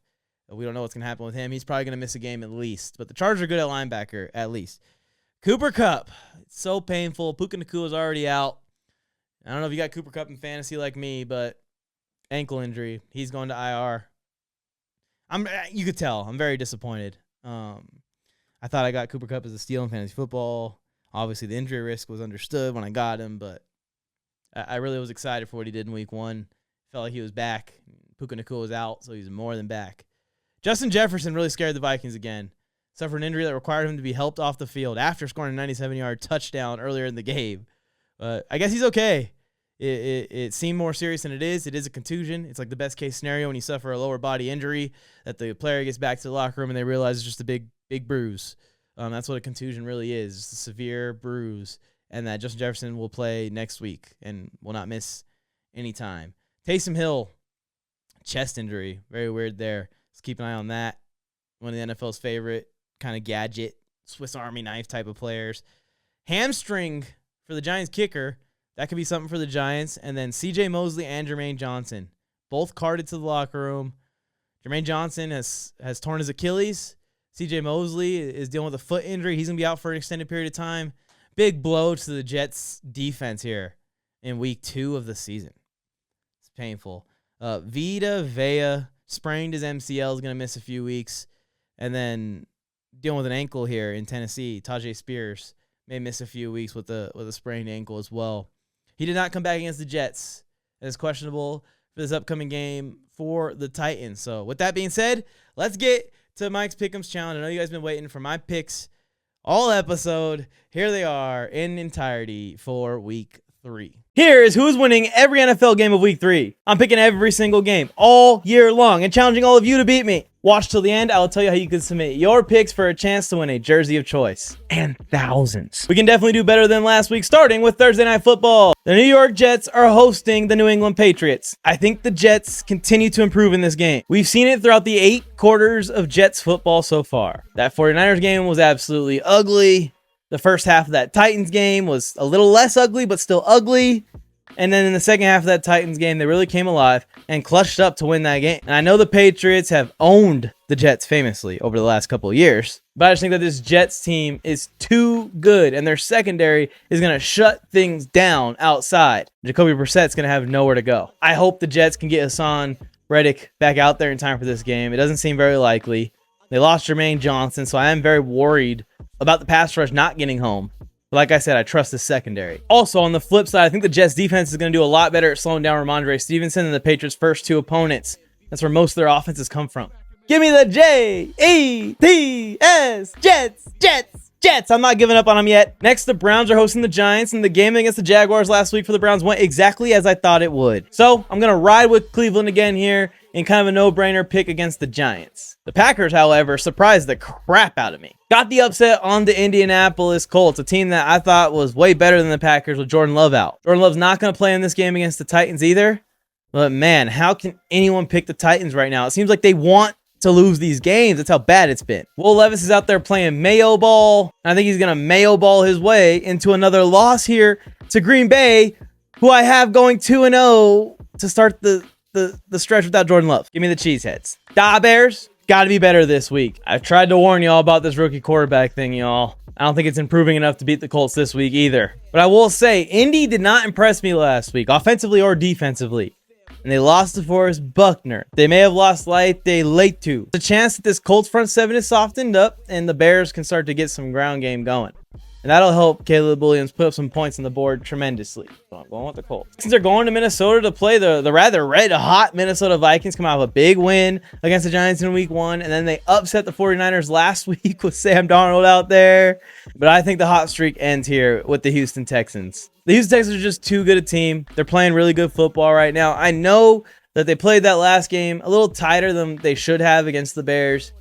We don't know what's going to happen with him. He's probably going to miss a game at least, but the Chargers are good at linebacker at least. Cooper Kupp, it's so painful. Puka Nakua's already out. I don't know if you got Cooper Kupp in fantasy like me, but ankle injury. He's going to IR. You could tell. I'm very disappointed. I thought I got Cooper Kupp as a steal in fantasy football. Obviously, the injury risk was understood when I got him, but I really was excited for what he did in week 1. Felt like he was back. Puka Nakua was out, so he's more than back. Justin Jefferson really scared the Vikings again. Suffered an injury that required him to be helped off the field after scoring a 97-yard touchdown earlier in the game. I guess he's okay. It seemed more serious than it is. It is a contusion. It's like the best case scenario when you suffer a lower body injury that the player gets back to the locker room and they realize it's just a big bruise. That's what a contusion really is. It's a severe bruise, and that Justin Jefferson will play next week and will not miss any time. Taysom Hill, chest injury. Very weird there. Let's keep an eye on that. One of the NFL's favorite kind of gadget, Swiss Army knife type of players. Hamstring for the Giants kicker, That could be something for the Giants. And then C.J. Mosley and Jermaine Johnson, both carted to the locker room. Jermaine Johnson has torn his Achilles. C.J. Mosley is dealing with a foot injury. He's going to be out for an extended period of time. Big blow to the Jets defense here in week 2 of the season. It's painful. Vita Vea sprained his MCL, is going to miss a few weeks. And then dealing with an ankle here in Tennessee, Tajay Spears may miss a few weeks with a sprained ankle as well. He did not come back against the Jets and is questionable for this upcoming game for the Titans. So with that being said, let's get to Mike's Pick'ems Challenge. I know you guys have been waiting for my picks all episode. Here they are in entirety for week 3. Here is who's winning every NFL game of week 3. I'm picking every single game all year long and challenging all of you to beat me. Watch till the end. I will tell you how you can submit your picks for a chance to win a jersey of choice. And thousands. We can definitely do better than last week, starting with Thursday Night Football. The New York Jets are hosting the New England Patriots. I think the Jets continue to improve in this game. We've seen it throughout the 8 quarters of Jets football so far. That 49ers game was absolutely ugly. The first half of that Titans game was a little less ugly, but still ugly. And then in the second half of that Titans game, they really came alive and clutched up to win that game. And I know the Patriots have owned the Jets famously over the last couple of years, but I just think that this Jets team is too good, and their secondary is going to shut things down outside. Jacoby Brissett's going to have nowhere to go. I hope the Jets can get Hassan Reddick back out there in time for this game. It doesn't seem very likely. They lost Jermaine Johnson, so I am very worried about the pass rush not getting home. But like I said, I trust the secondary. Also, on the flip side, I think the Jets defense is going to do a lot better at slowing down Ramondre Stevenson than the Patriots' first 2 opponents. That's where most of their offenses come from. Give me the Jets, Jets. I'm not giving up on them yet. Next, the Browns are hosting the Giants, and the game against the Jaguars last week for the Browns went exactly as I thought it would. So I'm going to ride with Cleveland again here in kind of a no-brainer pick against the Giants. The Packers, however, surprised the crap out of me. Got the upset on the Indianapolis Colts, a team that I thought was way better than the Packers with Jordan Love out. Jordan Love's not going to play in this game against the Titans either. But man, how can anyone pick the Titans right now? It seems like they want to lose these games. That's how bad it's been. Will Levis is out there playing Mayo ball. I think he's going to Mayo ball his way into another loss here to Green Bay, who I have going 2-0 to start the stretch without Jordan Love. Give me the Cheeseheads. Bears got to be better this week. I've tried to warn y'all about this rookie quarterback thing, y'all. I don't think it's improving enough to beat the Colts this week either. But I will say, Indy did not impress me last week, offensively or defensively. And they lost to Forrest Buckner. They may have lost Laite Leitu. There's a chance that this Colts front 7 is softened up and the Bears can start to get some ground game going. And that'll help Caleb Williams put up some points on the board tremendously. So I'm going with the Colts. Since they're going to Minnesota to play the rather red-hot Minnesota Vikings, come out with a big win against the Giants in week 1, and then they upset the 49ers last week with Sam Darnold out there. But I think the hot streak ends here with the Houston Texans. The Houston Texans are just too good a team. They're playing really good football right now. I know that they played that last game a little tighter than they should have against the Bears.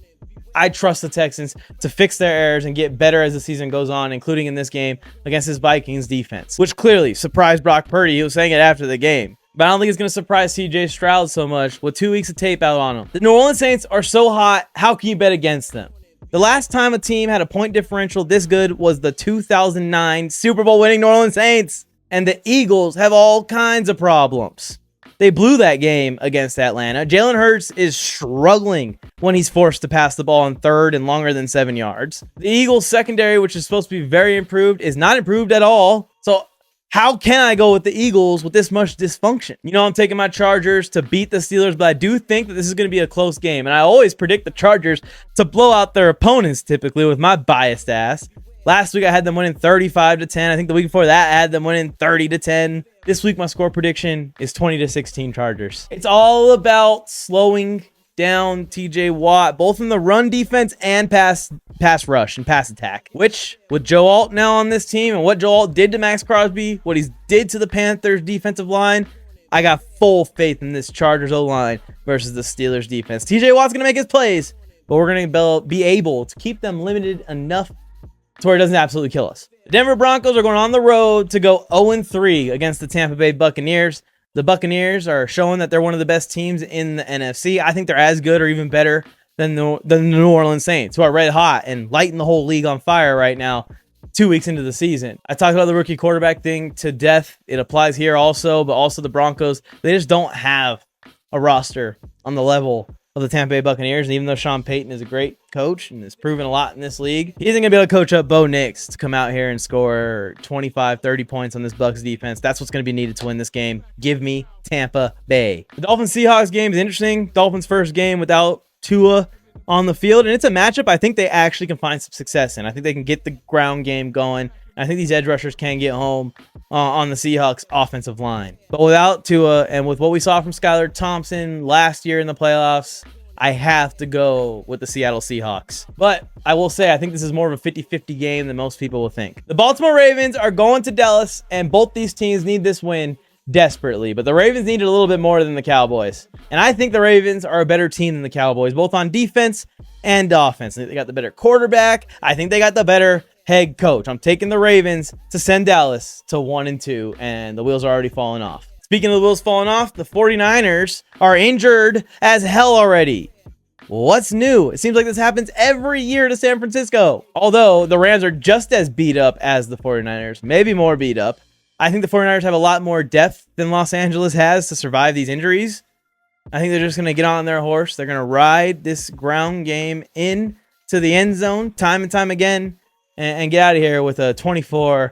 I trust the Texans to fix their errors and get better as the season goes on, including in this game against this Vikings defense, which clearly surprised Brock Purdy. He was saying it after the game. But I don't think it's going to surprise CJ Stroud so much with 2 weeks of tape out on him. The New Orleans Saints are so hot, how can you bet against them? The last time a team had a point differential this good was the 2009 Super Bowl winning New Orleans Saints. And the Eagles have all kinds of problems. They blew that game against Atlanta. Jalen Hurts is struggling when he's forced to pass the ball on 3rd and longer than 7 yards. The Eagles secondary, which is supposed to be very improved, is not improved at all. So how can I go with the Eagles with this much dysfunction? You know, I'm taking my Chargers to beat the Steelers, but I do think that this is going to be a close game. And I always predict the Chargers to blow out their opponents typically with my biased ass. Last week, I had them winning 35-10. I think the week before that, I had them winning 30-10. This week, my score prediction is 20-16 Chargers. It's all about slowing down TJ Watt, both in the run defense and pass rush and pass attack, which with Joe Alt now on this team and what Joe Alt did to Max Crosby, what he's did to the Panthers defensive line, I got full faith in this Chargers O-line versus the Steelers defense. TJ Watt's going to make his plays, but we're going to be able to keep them limited enough to where it doesn't absolutely kill us. The Denver Broncos are going on the road to go 0-3 against the Tampa Bay Buccaneers. The Buccaneers are showing that they're one of the best teams in the NFC. I think they're as good or even better than the New Orleans Saints, who are red hot and lighting the whole league on fire right now. 2 weeks into the season. I talked about the rookie quarterback thing to death. It applies here also, but also the Broncos. They just don't have a roster on the level of the Tampa Bay Buccaneers. And even though Sean Payton is a great coach and has proven a lot in this league, he isn't going to be able to coach up Bo Nix to come out here and score 25, 30 points on this Bucs defense. That's what's going to be needed to win this game. Give me Tampa Bay. The Dolphins-Seahawks game is interesting. Dolphins' first game without Tua on the field, and it's a matchup I think they actually can find some success in. I think they can get the ground game going. I think these edge rushers can get home on the Seahawks offensive line. But without Tua and with what we saw from Skylar Thompson last year in the playoffs, I have to go with the Seattle Seahawks. But I will say I think this is more of a 50-50 game than most people will think. The Baltimore Ravens are going to Dallas, and both these teams need this win desperately. But the Ravens need it a little bit more than the Cowboys. And I think the Ravens are a better team than the Cowboys, both on defense and offense. They got the better quarterback. I think they got the better head coach. I'm taking the Ravens to send Dallas to 1-2, and the wheels are already falling off. Speaking of the wheels falling off, the 49ers are injured as hell already. What's new? It seems like this happens every year to San Francisco. Although the Rams are just as beat up as the 49ers, maybe more beat up. I think the 49ers have a lot more depth than Los Angeles has to survive these injuries. I think they're just going to get on their horse. They're going to ride this ground game in to the end zone time and time again and get out of here with a 24-13,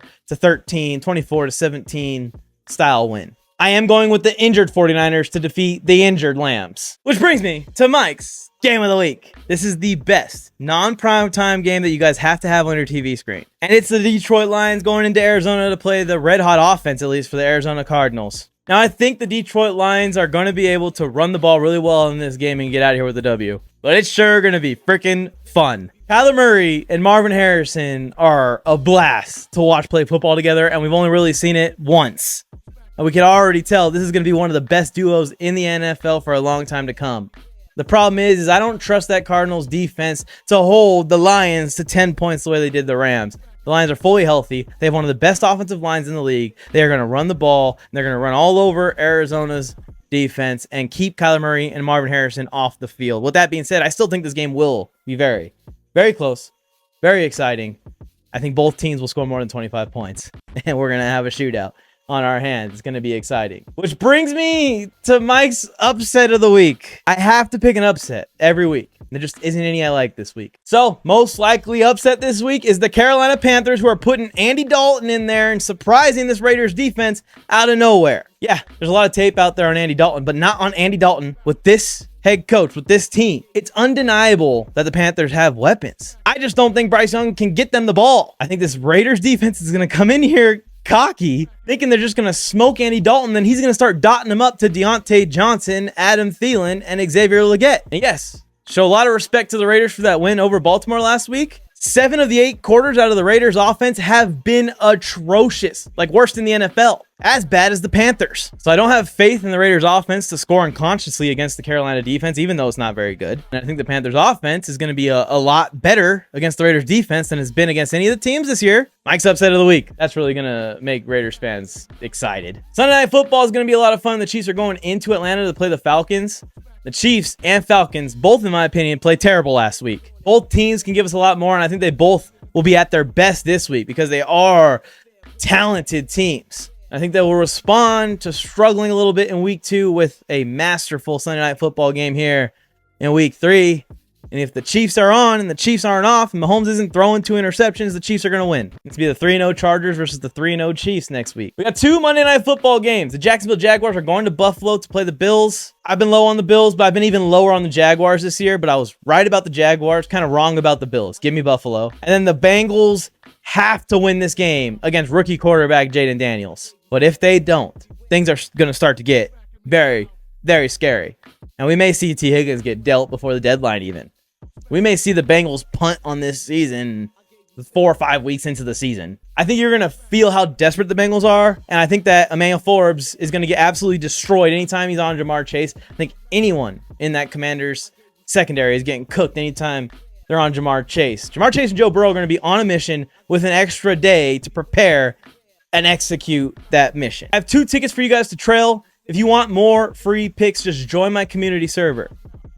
24-17 style win. I am going with the injured 49ers to defeat the injured Lambs. Which brings me to Mike's Game of the Week. This is the best non-primetime game that you guys have to have on your TV screen. And it's the Detroit Lions going into Arizona to play the red-hot offense, at least for the Arizona Cardinals. Now, I think the Detroit Lions are going to be able to run the ball really well in this game and get out of here with a W. But it's sure going to be freaking fun. Kyler Murray and Marvin Harrison are a blast to watch play football together, and we've only really seen it once. And we can already tell this is going to be one of the best duos in the NFL for a long time to come. The problem is I don't trust that Cardinals defense to hold the Lions to 10 points the way they did the Rams. The Lions are fully healthy. They have one of the best offensive lines in the league. They are going to run the ball, and they're going to run all over Arizona's defense and keep Kyler Murray and Marvin Harrison off the field. With that being said, I still think this game will be very, very close, very exciting. I think both teams will score more than 25 points, and we're going to have a shootout on our hands. It's going to be exciting. Which brings me to Mike's upset of the week. I have to pick an upset every week. There just isn't any I like this week. So, most likely upset this week is the Carolina Panthers, who are putting Andy Dalton in there and surprising this Raiders defense out of nowhere. Yeah, there's a lot of tape out there on Andy Dalton, but not on Andy Dalton with this head coach, with this team. It's undeniable that the Panthers have weapons. I just don't think Bryce Young can get them the ball. I think this Raiders defense is going to come in here cocky, thinking they're just going to smoke Andy Dalton, then he's going to start dotting them up to Deontay Johnson, Adam Thielen, and Xavier Legette. And yes, show a lot of respect to the Raiders for that win over Baltimore last week. 7 of the 8 quarters out of the Raiders offense have been atrocious, like worst in the NFL, as bad as the Panthers. So I don't have faith in the Raiders offense to score unconsciously against the Carolina defense, even though it's not very good. And I think the Panthers offense is going to be a lot better against the Raiders defense than it's been against any of the teams this year. Mike's upset of the week. That's really going to make Raiders fans excited. Sunday Night Football is going to be a lot of fun. The Chiefs are going into Atlanta to play the Falcons. The Chiefs and Falcons, both in my opinion, played terrible last week. Both teams can give us a lot more, and I think they both will be at their best this week because they are talented teams. I think they will respond to struggling a little bit in week 2 with a masterful Sunday Night Football game here in week 3. And if the Chiefs are on and the Chiefs aren't off and Mahomes isn't throwing 2 interceptions, the Chiefs are going to win. It's going to be the 3-0 Chargers versus the 3-0 Chiefs next week. We got 2 Monday Night Football games. The Jacksonville Jaguars are going to Buffalo to play the Bills. I've been low on the Bills, but I've been even lower on the Jaguars this year. But I was right about the Jaguars, kind of wrong about the Bills. Give me Buffalo. And then the Bengals have to win this game against rookie quarterback Jaden Daniels. But if they don't, things are going to start to get very, very scary. And we may see T. Higgins get dealt before the deadline even. We may see the Bengals punt on this season 4 or 5 weeks into the season. I think you're going to feel how desperate the Bengals are, and I think that Emmanuel Forbes is going to get absolutely destroyed anytime he's on Jamar Chase. I think anyone in that Commanders secondary is getting cooked anytime they're on Jamar Chase. Jamar Chase and Joe Burrow are going to be on a mission with an extra day to prepare and execute that mission. I have 2 tickets for you guys to trail. If you want more free picks, just join my community server.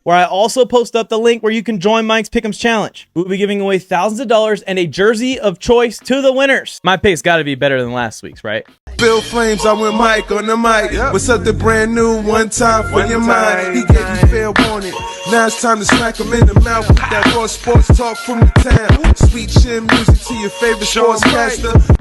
where I also post up the link where you can join Mike's Pick'ems Challenge. We'll be giving away thousands of dollars and a jersey of choice to the winners. My pick's got to be better than last week's, right? Bill Flames, I'm with Mike on the mic. What's up, the brand new one time for your mind? He gave you fair warning. Now it's time to smack him in the mouth with that raw sports talk from the town. Sweet chin music to your favorite sportscaster.